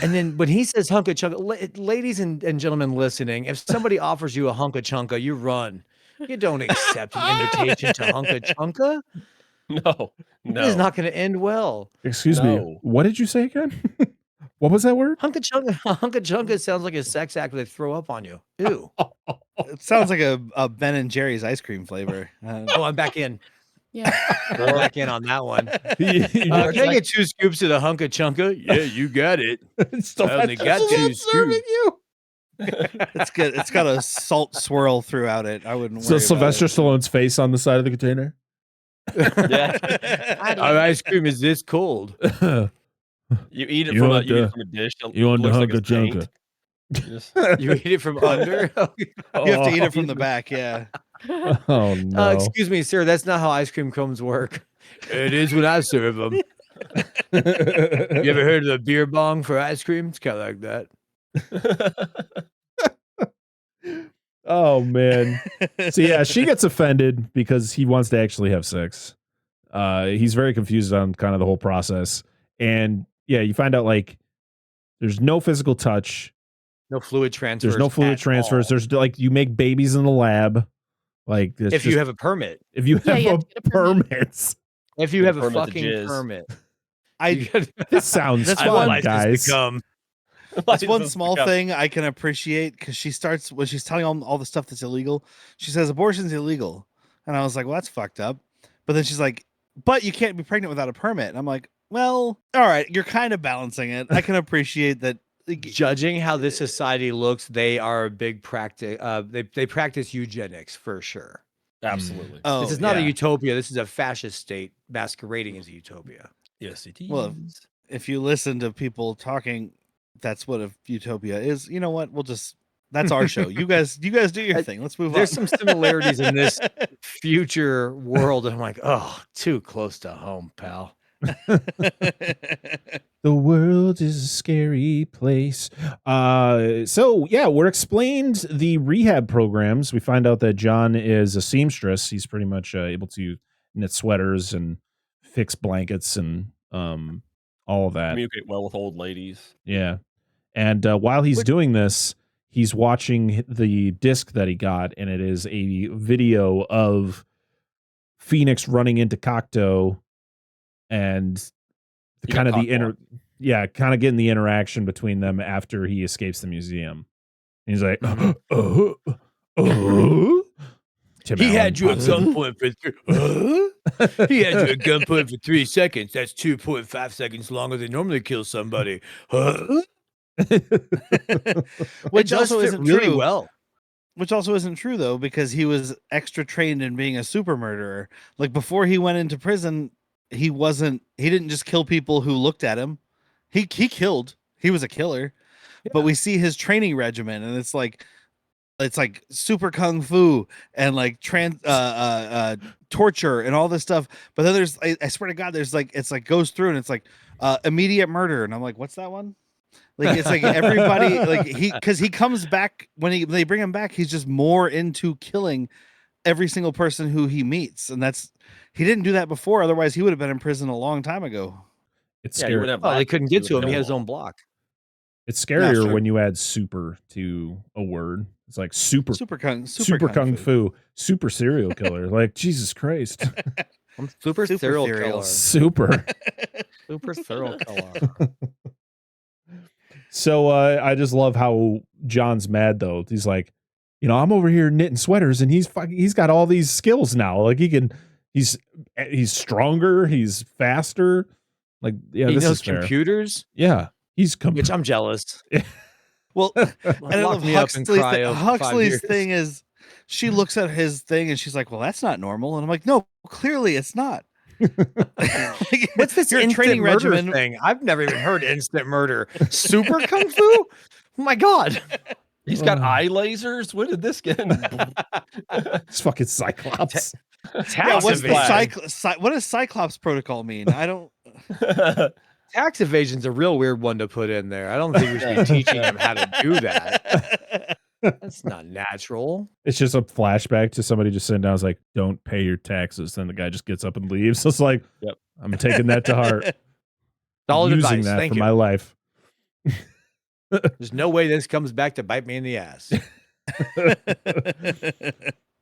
And then when he says hunka chunka, ladies and gentlemen listening, if somebody offers you a hunka chunka, you run. You don't accept an invitation to hunka chunka. No. It is not going to end well. Excuse me. No. What did you say again? What was that word? Hunka chunka sounds like a sex act where they throw up on you. Ew. It sounds like a Ben and Jerry's ice cream flavor. Oh, I'm back in. Yeah. I'm back in on that one. You Can I get 2 scoops of the hunka chunka? Yeah, you got it. I only got 2 scoops. It's good. It's got a salt swirl throughout it. I wouldn't. So worry Sylvester about Stallone's face on the side of the container. Yeah. Our ice cream is this cold. You eat it You from want a the- dish. you want the looks like hunka it's paint. chunka. Just- You eat it from under? it. You have to eat it from the back. Yeah. Oh no. Excuse me, sir. That's not how ice cream cones work. It is when I serve them. You ever heard of the beer bong for ice cream? It's kind of like that. Oh man. So yeah, she gets offended because he wants to actually have sex. He's very confused on kind of the whole process. And yeah, you find out like there's no physical touch. No fluid transfers. There's no fluid at transfers. all. There's like you make babies in the lab. Like it's If you just- have a permit. if you have you have a to get a permit. permit. If you Get have a a permit to fucking jizz. permit. This sounds That's I fun, want guys. to come. That's one small thing I can appreciate because she starts when she's telling all the stuff that's illegal. She says abortion's illegal, and I was like, "Well, that's fucked up." But then she's like, "But you can't be pregnant without a permit." And I'm like, "Well, all right, you're kind of balancing it. I can appreciate that." Judging how this society looks, they are a big practice. They practice eugenics for sure. Absolutely. Oh, This is not a yeah. utopia. This is a fascist state masquerading as a utopia. Yes, it is. Well, if you listen to people talking, that's what a utopia is. You know what? We'll just That's our show. You guys do your thing. Let's move on. There's some similarities in this future world, and I'm like, oh, too close to home, pal. The world is a scary place. So yeah, we're explained the rehab programs. We find out that John is a seamstress. He's pretty much able to knit sweaters and fix blankets and all of that. Communicate well with old ladies. Yeah. And while he's doing this, he's watching the disc that he got, and it is a video of Phoenix running into Cocteau and kind of getting the interaction between them after he escapes the museum. And he's like, He had you at gunpoint for he had you at gunpoint for 3 seconds. That's 2.5 seconds longer than normally kills somebody. Which also fit isn't really true. well. Which also isn't true though, because he was extra trained in being a super murderer. Like before he went into prison, he didn't just kill people who looked at him. He killed. He was a killer. Yeah. But we see his training regimen, and it's like super kung fu and like torture and all this stuff. But then there's, I swear to God, there's like, it's like goes through and it's like immediate murder, and I'm like, what's that one? Like it's like everybody like because he comes back when they bring him back, he's just more into killing every single person who he meets, and he didn't do that before. Otherwise, he would have been in prison a long time ago. It's scary. They couldn't get to him. He had his own block. It's scarier when you add super to a word. It's like super kung fu, super serial killer. Like Jesus Christ. I'm super serial killer. Super serial killer. So I just love how John's mad though. He's like, I'm over here knitting sweaters, and he's got all these skills now. Like he's stronger, he's faster. Like he knows computers. Yeah, which I'm jealous. Well, and I love Huxley's thing is she looks at his thing and she's like, well, that's not normal. And I'm like, no, clearly it's not. What's this your training regimen thing? I've never even heard instant murder. Super kung fu? Oh my God. He's got eye lasers. When did this get? It's fucking Cyclops. What does Cyclops protocol mean? I don't. Tax evasion's a real weird one to put in there. I don't think we should be teaching him how to do that. That's not natural. It's just a flashback to somebody just sitting down. It's like, don't pay your taxes. Then the guy just gets up and leaves. So it's like, yep. I'm taking that to heart. Solid using advice. that Thank for you. my life. There's no way this comes back to bite me in the ass.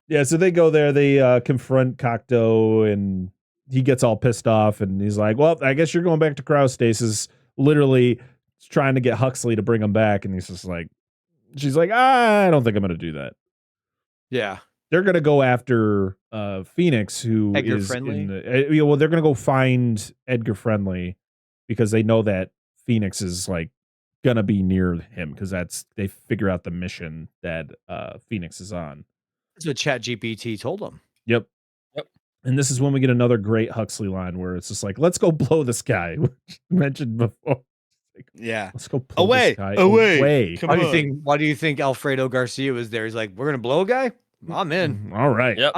Yeah, so they go there. They confront Cocteau, and he gets all pissed off, and he's like, well, I guess you're going back to cryostasis. Literally trying to get Huxley to bring him back, and he's just like, she's like, I don't think I'm going to do that. Yeah. They're going to go after Phoenix, who Edgar is Friendly? they're going to go find Edgar Friendly because they know that Phoenix is like going to be near him because they figure out the mission that Phoenix is on. That's what ChatGPT told them. Yep. And this is when we get another great Huxley line where it's just like, let's go blow this guy, which I mentioned before. Like, yeah. Let's go blow away. this guy Away. Why do you think Alfredo Garcia was there? He's like, we're going to blow a guy? I'm in. All right. Yep.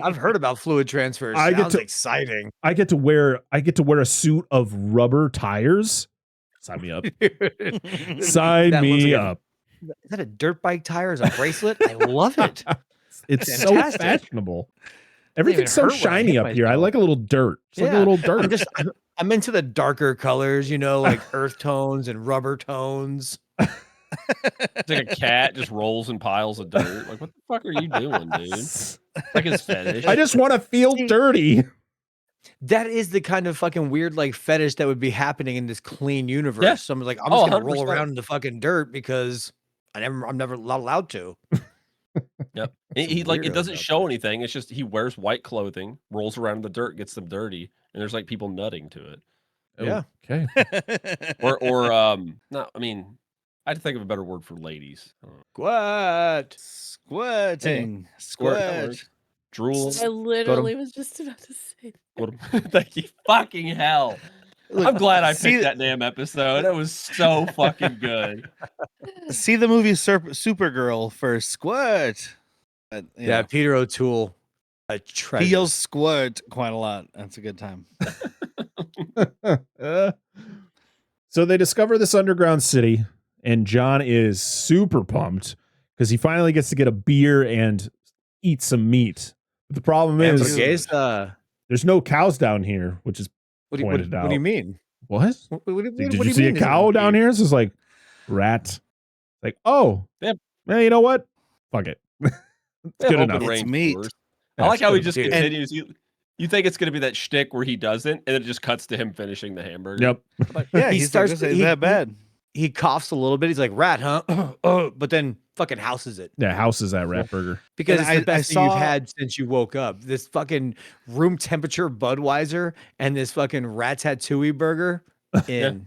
I've heard about fluid transfers. Sounds exciting. I get to wear a suit of rubber tires. Sign me up. Sign me up. Is that a dirt bike tire as a bracelet? I love it. It's fantastic. So fashionable. Everything's so shiny up here. I like a little dirt. It's like a little dirt. I'm into the darker colors, like earth tones and rubber tones. It's like a cat just rolls in piles of dirt. Like, what the fuck are you doing, dude? Like his fetish. I just want to feel dirty. That is the kind of fucking weird like fetish that would be happening in this clean universe. Yeah. Someone's like, I'm just gonna 100%. roll around in the fucking dirt because I'm never allowed to. Yep. He like it doesn't show anything. It's just he wears white clothing, rolls around in the dirt, gets them dirty, and there's like people nutting to it. Yeah. Okay. Or no, I mean, I'd think of a better word for ladies. Squirting. Squirt. Drool. I literally was just about to say that. Thank you. Fucking hell. I'm glad I picked that damn episode. It was so fucking good. see the movie Supergirl for Squirt. Yeah, Peter O'Toole. He yells squirt quite a lot. That's a good time. So they discover this underground city, and John is super pumped because he finally gets to get a beer and eat some meat. But the problem is there's no cows down here, which is pointed out. What do you mean? What? Did you see a cow down here? This is like rat. Like, oh, yeah, you know what? Fuck it. It's good enough. It's meat. I like how he just continues. You think it's going to be that shtick where he doesn't, and then it just cuts to him finishing the hamburger. Yep. Yeah, he starts to say that bad. He coughs a little bit. He's like, rat, huh? But then fucking houses it. Yeah, houses that rat burger. Because it's the best thing you've had since you woke up. This fucking room temperature Budweiser and this fucking Ratatouille burger. Yep.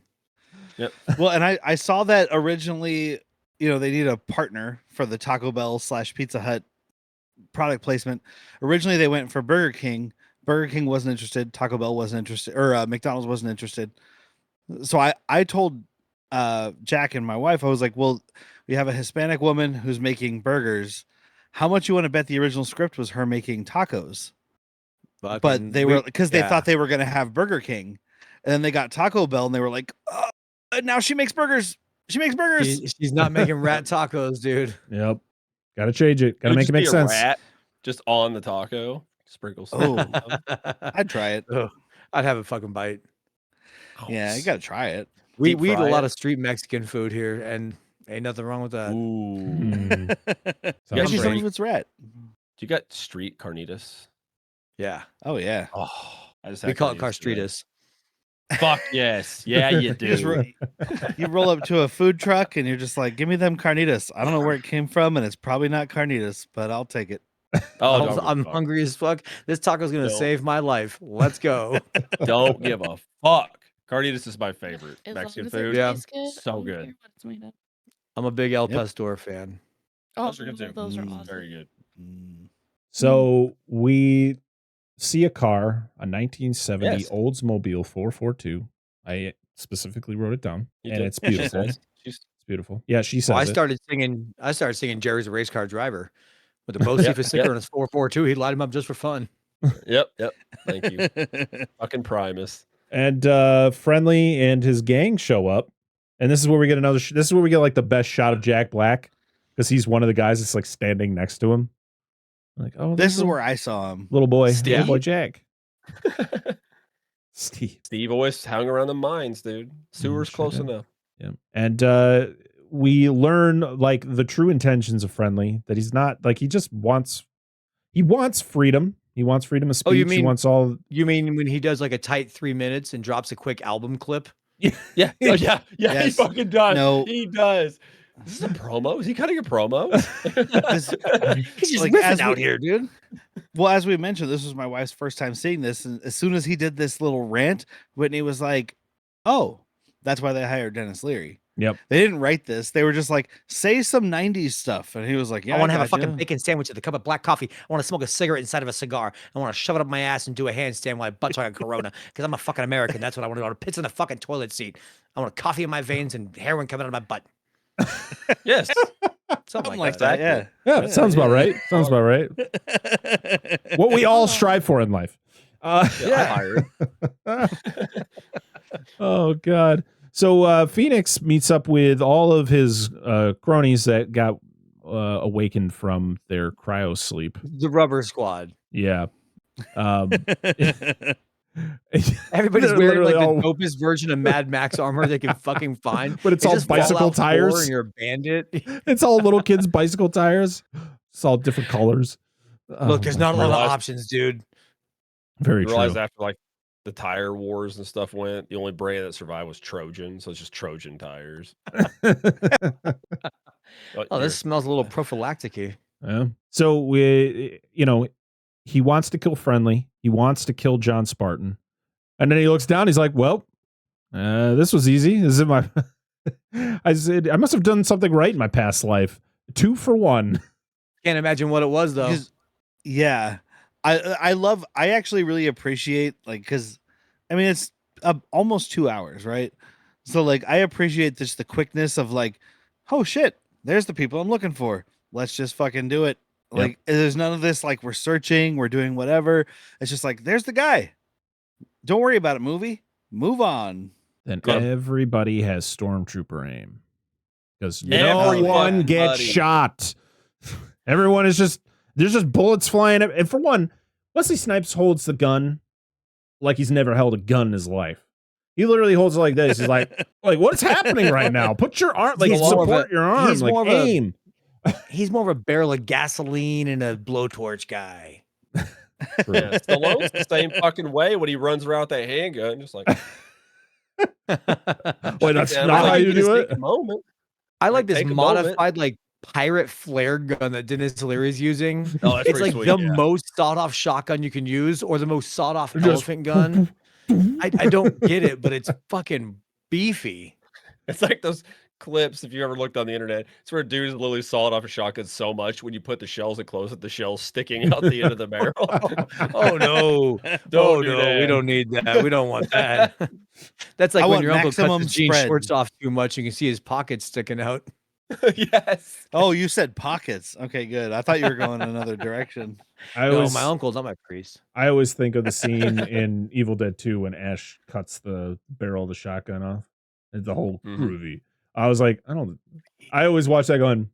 Well, and I saw that originally, they need a partner for the Taco Bell / Pizza Hut product placement. Originally, they went for Burger King. Burger King wasn't interested. Taco Bell wasn't interested, or McDonald's wasn't interested. So I told Jack and my wife, I was like, well, we have a Hispanic woman who's making burgers. How much you want to bet the original script was her making tacos? But they were, because they thought they were going to have Burger King. And then they got Taco Bell and they were like, oh, now she makes burgers. She makes burgers. She's not making rat tacos, dude. Yep. Got to change it. Got to make it make sense. Rat just on the taco. Sprinkles. Oh, I'd try it. I'd have a fucking bite. Yeah, you got to try it. We eat a lot of street Mexican food here, and ain't nothing wrong with that. Ooh. Especially some of it's rat. You got street carnitas? Yeah. Oh, yeah. Oh, we call it carstritas. Fuck yes. Yeah, you do. You roll up to a food truck and you're just like, give me them carnitas. I don't know where it came from, and it's probably not carnitas, but I'll take it. Oh, I'm hungry as fuck. This taco's gonna save my life. Let's go. Don't give a fuck. Carnitas is my favorite Mexican food. Yeah, so good. I'm a big El Pastor fan. Oh, those are good too. Those are awesome. Very good. So we see a car, a 1970 Oldsmobile 442. I specifically wrote it down, and it's beautiful. It's beautiful. Yeah, she says. I started singing Jerry's a race car driver with a Bo Sifa sticker on his 442. He light him up just for fun. Yep. Thank you. Fucking Primus. And Friendly and his gang show up, and this is where we get this is where we get like the best shot of Jack Black, because he's one of the guys that's like standing next to him. Like, oh, this is where I saw him. Little boy Jack. Steve always hung around the mines, dude. Sewer's close enough. Yeah. And we learn like the true intentions of Friendly, that he's not like, he wants freedom. He wants freedom of speech. Oh, you mean, he wants all. You mean when he does like a tight 3 minutes and drops a quick album clip? Yeah. Yes. He fucking does. No. He does. Is this a promo? Is he cutting a promo? He's just riffing out here, dude. Well, as we mentioned, this was my wife's first time seeing this, and as soon as he did this little rant, Whitney was like, "Oh, that's why they hired Dennis Leary." Yep. They didn't write this. They were just like, "Say some '90s stuff," and he was like, "Yeah, I want to have a fucking bacon sandwich with a cup of black coffee. I want to smoke a cigarette inside of a cigar. I want to shove it up my ass and do a handstand while I butt chug a Corona because I'm a fucking American. That's what I want to do. I want to piss in the fucking toilet seat. I want coffee in my veins and heroin coming out of my butt." Yes. Something like that. Yeah, sounds about right. Sounds about right. What we all strive for in life. Oh God. So Phoenix meets up with all of his cronies that got awakened from their cryo sleep. The Rubber Squad. Yeah. Everybody's wearing like the dopest version of Mad Max armor they can fucking find. But it's all bicycle tires. And you're a bandit. It's all little kids' bicycle tires. It's all different colors. Look, there's not a lot of options, dude. Very true. Realized after like the tire wars and stuff went, the only brand that survived was Trojan, so it's just Trojan tires. This smells a little prophylactic-y. Yeah. So we, he wants to kill Friendly. He wants to kill John Spartan. And then he looks down. He's like, well, this was easy. This is my, I must have done something right in my past life. 2 for 1. Can't imagine what it was though. Yeah. I actually really appreciate because I mean, it's almost 2 hours, right? So like, I appreciate just the quickness of like, oh shit, there's the people I'm looking for. Let's just fucking do it. Like there's none of this like we're searching, we're doing whatever. It's just like there's the guy. Don't worry about it, movie. Move on. Then everybody has stormtrooper aim. Because no one gets shot. Everyone is just, there's just bullets flying. And for one, Wesley Snipes holds the gun like he's never held a gun in his life. He literally holds it like this. He's like what's happening right now? Put your arm, like support your arm, he's like more aim. He's more of a barrel of gasoline and a blowtorch guy. Yeah, Stallone's the same fucking way when he runs around with that handgun, just like. Wait, that's not how you do it. Moment. I like this modified like pirate flare gun that Dennis Leary's using. Oh, that's it's like sweet, the most sawed-off shotgun you can use, or the most sawed-off elephant gun. I don't get it, but it's fucking beefy. It's like those clips, if you ever looked on the internet, it's where dudes literally sawed off a shotgun so much when you put the shells and close it, the shells sticking out the end of the barrel. Oh no. Don't do that. We don't need that. We don't want that. That's like when your uncle cuts his jean spread. shorts off too much, you can see his pockets sticking out. Yes. Oh, you said pockets. Okay, good. I thought you were going another direction. No, my uncle's not my priest. I always think of the scene in Evil Dead 2 when Ash cuts the barrel of the shotgun off. It's the whole groovy. I was like, I always watch that going,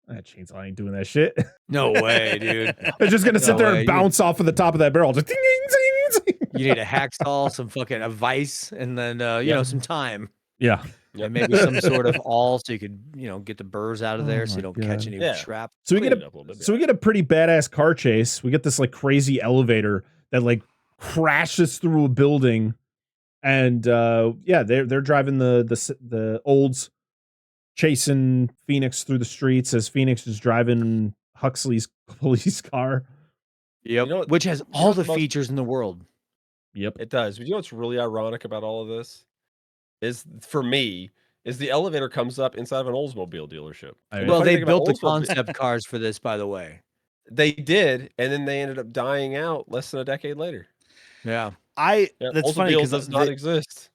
that chainsaw ain't doing that shit. No way, dude. They're just gonna sit there and bounce off of the top of that barrel. Just ding, ding, ding, ding. You need a hacksaw, some fucking a vise, and then you know, some time. Yeah. And maybe some sort of awl so you could, get the burrs out of there so you don't catch any shrap. So we get a pretty badass car chase. We get this like crazy elevator that like crashes through a building, and they're driving the olds, chasing Phoenix through the streets as Phoenix is driving Huxley's police car. Yep, which has all the features in the world. Yep, it does. But you know what's really ironic about all of this? Is for me is the elevator comes up inside of an Oldsmobile dealership. Well, they built the concept cars for this, by the way. They did, and then they ended up dying out less than a decade later. Yeah, that's funny because does not exist.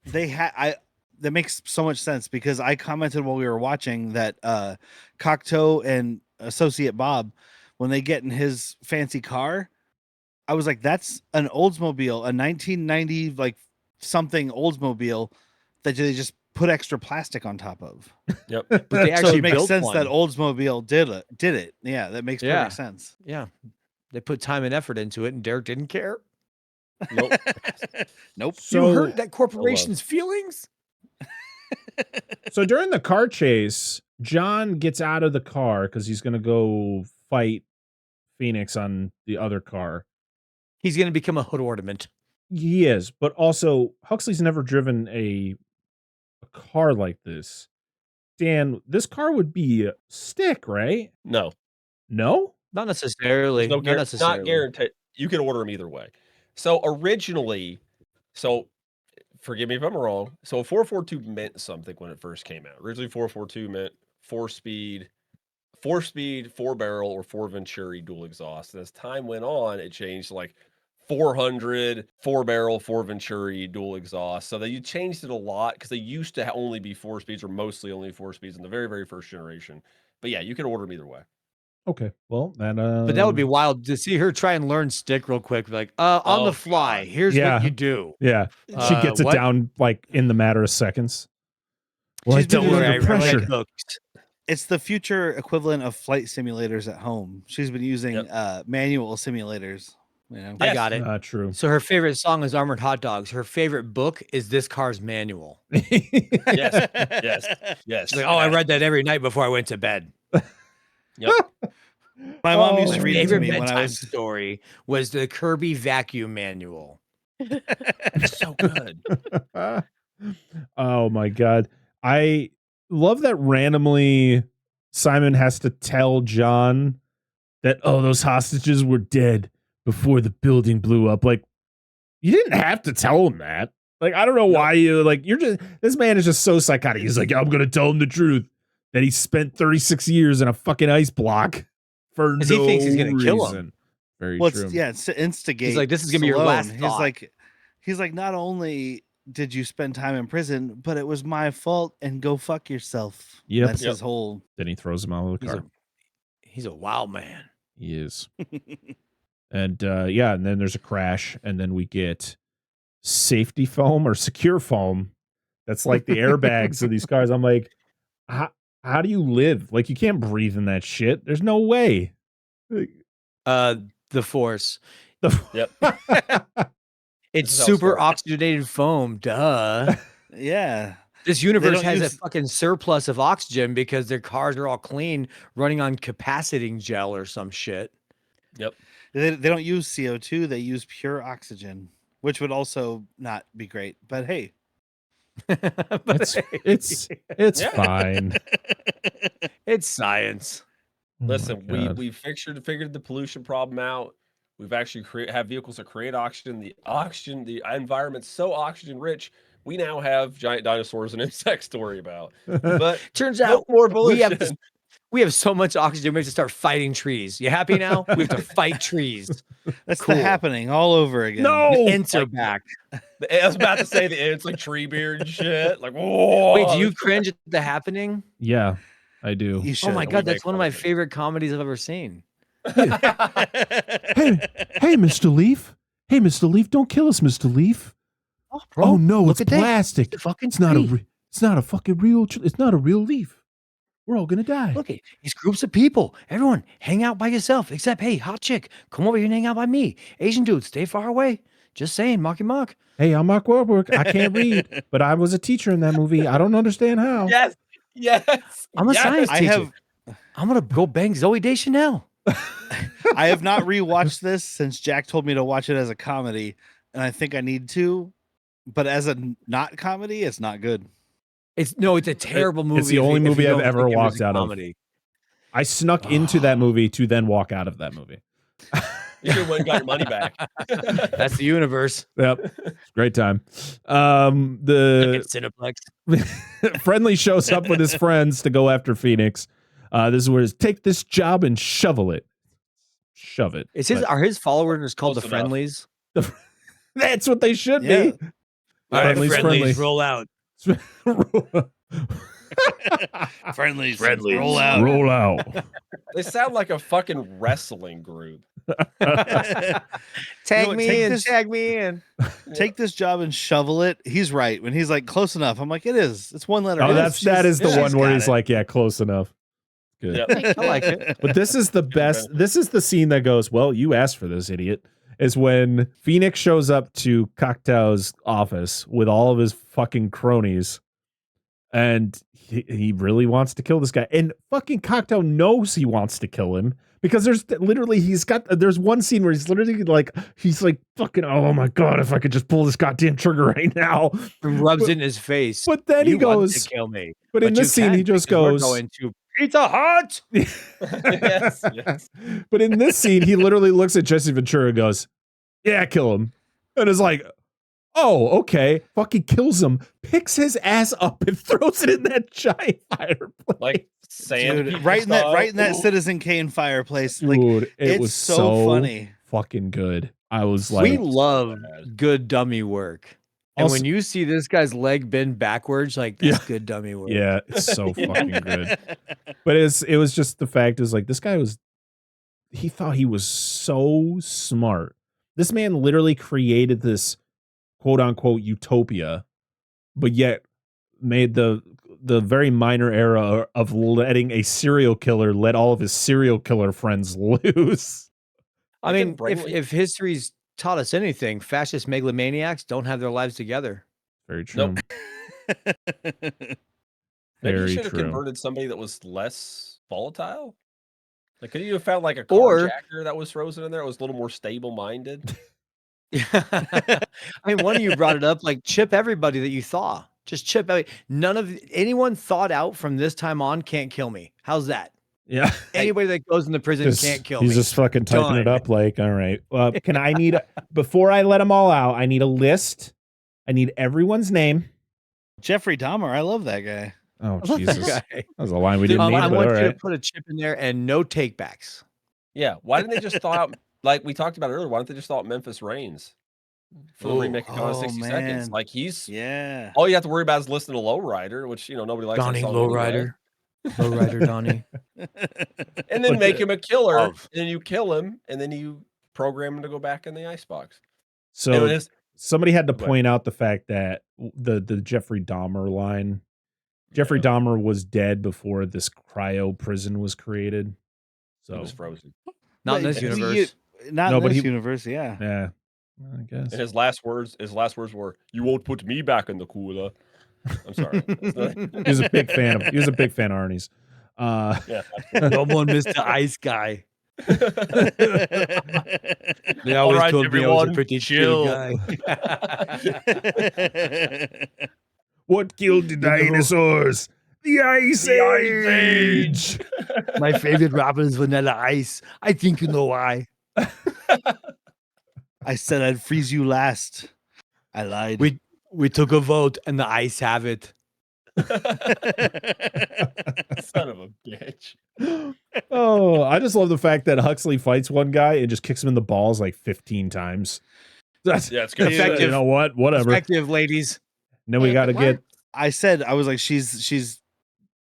That makes so much sense because I commented while we were watching that Cocteau and Associate Bob, when they get in his fancy car, I was like, that's an Oldsmobile, a 1990 like something Oldsmobile that they just put extra plastic on top of. Yep. But they actually so it makes built sense one. that Oldsmobile did it. Yeah, that makes perfect sense. Yeah. They put time and effort into it, and Derrick didn't care. Nope. Nope. You hurt that corporation's feelings? So during the car chase, John gets out of the car because he's going to go fight Phoenix on the other car. He's going to become a hood ornament. He is, but also Huxley's never driven a car like this. Dan, this car would be a stick, right? No, not necessarily. Not guaranteed. You can order them either way. So originally, forgive me if I'm wrong. So a 442 meant something when it first came out. Originally, 442 meant 4-speed, 4-barrel, or 4 Venturi dual exhaust. And as time went on, it changed to like 400, 4-barrel, 4 Venturi dual exhaust. So you changed it a lot because they used to only be 4 speeds or mostly only 4 speeds in the very, very first generation. But yeah, you can order them either way. Okay, well, but that would be wild to see her try and learn stick real quick. Like, on the fly, here's what you do. Yeah, she gets it down like in the matter of seconds. Well, I don't worry, under pressure. It's the future equivalent of flight simulators at home. She's been using manual simulators. I got it. True. So her favorite song is Armored Hot Dogs. Her favorite book is This Car's Manual. Yes. She's like, I read that every night before I went to bed. Yep. My mom used to read it to me when I was story was the Kirby Vacuum Manual. It's so good. Oh my god. I love that randomly Simon has to tell John that those hostages were dead before the building blew up. Like, you didn't have to tell him that. Like, I don't know why this man is just so psychotic. He's like, I'm gonna tell him the truth that he spent 36 years in a fucking ice block for no he thinks he's gonna kill him. Very well, true. It's to instigate. He's like, this is gonna be your Stallone. last thought. He's like, not only did you spend time in prison, but it was my fault and go fuck yourself. Yep. That's his whole. Then he throws him out of the car. He's a wild man. He is. And and then there's a crash, and then we get safety foam or secure foam. That's like the airbags of these cars. I'm like, how do you live? Like, you can't breathe in that shit. There's no way. The Force. Yep. It's super oxygenated foam. Duh. Yeah. This universe has a fucking surplus of oxygen because their cars are all clean, running on capaciting gel or some shit. Yep. They don't use CO2. They use pure oxygen, which would also not be great. But hey. It's fine. It's science. Listen, we figured the pollution problem out. We've actually have vehicles that create oxygen. The environment's so oxygen rich. We now have giant dinosaurs and insects to worry about. But turns out more pollution. We have so much oxygen. We have to start fighting trees. You happy now? We have to fight trees. That's the happening all over again. No, the ants are back. I was about to say the ants like tree beard and shit. Like, whoa. Wait, do you cringe at the happening? Yeah, I do. Oh my god, that's one of my favorite comedies I've ever seen. Hey, Mr. Leaf. Hey, Mr. Leaf, don't kill us, Mr. Leaf. Oh, bro, oh no, it's look at that. plastic. It's not a fucking real. It's not a real leaf. We're all gonna die. Look, it's groups of people. Everyone, hang out by yourself. Except, hey, hot chick, come over here and hang out by me. Asian dude, stay far away. Just saying, Marky Mark. Hey, I'm Mark Wahlberg. I can't read, but I was a teacher in that movie. I don't understand how. Yes. I'm a science teacher. I'm gonna go bang Zooey Deschanel. I have not rewatched this since Jack told me to watch it as a comedy, and I think I need to. But as a not comedy, it's not good. It's a terrible movie. It's the only movie I've ever walked out of. I snuck into that movie to then walk out of that movie. You should have went and got your money back. That's the universe. Yep. Great time. The Cineplex. Friendly shows up with his friends to go after Phoenix. This is where take this job and shovel it. Shove it. Are his followers called the Friendlies? That's what they should be. All right, friendlies, roll out. Friendlies, roll out. Roll out. They sound like a fucking wrestling group. Tag me in. Take this job and shovel it. He's right. When he's like, close enough, I'm like, it is. It's one letter. Oh, that is the one where he's like, yeah, close enough. Good. Yep. I like it. But this is the best. This is the scene that goes, well, you asked for this, idiot. Is when Phoenix shows up to Cocteau's office with all of his fucking cronies, and he really wants to kill this guy. And fucking Cocteau knows he wants to kill him because there's one scene where he's like fucking, oh my god, if I could just pull this goddamn trigger right now. And rubs it in his face. But then he goes, to kill me. But in this scene, he just goes, we're going to Pizza Hut. yes. But in this scene, he literally looks at Jesse Ventura and goes, yeah, kill him. And is like, oh, okay. Fucking kills him, picks his ass up and throws it in that giant fireplace. Like sand. Dude, right in that Citizen Kane fireplace. Like, dude, it's was so funny. Fucking good. I was like, we love good dummy work. And when you see this guy's leg bend backwards, like that's good dummy work. Yeah, it's so fucking good. But it was just the fact is like this guy he thought he was so smart. This man literally created this quote unquote utopia, but yet made the very minor error of letting a serial killer let all of his serial killer friends loose. I mean, if history's taught us anything, fascist megalomaniacs don't have their lives together. Very true. Nope. Maybe you should have true. converted somebody that was less volatile. Like, could you have found like a carjacker that was frozen in there? It was a little more stable-minded. I mean, one of you brought it up, like chip everybody that you thaw. Just chip none of anyone thought out from this time on can't kill me. How's that? Yeah. Anybody that goes in the prison can't kill me. He's just fucking typing it up like, all right. Well, before I let them all out, I need a list. I need everyone's name. Jeffrey Dahmer. I love that guy. Oh, Jesus. That was a line we didn't need. I want you right. to put a chip in there and no takebacks. Yeah. Why didn't they just thaw out, like we talked about earlier, why didn't they just thaw out Memphis Reigns? for the remake of Gone in 60 Seconds. man. Like he's Yeah. all you have to worry about is listening to Lowrider, which nobody likes. that Donnie song anyway. Lowrider. Lowrider Donnie. And then make him a killer, Love. and then you kill him, and then you program him to go back in the icebox. So it is- somebody had to Go ahead. point out the fact that the Jeffrey Dahmer line, Jeffrey Dahmer was dead before this cryo prison was created. He So was frozen. Not in Wait, this you- universe. Not No, in but this he- universe, yeah. yeah, I guess. And his last words were, "You won't put me back in the cooler." I'm sorry. He was a big fan of Arnie's. Yeah. Come on, Mr. Ice Guy. They All always right, told me I was a everyone, pretty chill. chill guy. What killed the dinosaurs? The Ice Age. My favorite rapper is Vanilla Ice. I think you know why. I said I'd freeze you last. I lied. We took a vote and the Ice have it. Son of a bitch. Oh, I just love the fact that Huxley fights one guy and just kicks him in the balls like 15 times. That's Yeah, it's good. effective. You know what? Whatever. Effective, ladies. And then we got to get. I was like, she's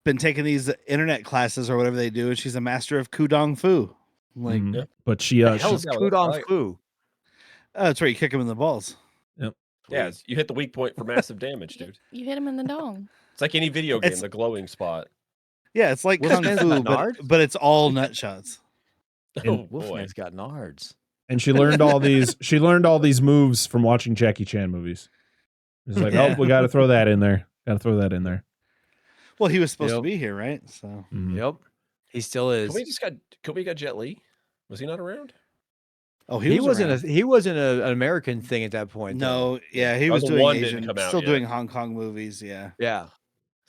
been taking these internet classes or whatever they do, and she's a master of Kudong Fu. I'm like, Mhm. But she The hell's she- Kudong right. Fu? that's right. You kick him in the balls. Yeah, you hit the weak point for massive damage, dude. You hit him in the dong. It's like any video game, It's- the glowing spot. Yeah, it's like Kung Wolfman's Fu, got but, nards? but it's all nut shots. Oh boy. Wolfman's got nards. and she learned all these. She learned all these moves from watching Jackie Chan movies. It's like, Yeah. oh, we got to throw that in there. Got to throw that in there. Well, he was supposed to Yep. be here, right? So Mhm. Yep. He still is. Could we got Jet Li? Was he not around? oh, He was wasn't around. an American thing at that point. though. No, yeah, he Oh, was the doing one didn't Asian, come out still yet. doing Hong Kong movies. Yeah, Yeah.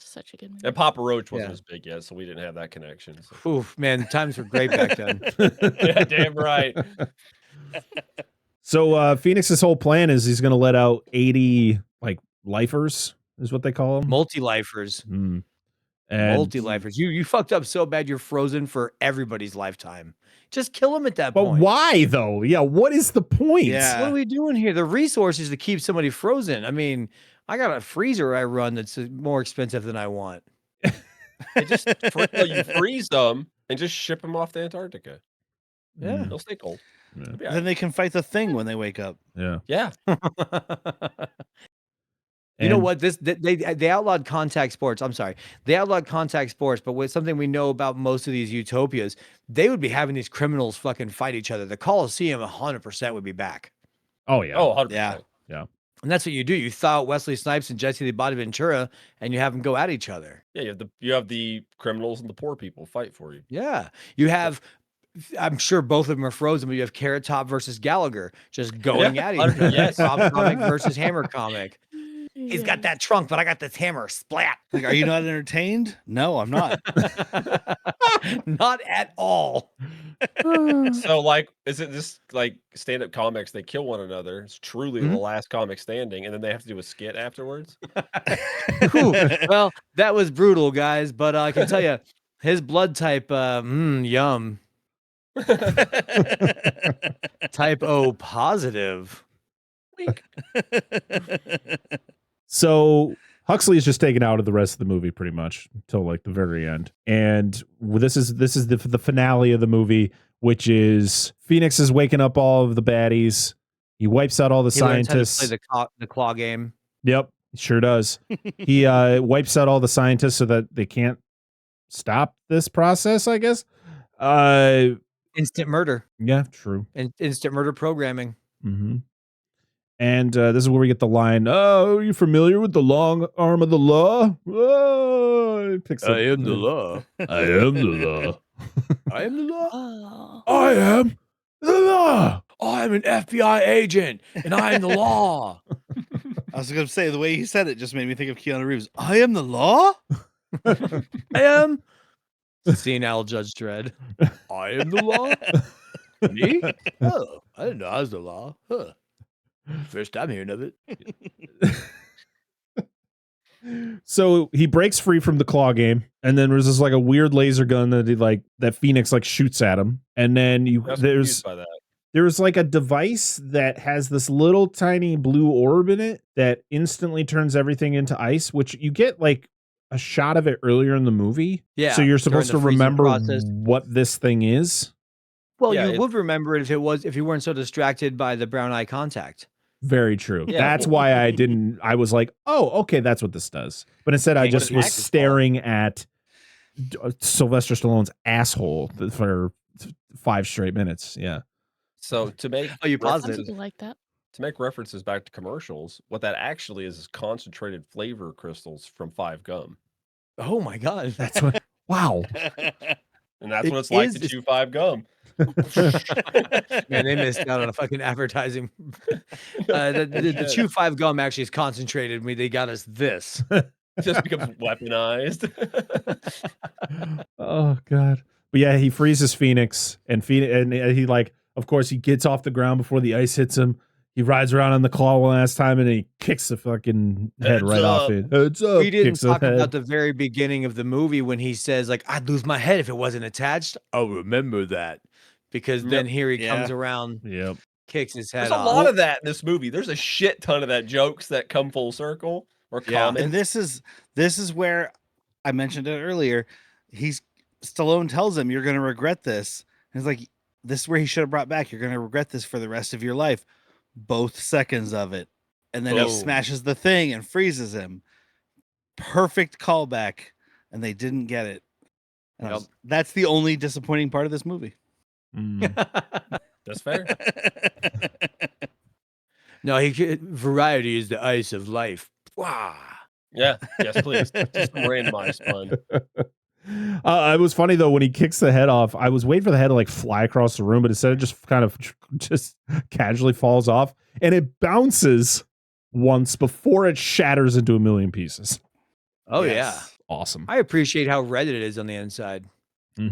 Such a good movie. And Papa Roach wasn't Yeah. as big yet, so we didn't have that connection. So. Oof, man, times were great back then. Yeah, damn right. So Phoenix's whole plan is he's going to let out 80 like lifers, is what they call them. Multi-lifers. Mm. And Multi-lifers. You fucked up so bad you're frozen for everybody's lifetime. Just kill him at that but point. why though? Yeah, what is the point? Yeah. What are we doing here? The resources to keep somebody frozen. I mean, I got a freezer I run that's more expensive than I want. You freeze them and just ship them off to Antarctica. Yeah. They'll stay cold. Yeah. They'll be all then right. they can fight the thing when they wake up. Yeah. Yeah. You know And- what? They outlawed contact sports. I'm sorry. They outlawed contact sports, but with something we know about most of these utopias, they would be having these criminals fucking fight each other. The Coliseum 100% would be back. Oh yeah. Oh, 100%. Yeah. Yeah. And that's what you do. You thaw out Wesley Snipes and Jesse the Body Ventura and you have them go at each other. Yeah, you have the criminals and the poor people fight for you. Yeah. You have, I'm sure both of them are frozen, but you have Carrot Top versus Gallagher just going Yeah, at each other. yes. Bob Comic versus Hammer Comic. He's got that trunk, but I got this hammer. Splat. Like, are you not entertained? No, I'm not. Not at all. So, like, is it just like stand-up comics? They kill one another. It's truly the last comic standing, and then they have to do a skit afterwards. Whew. Well, that was brutal, guys. But I can tell you, his blood type, yum. Type O positive. So Huxley is just taken out of the rest of the movie pretty much until like the very end. And this is the finale of the movie, which is Phoenix is waking up all of the baddies. He wipes out all the He learns how to scientists. play the claw game. Yep, sure does. He wipes out all the scientists so that they can't stop this process, I guess. Instant murder. Yeah, true. Instant murder programming. Mm-hmm. And this is where we get the line, "Oh, are you familiar with the long arm of the law?" Oh, he picks up- I am the law. I am the law. I am the law. Oh. I am the law. I'm an FBI agent and I am the law. I was going to say, the way he said it just made me think of Keanu Reeves. I am the law? I am senile Judge Dredd. I am the law. Me? Oh, I didn't know I was the law. Huh. First time hearing of it. So he breaks free from the claw game, and then there's this like a weird laser gun that that Phoenix like shoots at him, and then I was there's confused by that. there's like a device that has this little tiny blue orb in it that instantly turns everything into ice, which you get like a shot of it earlier in the movie. Yeah. So you're supposed to remember process. what this thing is. Well, you would remember it if you weren't so distracted by the brown eye contact. Very true. Yeah. That's why I was like, oh, okay, that's what this does. But instead I just was staring at Sylvester Stallone's asshole for 5 straight minutes. Yeah. So to make like that. To make references back to commercials, what that actually is concentrated flavor crystals from 5 gum. Oh my god. That's what wow. And that's what it's like to chew 5 gum. Man, they missed out on a fucking advertising. The chew 5 gum actually is concentrated. They got us this. It just becomes weaponized. Oh god. But yeah, he freezes Phoenix and he like, of course, he gets off the ground before the ice hits him. He rides around on the claw one last time and he kicks the fucking head right off it. Heads up. We didn't talk about the very beginning of the movie when he says, like, I'd lose my head if it wasn't attached. I'll remember that. Because then here he comes around, kicks his head There's off. a lot of that in this movie. There's a shit ton of that jokes that come full circle or comments. And this is where I mentioned it earlier. Stallone tells him, you're going to regret this. And it's like, this is where he should have brought back. You're going to regret this for the rest of your life. Both seconds of it. And then he smashes the thing and freezes him. Perfect callback. And they didn't get it. That's the only disappointing part of this movie. That's fair. No, variety is the ice of life. Wow. Yeah. Yes, please. Just randomized fun. It was funny though when he kicks the head off. I was waiting for the head to like fly across the room, but instead it just kind of just casually falls off, and it bounces once before it shatters into a million pieces. Oh yeah, awesome. I appreciate how red it is on the inside.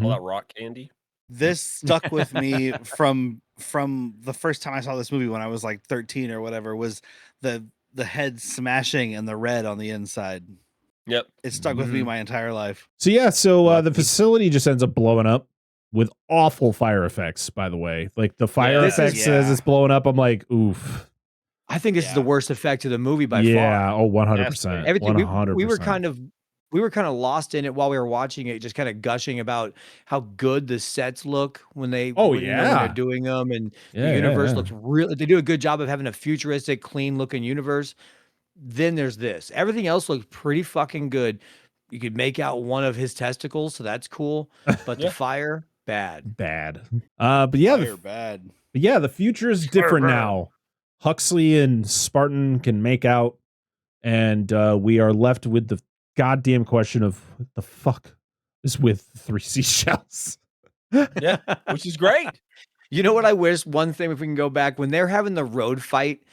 All that rock candy. This stuck with me from the first time I saw this movie when I was like 13 or whatever. Was the head smashing and the red on the inside. Yep. It stuck with me my entire life. So yeah, the facility just ends up blowing up with awful fire effects, by the way. Like the fire effects as it's blowing up, I'm like, oof. I think this is the worst effect of the movie by far. Yeah, 100%. Everything 100%. we were kind of lost in it while we were watching it, just kind of gushing about how good the sets look when they're doing them, and the universe looks really. They do a good job of having a futuristic, clean looking universe. Then there's this. Everything else looks pretty fucking good. You could make out one of his testicles, so that's cool. But the fire, bad. But yeah, bad. But yeah, the future is different now. Huxley and Spartan can make out, and we are left with the goddamn question of what the fuck is with 3 seashells. Yeah, which is great. You know what I wish? One thing, if we can go back, when they're having the road fight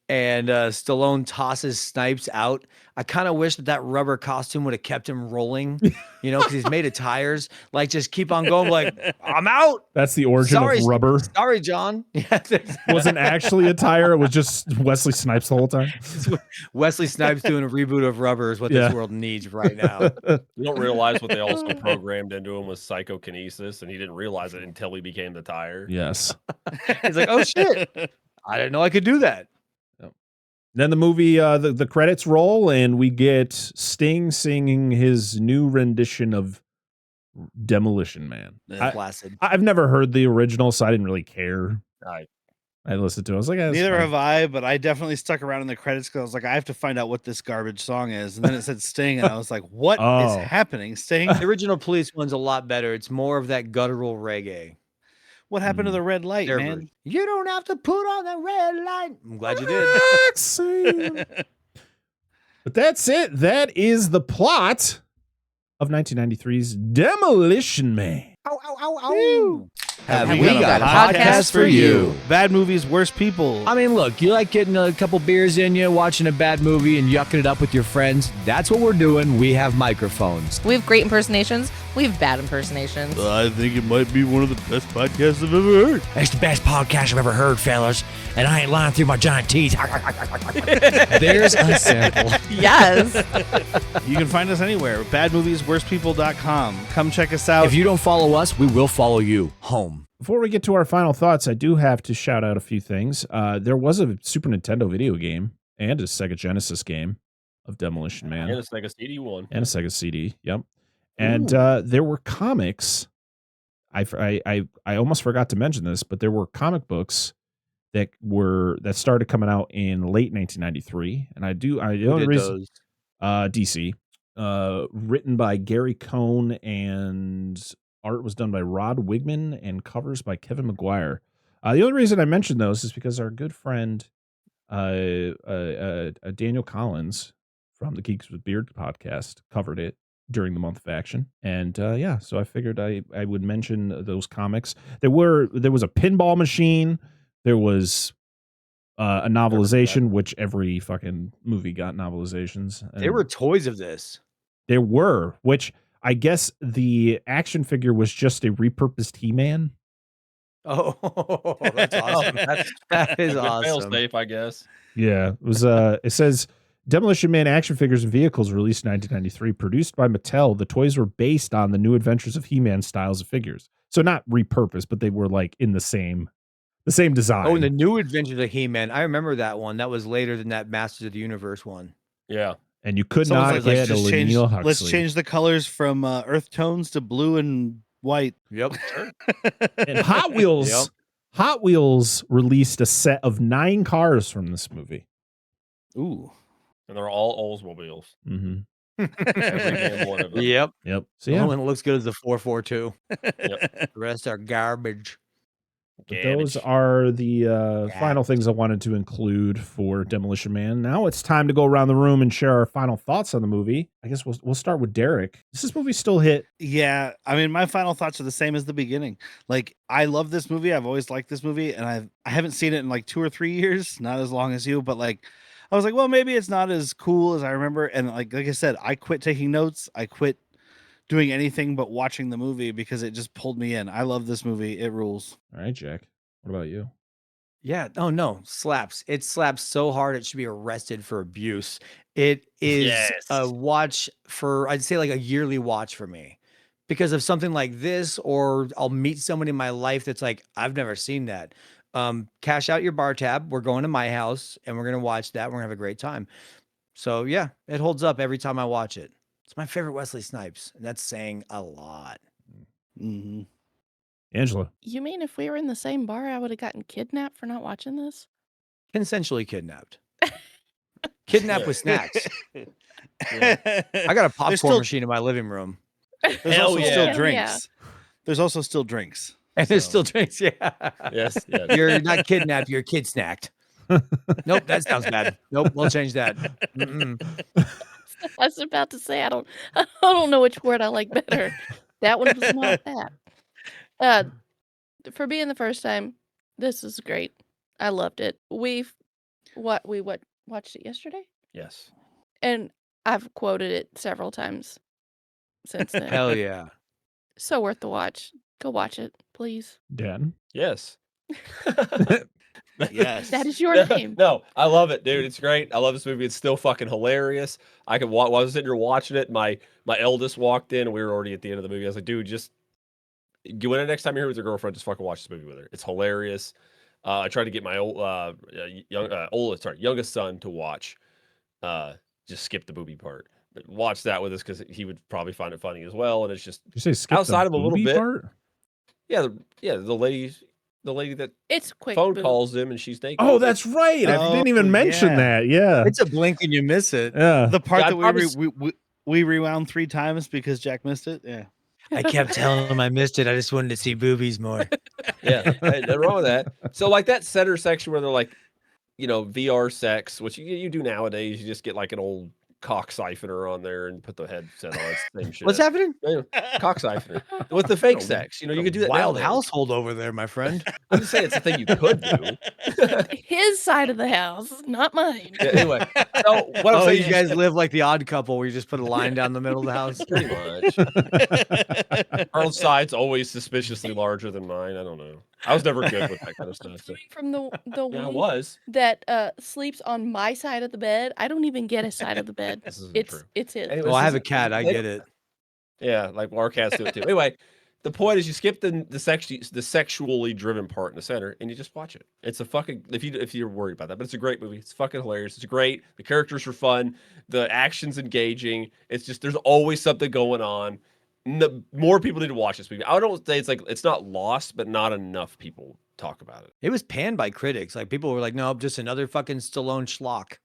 and Stallone tosses Snipes out, I kind of wish that rubber costume would have kept him rolling, because he's made of tires. Like, just keep on going, like, I'm out. That's the origin of rubber. Sorry, John. Wasn't actually a tire. It was just Wesley Snipes the whole time. Wesley Snipes doing a reboot of Rubber is what this world needs right now. You don't realize what they also programmed into him was psychokinesis, and he didn't realize it until he became the tire. Yes. He's like, oh, shit. I didn't know I could do that. Then the movie, the credits roll, and we get Sting singing his new rendition of Demolition Man. I've never heard the original, so I didn't really care. I listened to it. I was like, neither have I, but I definitely stuck around in the credits because I was like, I have to find out what this garbage song is. And then it said Sting, and I was like, what is happening, Sting? The original Police one's a lot better. It's more of that guttural reggae. What happened to the red light, man? You don't have to put on the red light. I'm glad you did. But that's it. That is the plot of 1993's Demolition Man. Ow, ow, ow, ow. Have we got a podcast for you? Bad movies, worse people. I mean, look, you like getting a couple beers in you, watching a bad movie, and yucking it up with your friends. That's what we're doing. We have microphones. We have great impersonations. We have bad impersonations. I think it might be one of the best podcasts I've ever heard. That's the best podcast I've ever heard, fellas. And I ain't lying through my giant teeth. There's a sample. Yes. You can find us anywhere. badmoviesworsepeople.com. Come check us out. If you don't follow us, we will follow you home. before we get to our final thoughts, I do have to shout out a few things. There was a Super Nintendo video game and a Sega Genesis game of Demolition Man. And a Sega CD one. And a Sega CD, yep. And there were comics. I almost forgot to mention this, but there were comic books that started coming out in late 1993. And the only reason DC, written by Gary Cohn, and art was done by Rod Wigman, and covers by Kevin McGuire. The only reason I mentioned those is because our good friend Daniel Collins from the Geeks with Beard podcast covered it during the month of action. And so I figured I would mention those comics. There was a pinball machine. There was a novelization, which every fucking movie got novelizations. There were toys of this. There were, which I guess the action figure was just a repurposed He-Man. Oh, that's awesome. That is awesome. Fail safe, I guess. Yeah, it was. It says Demolition Man action figures and vehicles released in 1993, produced by Mattel. The toys were based on the New Adventures of He-Man styles of figures, so not repurposed, but they were like in the same design. Oh, and the New Adventures of He-Man. I remember that one. That was later than that Masters of the Universe one. Yeah. And you could not get a Neil Huxley. Let's change the colors from earth tones to blue and white. Yep. And Hot Wheels. Yep. Hot Wheels released a set of 9 cars from this movie. Ooh. And they're all Oldsmobiles. Mm-hmm. Every damn one of them. Yep. Yep. So The yeah, only one that looks good is the 442. Yep. The rest are garbage. those are the final things I wanted to include for Demolition Man. Now it's time to go around the room and share our final thoughts on the movie. I guess we'll start with Derrick. Does this movie still hit? Yeah, I mean, my final thoughts are the same as the beginning. Like, I love this movie. I've always liked this movie, and I haven't seen it in like 2 or 3 years, not as long as you, but like, I was like, well, maybe it's not as cool as I remember. And like I said, I quit taking notes. I quit doing anything but watching the movie because it just pulled me in. I love this movie. It rules. All right, Jack. What about you? Yeah. Oh no, slaps. It slaps so hard it should be arrested for abuse. It is a watch for, I'd say, like a yearly watch for me, because of something like this, or I'll meet someone in my life that's like, I've never seen that. Cash out your bar tab. We're going to my house and we're gonna watch that. We're gonna have a great time. So yeah, it holds up every time I watch it. It's my favorite Wesley Snipes, and that's saying a lot. Mm-hmm. Angela. You mean if we were in the same bar, I would have gotten kidnapped for not watching this? Consensually kidnapped. Kidnapped with snacks. I got a popcorn machine in my living room. There's also still drinks. There's also still drinks. And there's still drinks, yeah. Yes. You're not kidnapped, you're kid snacked. Nope, that sounds bad. Nope, we'll change that. I was about to say I don't know which word I like better. That one was not that. For being the first time, this is great. I loved it. We watched it yesterday? Yes. And I've quoted it several times since then. Hell yeah. So worth the watch. Go watch it, please. Dan? Yes. Yes. That is your name. No, I love it, dude. It's great. I love this movie. It's still fucking hilarious. I could while I was sitting here watching it, my eldest walked in and we were already at the end of the movie. I was like, dude, just go in next time you're here with your girlfriend, just fucking watch this movie with her. It's hilarious. I tried to get my youngest son to watch. Just skip the booby part. But watch that with us because he would probably find it funny as well. And it's just Did you say skip outside the of a little booby bit. part? Yeah, the lady that It's quick. phone boob. calls him and she's naked. Oh, that's right. I didn't even mention that. Yeah. It's a blink and you miss it. Yeah. The part Yeah, that we rewound 3 times because Jack missed it. Yeah. I kept telling him I missed it. I just wanted to see boobies more. Yeah, nothing wrong with that. So like that center section where they're like, VR sex, which you do nowadays, you just get like an old cock siphoner on there and put the headset on. It's the same shit. What's happening? Cock siphoner with the fake sex. You could do that. Wild nowadays. household over there, my friend. I'm just saying it's a thing you could do. His side of the house, not mine. Yeah, anyway, so what I'm saying You is guys live like the Odd Couple, where you just put a line down the middle of the house. pretty much. Earl's side's always suspiciously larger than mine. I don't know. I was never good with that kind of stuff. So. From the Yeah, I one was. that sleeps on my side of the bed. I don't even get a side of the bed. This isn't It's true. it's his. Anyways, Well, I have this a cat. I get it. Yeah, like our cats do it too. Anyway, The point is, you skip the sexually driven part in the center, and you just watch it. It's a fucking if you're worried about that, but it's a great movie. It's fucking hilarious. It's great. The characters are fun. The action's engaging. It's just there's always something going on. More people need to watch this movie. I don't say it's not lost, but not enough people talk about it. It was panned by critics. Like people were like, "No, just another fucking Stallone schlock,"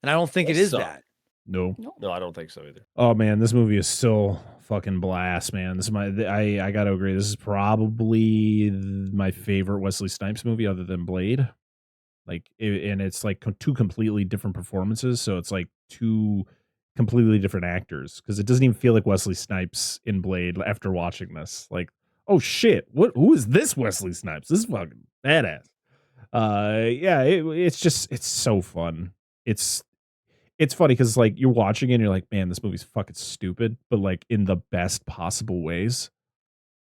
and I don't think it is that. No, I don't think so either. Oh man, this movie is still fucking blast, man. This is I gotta agree. This is probably my favorite Wesley Snipes movie, other than Blade. And it's like two completely different performances. So it's like two completely different actors because it doesn't even feel like Wesley Snipes in Blade after watching this. Like, oh shit, who is this Wesley Snipes? This is fucking badass. It's so fun. It's funny because like you're watching it and you're like, man, this movie's fucking stupid, but like in the best possible ways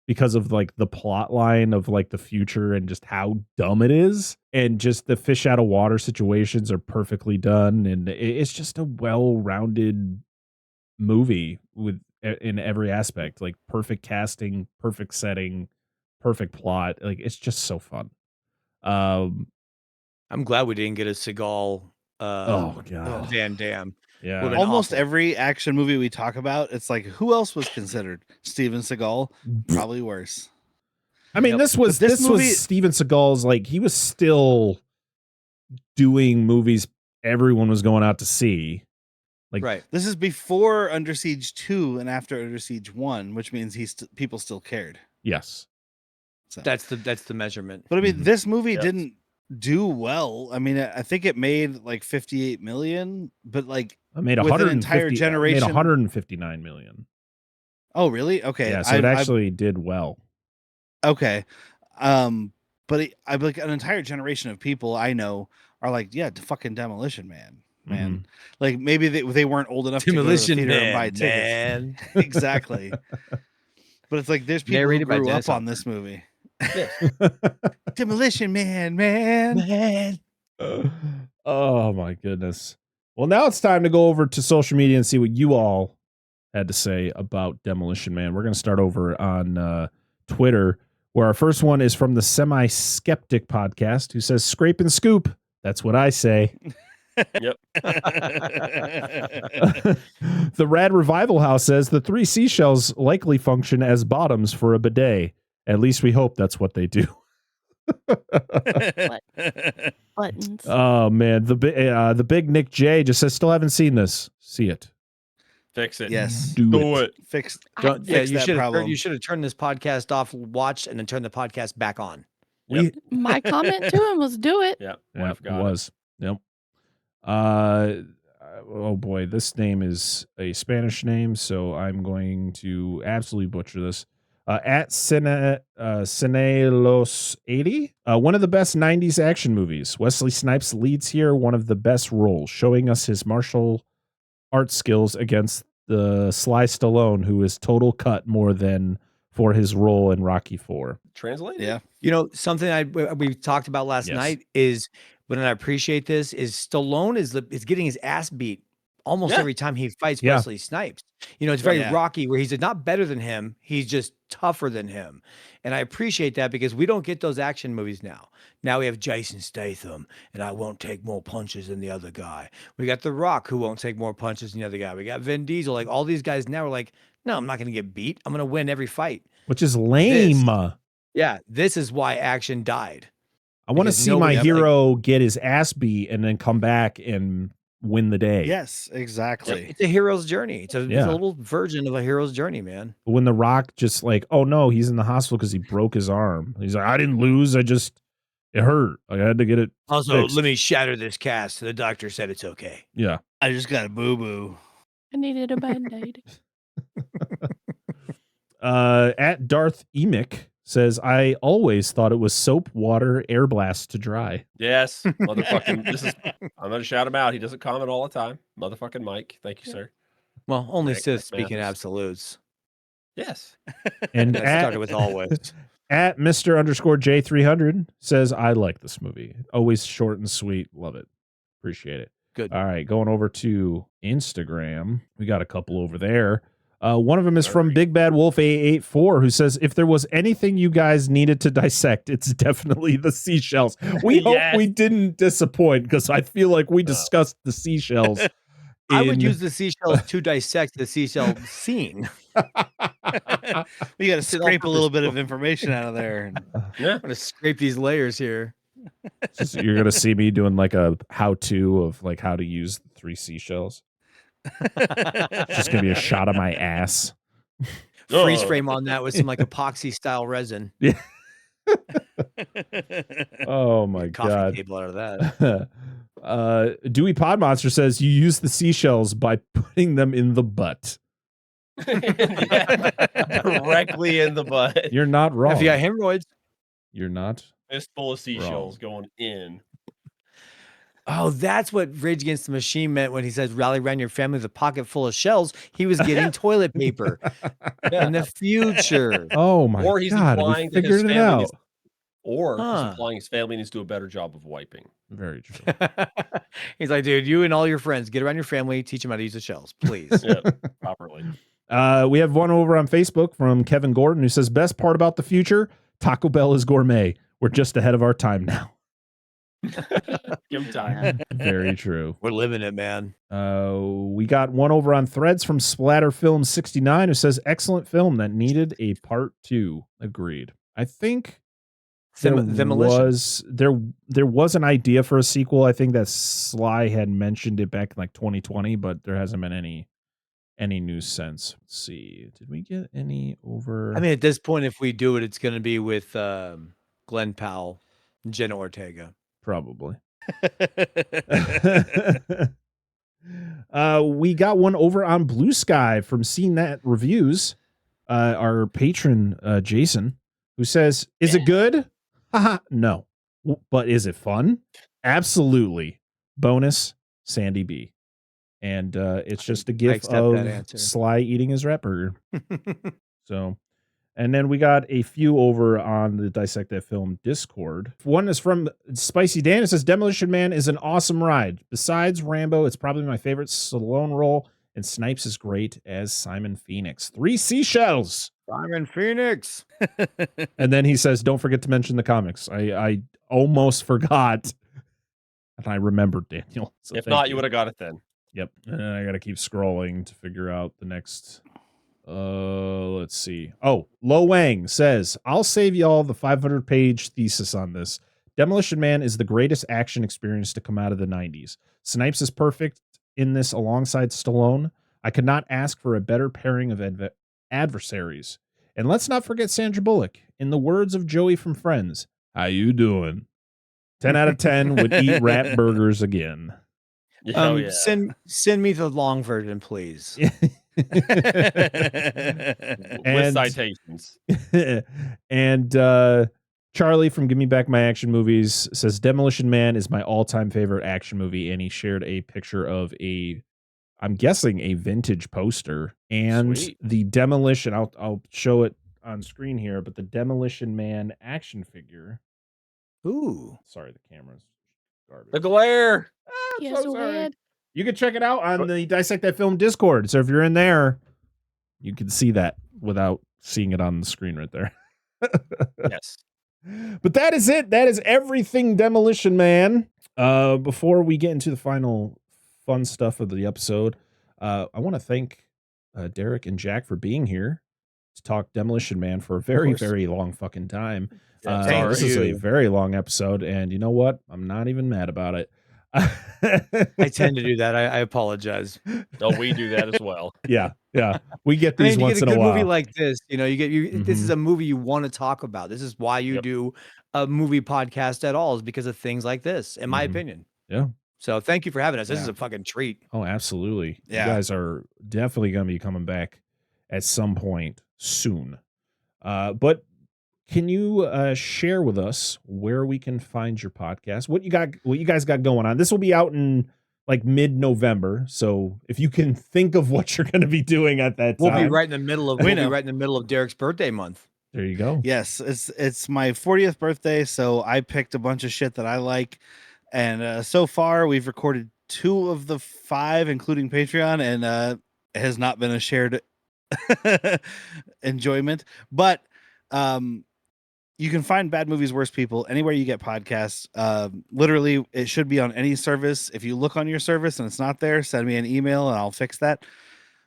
because of like the plot line of like the future and just how dumb it is. And just the fish out of water situations are perfectly done. And it's just a well-rounded movie in every aspect, like perfect casting, perfect setting, perfect plot. Like it's just so fun. I'm glad we didn't get a Seagal. Oh god, Van Damme. Yeah, almost every action movie we talk about, it's like who else was considered? Steven Seagal, probably worse. I mean, this was Steven Seagal's. Like he was still doing movies everyone was going out to see. Like right, this is before Under Siege 2 and after Under Siege 1, which means people still cared. Yes, so that's the measurement. But I mean, this movie didn't do well. I mean, I think it made like 58 million, but like it made with an entire generation, made 159 million. Oh, really? Okay, yeah. So it actually did well. Okay, but I like an entire generation of people I know are like, yeah, fucking Demolition Man. Man, like maybe they weren't old enough Demolition to go to the theater Man, and buy tickets. Exactly. But it's like there's people narrated who grew up on this movie. Demolition Man. Oh my goodness. Well, now it's time to go over to social media and see what you all had to say about Demolition Man. We're going to start over on Twitter, where our first one is from the Semi-Skeptic podcast, who says, "Scrape and scoop. That's what I say." Yep. The Rad Revival House says the 3 seashells likely function as bottoms for a bidet. At least we hope that's what they do. Buttons. Oh man, the big Nick J just says, "Still haven't seen this. See it. Fix it. Yes. Do it. Fix. You should have turned this podcast off, watched, and then turned the podcast back on. My comment to him was, "Do it." Yeah, it was. Yep. Oh boy, this name is a Spanish name, so I'm going to absolutely butcher this. At Cinelos 80, one of the best 90s action movies. Wesley Snipes leads here one of the best roles, showing us his martial arts skills against the Sly Stallone, who is total cut more than for his role in Rocky IV. Translate? Yeah. You know, something we talked about last night is, when I appreciate this, is Stallone is getting his ass beat almost every time he fights Wesley Snipes. You know, it's very Rocky, where he's not better than him. He's just tougher than him. And I appreciate that because we don't get those action movies now. Now we have Jason Statham, and I won't take more punches than the other guy. We got The Rock, who won't take more punches than the other guy. We got Vin Diesel. Like, all these guys now are like, no, I'm not going to get beat. I'm going to win every fight. Which is lame. This is why action died. I want to see my hero get his ass beat and then come back and win the day. Yes, exactly. It's a hero's journey. It's a little version of a hero's journey, man. When The Rock just like, oh no, he's in the hospital because he broke his arm. He's like, I didn't lose. It hurt. I had to get it Also, fixed. let me shatter this cast. The doctor said it's okay. Yeah. I just got a boo-boo. I needed a Band-Aid. At Darth Emick says, I always thought it was soap, water, air blast to dry. Yes, motherfucking. I'm gonna shout him out. He doesn't comment all the time. Motherfucking Mike. Thank you, sir. Well, only Thank Sith speaking Mathis. absolutes. Yes. And That started with always. At Mr_J300 says, I like this movie. Always short and sweet. Love it. Appreciate it. Good. All right, going over to Instagram. We got a couple over there. One of them is from Big Bad Wolf A84, who says, if there was anything you guys needed to dissect, it's definitely the seashells. We hope we didn't disappoint, because I feel like we discussed the seashells. I would use the seashells to dissect the seashell scene. You got to scrape a little bit of information out of there. I'm going to scrape these layers here. You're going to see me doing like a how-to of like how to use the 3 seashells. Just going to be a shot of my ass. Freeze frame on that with some like epoxy style resin. Yeah. Oh my God. Cable out of that. Dewey Pod Monster says you use the seashells by putting them in the butt. Directly in the butt. You're not wrong. If you got hemorrhoids, you're not. Fistful of seashells going in. Oh, that's what Rage Against the Machine meant when he says rally around your family with a pocket full of shells. He was getting toilet paper in the future. Oh my or he's God, implying we that his figured it family out. needs, or he's implying his family needs to do a better job of wiping. Very true. He's like, dude, you and all your friends get around your family, teach them how to use the shells, please. Yeah, properly. We have one over on Facebook from Kevin Gordon who says, best part about the future, Taco Bell is gourmet. We're just ahead of our time now. Give him time. Very true. We're living it, man. We got one over on Threads from Splatterfilm 69 who says, excellent film that needed a part 2. Agreed. I think there was an idea for a sequel. I think that Sly had mentioned it back in like 2020, but there hasn't been any news since. Let's see. Did we get any over? I mean, at this point, if we do it, it's going to be with Glenn Powell and Jenna Ortega. Probably. We got one over on Blue Sky from CNET Reviews. Our patron, Jason, who says, is it good? Haha, no. But is it fun? Absolutely. Bonus, Sandy B. And it's just a gif of Sly eating his rat burger. So, and then we got a few over on the Dissect That Film Discord. One is from Spicy Dan. It says, Demolition Man is an awesome ride. Besides Rambo, it's probably my favorite Stallone role, and Snipes is great as Simon Phoenix. 3 seashells. Simon Phoenix. And then he says, don't forget to mention the comics. I almost forgot. And I remembered, Daniel. So if not, you would have got it then. Yep. And I got to keep scrolling to figure out the next. Let's see. Oh, Lo Wang says, I'll save y'all the 500-page thesis on this. Demolition Man is the greatest action experience to come out of the 90s. Snipes is perfect in this alongside Stallone. I could not ask for a better pairing of adversaries. And let's not forget Sandra Bullock. In the words of Joey from Friends, how you doing? 10 out of 10 would eat rat burgers again. Yeah. Send me the long version, please. With citations. And Charlie from Give Me Back My Action Movies says Demolition Man is my all-time favorite action movie, and he shared a picture of I'm guessing a vintage poster and Sweet. the Demolition. I'll show it on screen here, but the Demolition Man action figure. Ooh, sorry, the camera's garbage. The glare. Yes, so bad. You can check it out on the Dissect That Film Discord. So if you're in there, you can see that without seeing it on the screen right there. Yes. But that is it. That is everything Demolition Man. Before we get into the final fun stuff of the episode, I want to thank Derrick and Jack for being here to talk Demolition Man for a very, very long fucking time. This is a very long episode, and you know what? I'm not even mad about it. I tend to do that. I apologize. No, we do that as well. Yeah. We get these once in a while. Movie like this, this is a movie you want to talk about. This is why you do a movie podcast at all, is because of things like this, in my opinion. Yeah. So thank you for having us. This is a fucking treat. Oh, absolutely. Yeah. You guys are definitely going to be coming back at some point soon. But can you share with us where we can find your podcast? What you guys got going on? This will be out in like mid-November. So if you can think of what you're going to be doing at that time. We'll be right in the middle of Derrick's birthday month. There you go. Yes, it's my 40th birthday, so I picked a bunch of shit that I like, and so far we've recorded 2 of the 5, including Patreon, and it has not been a shared enjoyment. But you can find Bad Movies, Worst People anywhere you get podcasts. Literally, it should be on any service. If you look on your service and it's not there, send me an email and I'll fix that.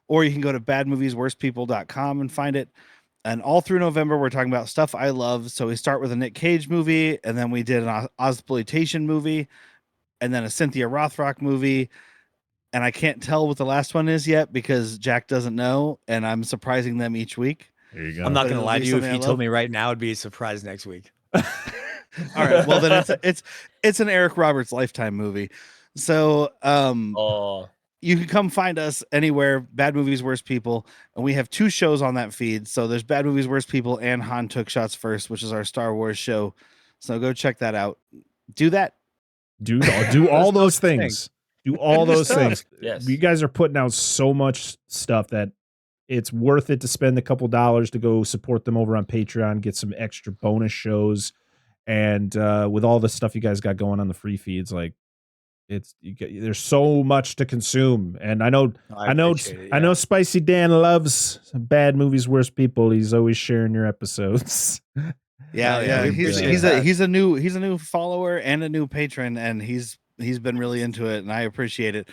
Or you can go to badmoviesworstpeople.com and find it. And all through November, we're talking about stuff I love. So we start with a Nick Cage movie, and then we did an Ozploitation movie, and then a Cynthia Rothrock movie. And I can't tell what the last one is yet because Jack doesn't know, and I'm surprising them each week. There you go. I'm not going to lie to you. If you told me right now, it'd be a surprise next week. All right. Well, then it's an Eric Roberts Lifetime movie. So you can come find us anywhere, Bad Movies, Worst People. And we have 2 shows on that feed. So there's Bad Movies, Worst People and Han Took Shots First, which is our Star Wars show. So go check that out. Do that. Do all those things. Do all those things. Yes. You guys are putting out so much stuff that it's worth it to spend a couple dollars to go support them over on Patreon, get some extra bonus shows. And with all the stuff you guys got going on the free feeds, like there's so much to consume. And I know Spicy Dan loves some Bad Movies, Worst People. He's always sharing your episodes. Yeah. He's a new follower and a new patron, and he's been really into it, and I appreciate it.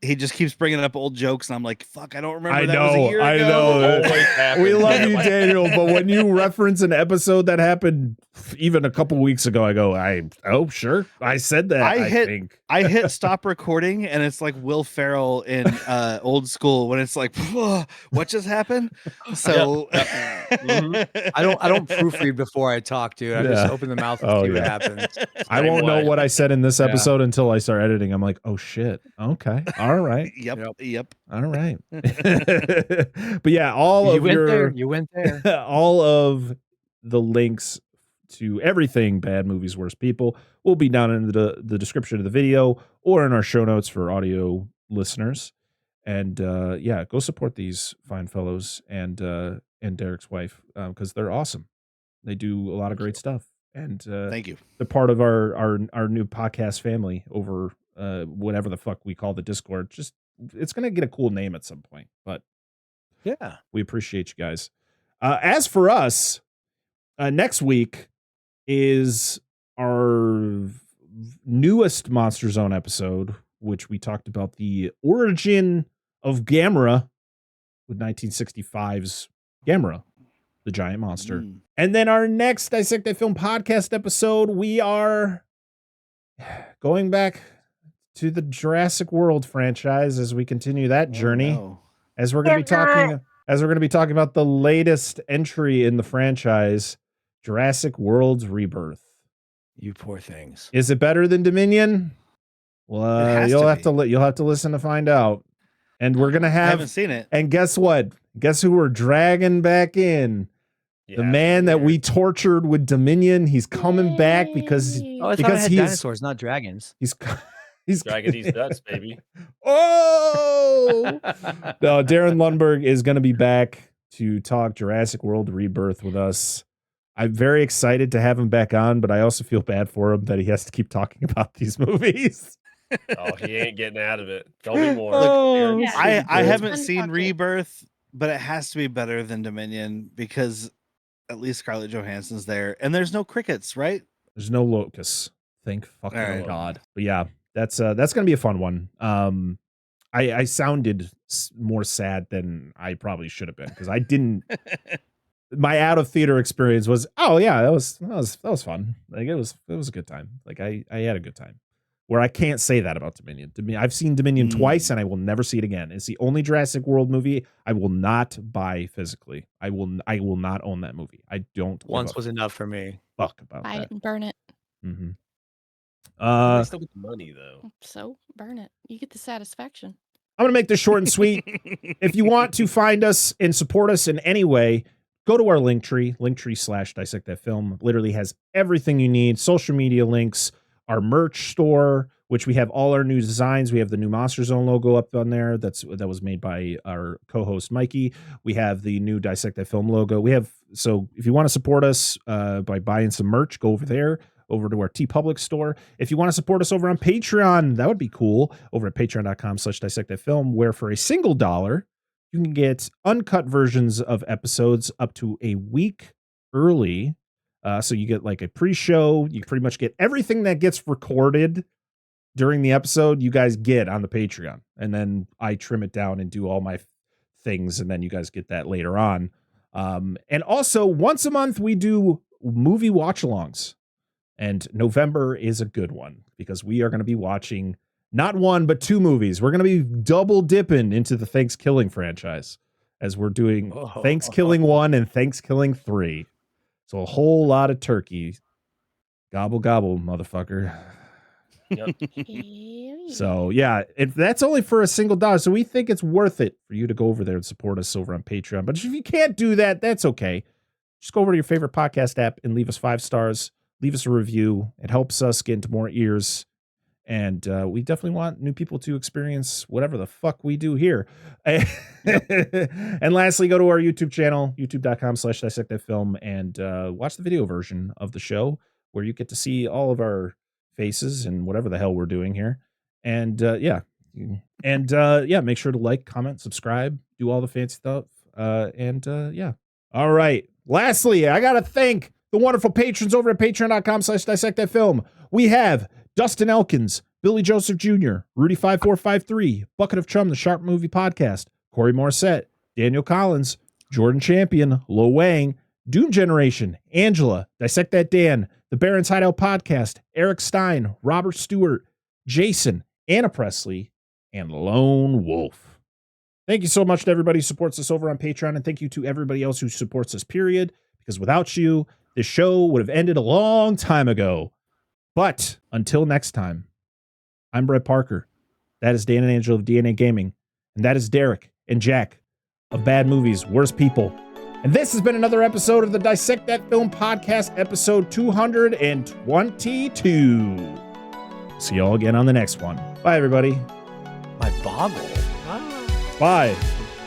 He just keeps bringing up old jokes, and I'm like, fuck, I don't remember. I that was a year ago. know. We love you, Daniel, but when you reference an episode that happened even a couple weeks ago, I go, sure, I said that. I hit stop recording, and it's like Will Ferrell in Old School when it's like, what just happened? So I don't proofread before I talk, dude. I just open the mouth and see what happens. I won't know what I said in this episode until I start editing. I'm like, oh shit, okay, all right, yep, all right. But yeah, you went there. All of the links to everything Bad Movies, Worst People will be down in the description of the video or in our show notes for audio listeners. And go support these fine fellows and Derrick's wife because they're awesome. They do a lot of great stuff. And thank you. They're part of our new podcast family over whatever the fuck we call the Discord. Just it's gonna get a cool name at some point, but yeah, we appreciate you guys. As for us, next week is our newest Monster Zone episode, which we talked about the origin of Gamera with 1965's Gamera, the giant monster. And then our next Dissect That Film podcast episode, we are going back to the Jurassic World franchise as we continue that journey. As we're going to be talking about the latest entry in the franchise, Jurassic World's Rebirth. You poor things. Is it better than Dominion? Well, you'll have to listen to find out. And we're gonna have. I haven't seen it. And guess what? Guess who we're dragging back in? The man that we tortured with Dominion. He's coming back because I thought it had dinosaurs, not dragons. He's dragging these nuts, baby. Oh no! Darren Lundberg is going to be back to talk Jurassic World Rebirth with us. I'm very excited to have him back on, but I also feel bad for him that he has to keep talking about these movies. Oh, he ain't getting out of it. Tell me more. I haven't seen Rebirth, but it has to be better than Dominion because at least Scarlett Johansson's there, and there's no crickets, right? There's no locusts. Thank fucking God. But yeah, that's gonna be a fun one. I sounded more sad than I probably should have been because I didn't. My out of theater experience was, oh yeah, that was fun. Like it was a good time. Like I had a good time. Where I can't say that about Dominion. I've seen Dominion twice and I will never see it again. It's the only Jurassic World movie I will not buy physically. I will not own that movie. I don't. Once was enough for me. Fuck about Buy that. it and burn it. Mm-hmm. I still get the money though. So burn it. You get the satisfaction. I'm gonna make this short and sweet. If you want to find us and support us in any way, go to our LINKTREE, LINKTREE/Dissect That Film. Literally has everything you need. Social media links, our merch store, which we have all our new designs. We have the new Monster Zone logo up on there. That was made by our co-host Mikey. We have the new Dissect That Film logo. So if you want to support us by buying some merch, go over there, over to our TeePublic store. If you want to support us over on Patreon, that would be cool. Over at patreon.com/Dissect That Film, where for a single $1, You can get uncut versions of episodes up to a week early. So you get like a pre-show. You pretty much get everything that gets recorded during the episode, you guys get on the Patreon. And then I trim it down and do all my things. And then you guys get that later on. And also once a month, we do movie watch-alongs. And November is a good one because we are going to be watching not one, but 2 movies. We're going to be double dipping into the Thanksgiving franchise as we're doing Thanksgiving 1 and Thanksgiving 3. So a whole lot of turkey. Gobble, gobble, motherfucker. Yep. So yeah, that's only for $1. So we think it's worth it for you to go over there and support us over on Patreon. But if you can't do that, that's okay. Just go over to your favorite podcast app and leave us 5 stars. Leave us a review. It helps us get into more ears. And we definitely want new people to experience whatever the fuck we do here. And lastly, go to our YouTube channel, youtube.com/dissectedfilm, and watch the video version of the show where you get to see all of our faces and whatever the hell we're doing here. And make sure to like, comment, subscribe, do all the fancy stuff. All right. Lastly, I got to thank the wonderful patrons over at patreon.com/dissectedfilm. We have Dustin Elkins, Billy Joseph Jr., Rudy5453, Bucket of Chum, the Sharp Movie Podcast, Corey Morissette, Daniel Collins, Jordan Champion, Lo Wang, Doom Generation, Angela, Dissect That Dan, The Baron's Hideout Podcast, Eric Stein, Robert Stewart, Jason, Anna Presley, and Lone Wolf. Thank you so much to everybody who supports us over on Patreon, and thank you to everybody else who supports us, period, because without you, this show would have ended a long time ago. But until next time, I'm Brett Parker. That is Dan and Angela of DNA Gaming. And that is Derrick and Jack of Bad Movies, Worst People. And this has been another episode of the Dissect That Film Podcast, episode 222. See y'all again on the next one. Bye, everybody. My boggle. Bye.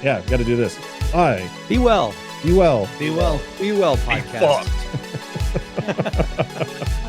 Yeah, got to do this. Bye. Be well. Be well. Be well. Be well, podcast. Be fucked.